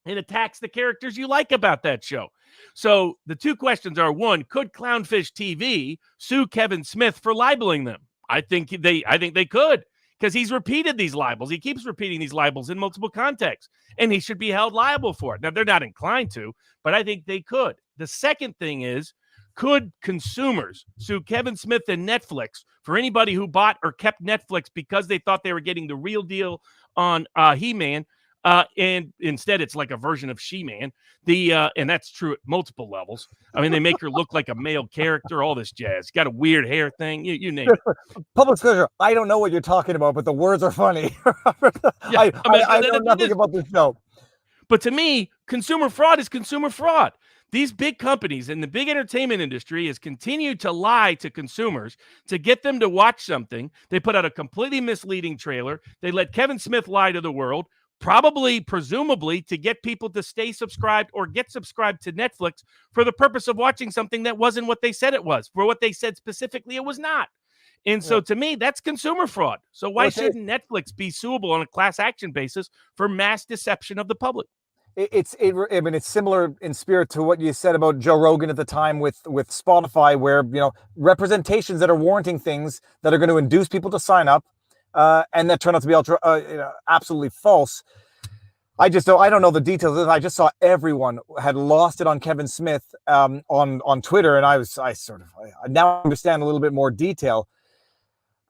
and attacks the characters you like about that show. So the two questions are, one, could Clownfish TV sue Kevin Smith for libeling them? I think they could, because he's repeated these libels. He keeps repeating these libels in multiple contexts, and he should be held liable for it. Now, they're not inclined to, but I think they could. The second thing is, could consumers sue Kevin Smith and Netflix for anybody who bought or kept Netflix because they thought they were getting the real deal on He-Man? And instead, it's like a version of She-Man. And that's true at multiple levels. I mean, they make her look like a male character, all this jazz. Got a weird hair thing. You name it. Public disclosure, I don't know what you're talking about, but the words are funny. Yeah, I know nothing about this show. But to me, consumer fraud is consumer fraud. These big companies in the big entertainment industry has continued to lie to consumers to get them to watch something. They put out a completely misleading trailer. They let Kevin Smith lie to the world, presumably to get people to stay subscribed or get subscribed to Netflix for the purpose of watching something that wasn't what they said it was, for what they said specifically it was not. And so to me, that's consumer fraud. So why shouldn't Netflix be suable on a class action basis for mass deception of the public? It's similar in spirit to what you said about Joe Rogan at the time with Spotify, where representations that are warranting things that are going to induce people to sign up, and that turned out to be absolutely false. I don't know the details. I just saw everyone had lost it on Kevin Smith on Twitter, and I now understand a little bit more detail.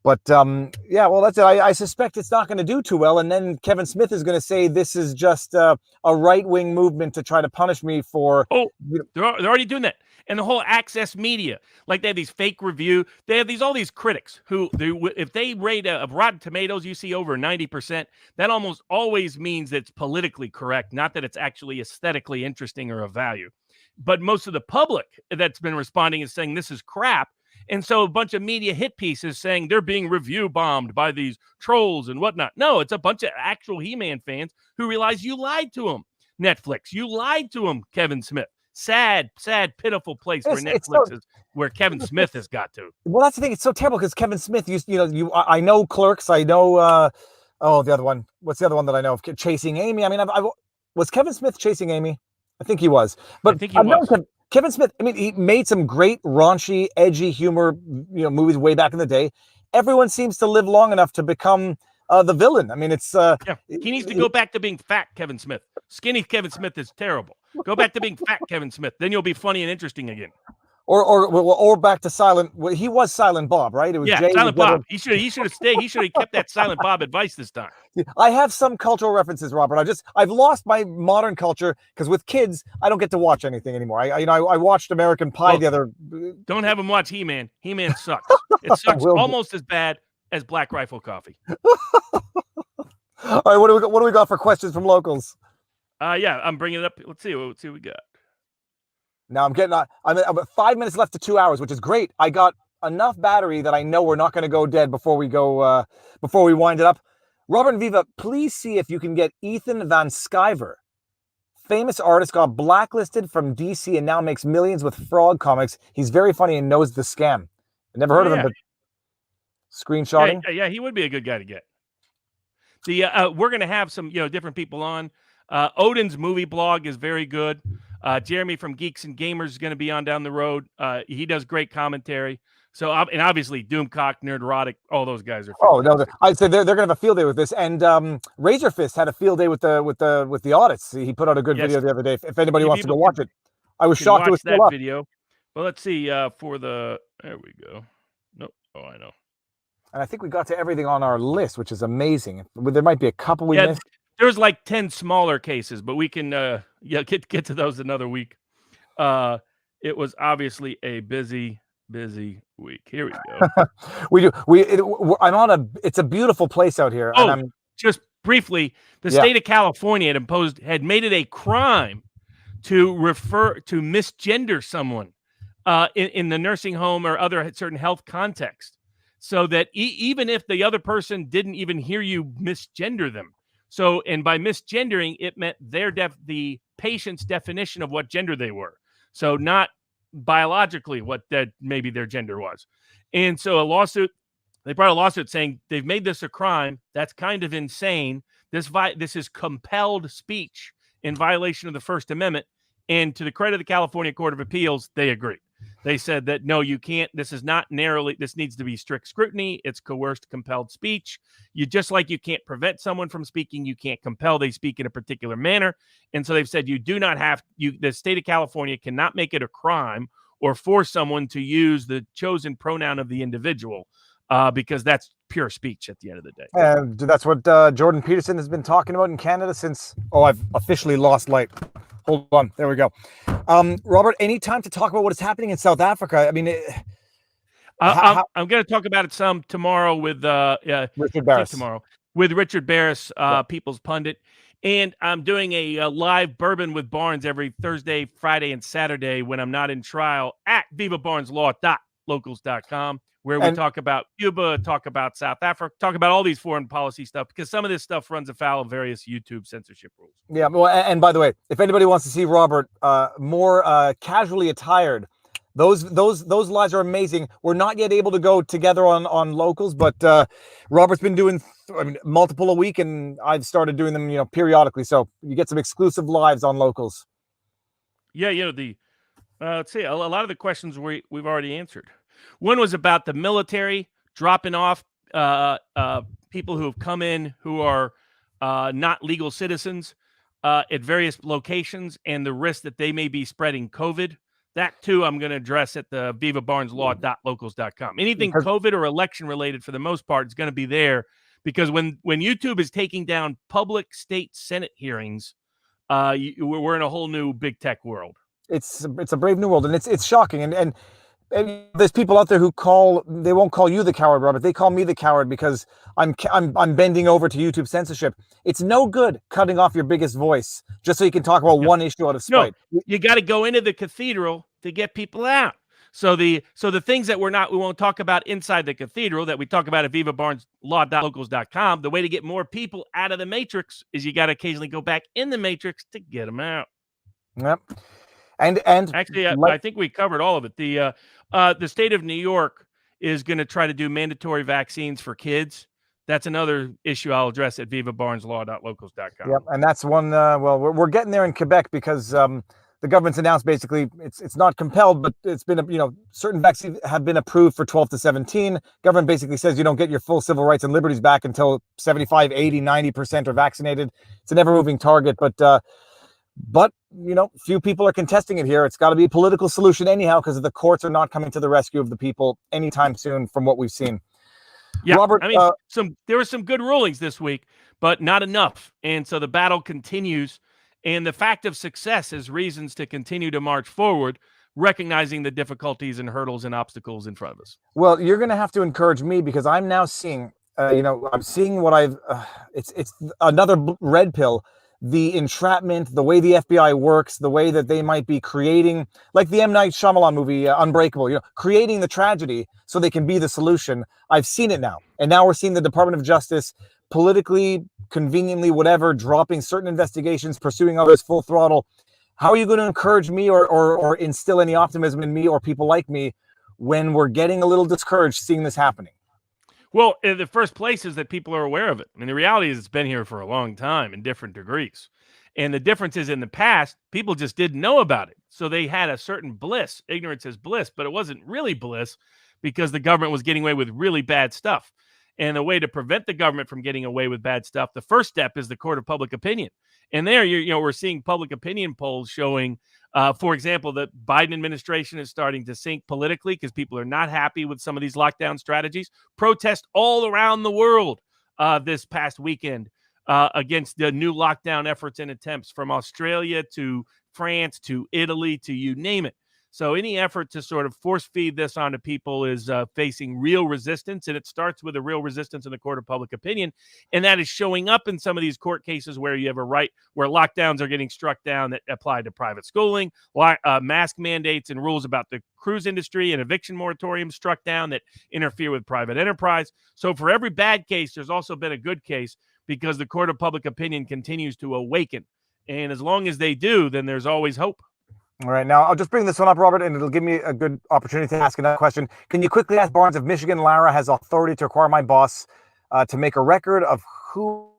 But well, that's it. I suspect it's not going to do too well. And then Kevin Smith is going to say this is just a right-wing movement to try to punish me for. Oh, they're already doing that. And the whole access media, like they have these fake review. They have all these critics who, if they rate of Rotten Tomatoes, you see over 90%. That almost always means that it's politically correct, not that it's actually aesthetically interesting or of value. But most of the public that's been responding is saying this is crap. And so a bunch of media hit pieces saying they're being review bombed by these trolls and whatnot. No, it's a bunch of actual He-Man fans who realize you lied to them, Netflix. You lied to them, Kevin Smith, sad, pitiful place where It's Netflix so, is, where Kevin Smith has got to. well, that's the thing. It's so terrible because Kevin Smith, I know Clerks. I know, the other one. What's the other one that I know of? Chasing Amy. I mean, was Kevin Smith Chasing Amy? I think he was. I But think he I've known was. Kevin Smith. I mean, he made some great raunchy, edgy humor, movies way back in the day. Everyone seems to live long enough to become the villain. I mean, it's Yeah, he needs to go back to being fat Kevin Smith. Skinny Kevin Smith is terrible. Go back to being fat Kevin Smith. Then you'll be funny and interesting again. or back to Silent. Well, he was Silent Bob, right? It was Jay, Silent Bob. He should have stayed. He should have kept that Silent Bob advice this time. I have some cultural references, Robert. I've lost my modern culture because with kids, I don't get to watch anything anymore. I watched American Pie the other. Don't have him watch He-Man. He-Man sucks. It sucks almost as bad as Black Rifle Coffee. All right, what do we got for questions from locals? Yeah, I'm bringing it up. Let's see what we got. Now I'm at 5 minutes left to 2 hours, which is great. I got enough battery that I know we're not going to go dead before we wind it up. Robert and Viva, please see if you can get Ethan Van Sciver. Famous artist, got blacklisted from DC and now makes millions with Frog Comics. He's very funny and knows the scam. I never heard of him, but screenshotting. Yeah, he would be a good guy to get. We're going to have some different people on. Odin's movie blog is very good. Jeremy from Geeks and Gamers is going to be on down the road. He does great commentary. So, and obviously Doomcock, Nerdrotic, all those guys are. Oh no, I'd say they're going to have a field day with this. And Razorfist had a field day with the audits. He put out a good video the other day. If anybody wants to go watch it, I was shocked it was still up. Video. Well, let's see. There we go. Nope. Oh, I know. And I think we got to everything on our list, which is amazing. There might be a couple we missed. There's like 10 smaller cases, but we can get to those another week. It was obviously a busy week. Here we go. It's a beautiful place out here. Oh, and just briefly, the state of California had made it a crime to misgender someone in the nursing home or other certain health context, so that even if the other person didn't even hear you misgender them. So, and by misgendering, it meant the patient's definition of what gender they were. So not biologically what maybe their gender was. And so they brought a lawsuit saying they've made this a crime. That's kind of insane. This is compelled speech in violation of the First Amendment. And to the credit of the California Court of Appeals, they agreed. They said that, no, you can't. This is not this needs to be strict scrutiny. It's coerced, compelled speech. Just like you can't prevent someone from speaking, you can't compel they speak in a particular manner. And so they've said you do not have, the state of California cannot make it a crime or force someone to use the chosen pronoun of the individual because that's pure speech at the end of the day. And that's what Jordan Peterson has been talking about in Canada since, I've officially lost light. Hold on. There we go. Robert, any time to talk about what is happening in South Africa? I mean, I'm going to talk about it some tomorrow with Richard Barris. With Richard Barris, People's Pundit. And I'm doing a live bourbon with Barnes every Thursday, Friday, and Saturday when I'm not in trial at vivabarneslaw.locals.com, where we talk about Cuba, talk about South Africa, talk about all these foreign policy stuff, because some of this stuff runs afoul of various YouTube censorship rules. Yeah, well, and by the way, if anybody wants to see Robert more casually attired, those lives are amazing. We're not yet able to go together on locals, but Robert's been doing multiple a week, and I've started doing them periodically. So you get some exclusive lives on locals. Yeah, let's see, a lot of the questions we've already answered. One was about the military dropping off people who have come in who are not legal citizens at various locations and the risk that they may be spreading COVID. That, too, I'm going to address at the vivabarneslaw.locals.com. Anything COVID or election related, for the most part, is going to be there, because when YouTube is taking down public state Senate hearings, we're in a whole new big tech world. It's a brave new world, and it's shocking. And there's people out there who they won't call you the coward, Robert. They call me the coward because I'm bending over to YouTube censorship. It's no good cutting off your biggest voice just so you can talk about one issue out of spite. No, you got to go into the cathedral to get people out. So the things that we won't talk about inside the cathedral that we talk about at vivabarneslaw.locals.com, the way to get more people out of the matrix is you got to occasionally go back in the matrix to get them out. Yep. And Actually, I think we covered all of it. The state of New York is going to try to do mandatory vaccines for kids. That's another issue I'll address at vivabarneslaw.locals.com. Yep, and that's one. Well, we're getting there in Quebec because the government's announced basically it's not compelled, but it's been certain vaccines have been approved for 12 to 17. Government basically says you don't get your full civil rights and liberties back until 75, 80, 90% are vaccinated. It's an ever-moving target, but few people are contesting it here. It's got to be a political solution anyhow because the courts are not coming to the rescue of the people anytime soon, from what we've seen. Yeah, Robert, I mean, there were some good rulings this week, but not enough. And so the battle continues. And the fact of success is reasons to continue to march forward, recognizing the difficulties and hurdles and obstacles in front of us. Well, you're going to have to encourage me because I'm now seeing, I'm seeing what it's another red pill. The entrapment, the way the FBI works, the way that they might be creating, like the M. Night Shyamalan movie, Unbreakable, creating the tragedy so they can be the solution. I've seen it now. And now we're seeing the Department of Justice politically, conveniently, whatever, dropping certain investigations, pursuing others full throttle. How are you going to encourage me or instill any optimism in me or people like me when we're getting a little discouraged seeing this happening? Well, in the first place is that people are aware of it. I mean, the reality is it's been here for a long time in different degrees. And the difference is in the past, people just didn't know about it. So they had a certain bliss. Ignorance is bliss, but it wasn't really bliss because the government was getting away with really bad stuff. And the way to prevent the government from getting away with bad stuff, the first step is the court of public opinion. And there, we're seeing public opinion polls showing, for example, the Biden administration is starting to sink politically because people are not happy with some of these lockdown strategies. Protests all around the world this past weekend against the new lockdown efforts and attempts, from Australia to France to Italy to you name it. So any effort to sort of force feed this onto people is facing real resistance, and it starts with a real resistance in the court of public opinion, and that is showing up in some of these court cases where you have where lockdowns are getting struck down that apply to private schooling, mask mandates and rules about the cruise industry and eviction moratoriums struck down that interfere with private enterprise. So for every bad case, there's also been a good case because the court of public opinion continues to awaken, and as long as they do, then there's always hope. All right, now I'll just bring this one up, Robert, and it'll give me a good opportunity to ask another question. Can you quickly ask Barnes if Michigan Lara has authority to require my boss to make a record of who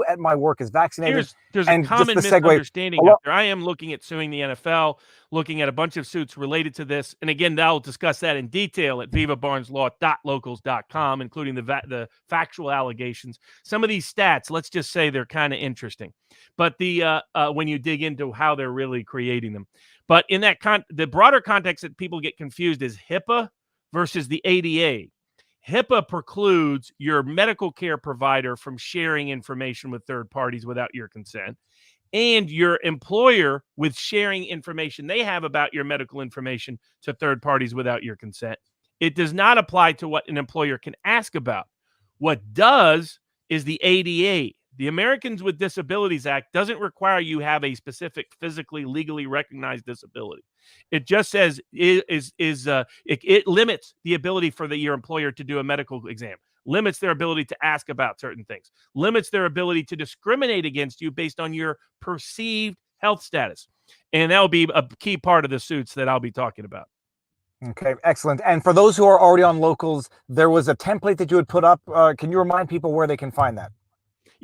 at my work is vaccinated? There's a common misunderstanding out there. I am looking at suing the NFL, looking at a bunch of suits related to this. And again, I'll discuss that in detail at vivabarneslaw.locals.com, including the factual allegations. Some of these stats, let's just say they're kind of interesting. But when you dig into how they're really creating them. But in that the broader context that people get confused is HIPAA versus the ADA. HIPAA precludes your medical care provider from sharing information with third parties without your consent, and your employer with sharing information they have about your medical information to third parties without your consent. It does not apply to what an employer can ask about. What does is the ADA. The Americans with Disabilities Act doesn't require you have a specific physically, legally recognized disability. It just says it limits the ability for your employer to do a medical exam, limits their ability to ask about certain things, limits their ability to discriminate against you based on your perceived health status. And that will be a key part of the suits that I'll be talking about. Okay, excellent. And for those who are already on Locals, there was a template that you had put up. Can you remind people where they can find that?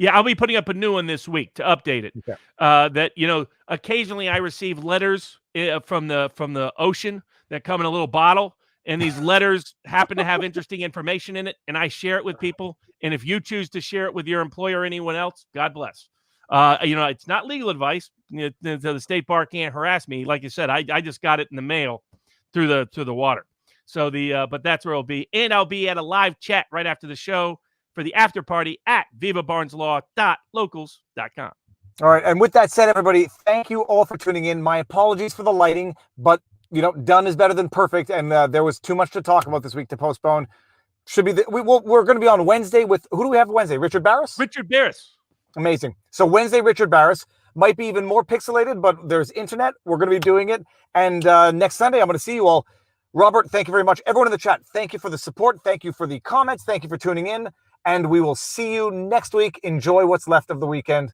Yeah, I'll be putting up a new one this week to update it. Okay. That occasionally I receive letters from the ocean that come in a little bottle, and these letters happen to have interesting information in it, and I share it with people. And if you choose to share it with your employer or anyone else, God bless. It's not legal advice. The state bar can't harass me. Like you said, I just got it in the mail through the water. So but that's where I'll be, and I'll be at a live chat right after the show for the after party at vivabarneslaw.locals.com. All right. And with that said, everybody, thank you all for tuning in. My apologies for the lighting, but done is better than perfect. And there was too much to talk about this week to postpone. We're going to be on Wednesday with, who do we have Wednesday? Richard Barris? Richard Barris. Amazing. So Wednesday, Richard Barris might be even more pixelated, but there's internet. We're going to be doing it. And next Sunday, I'm going to see you all. Robert, thank you very much. Everyone in the chat, thank you for the support. Thank you for the comments. Thank you for tuning in. And we will see you next week. Enjoy what's left of the weekend.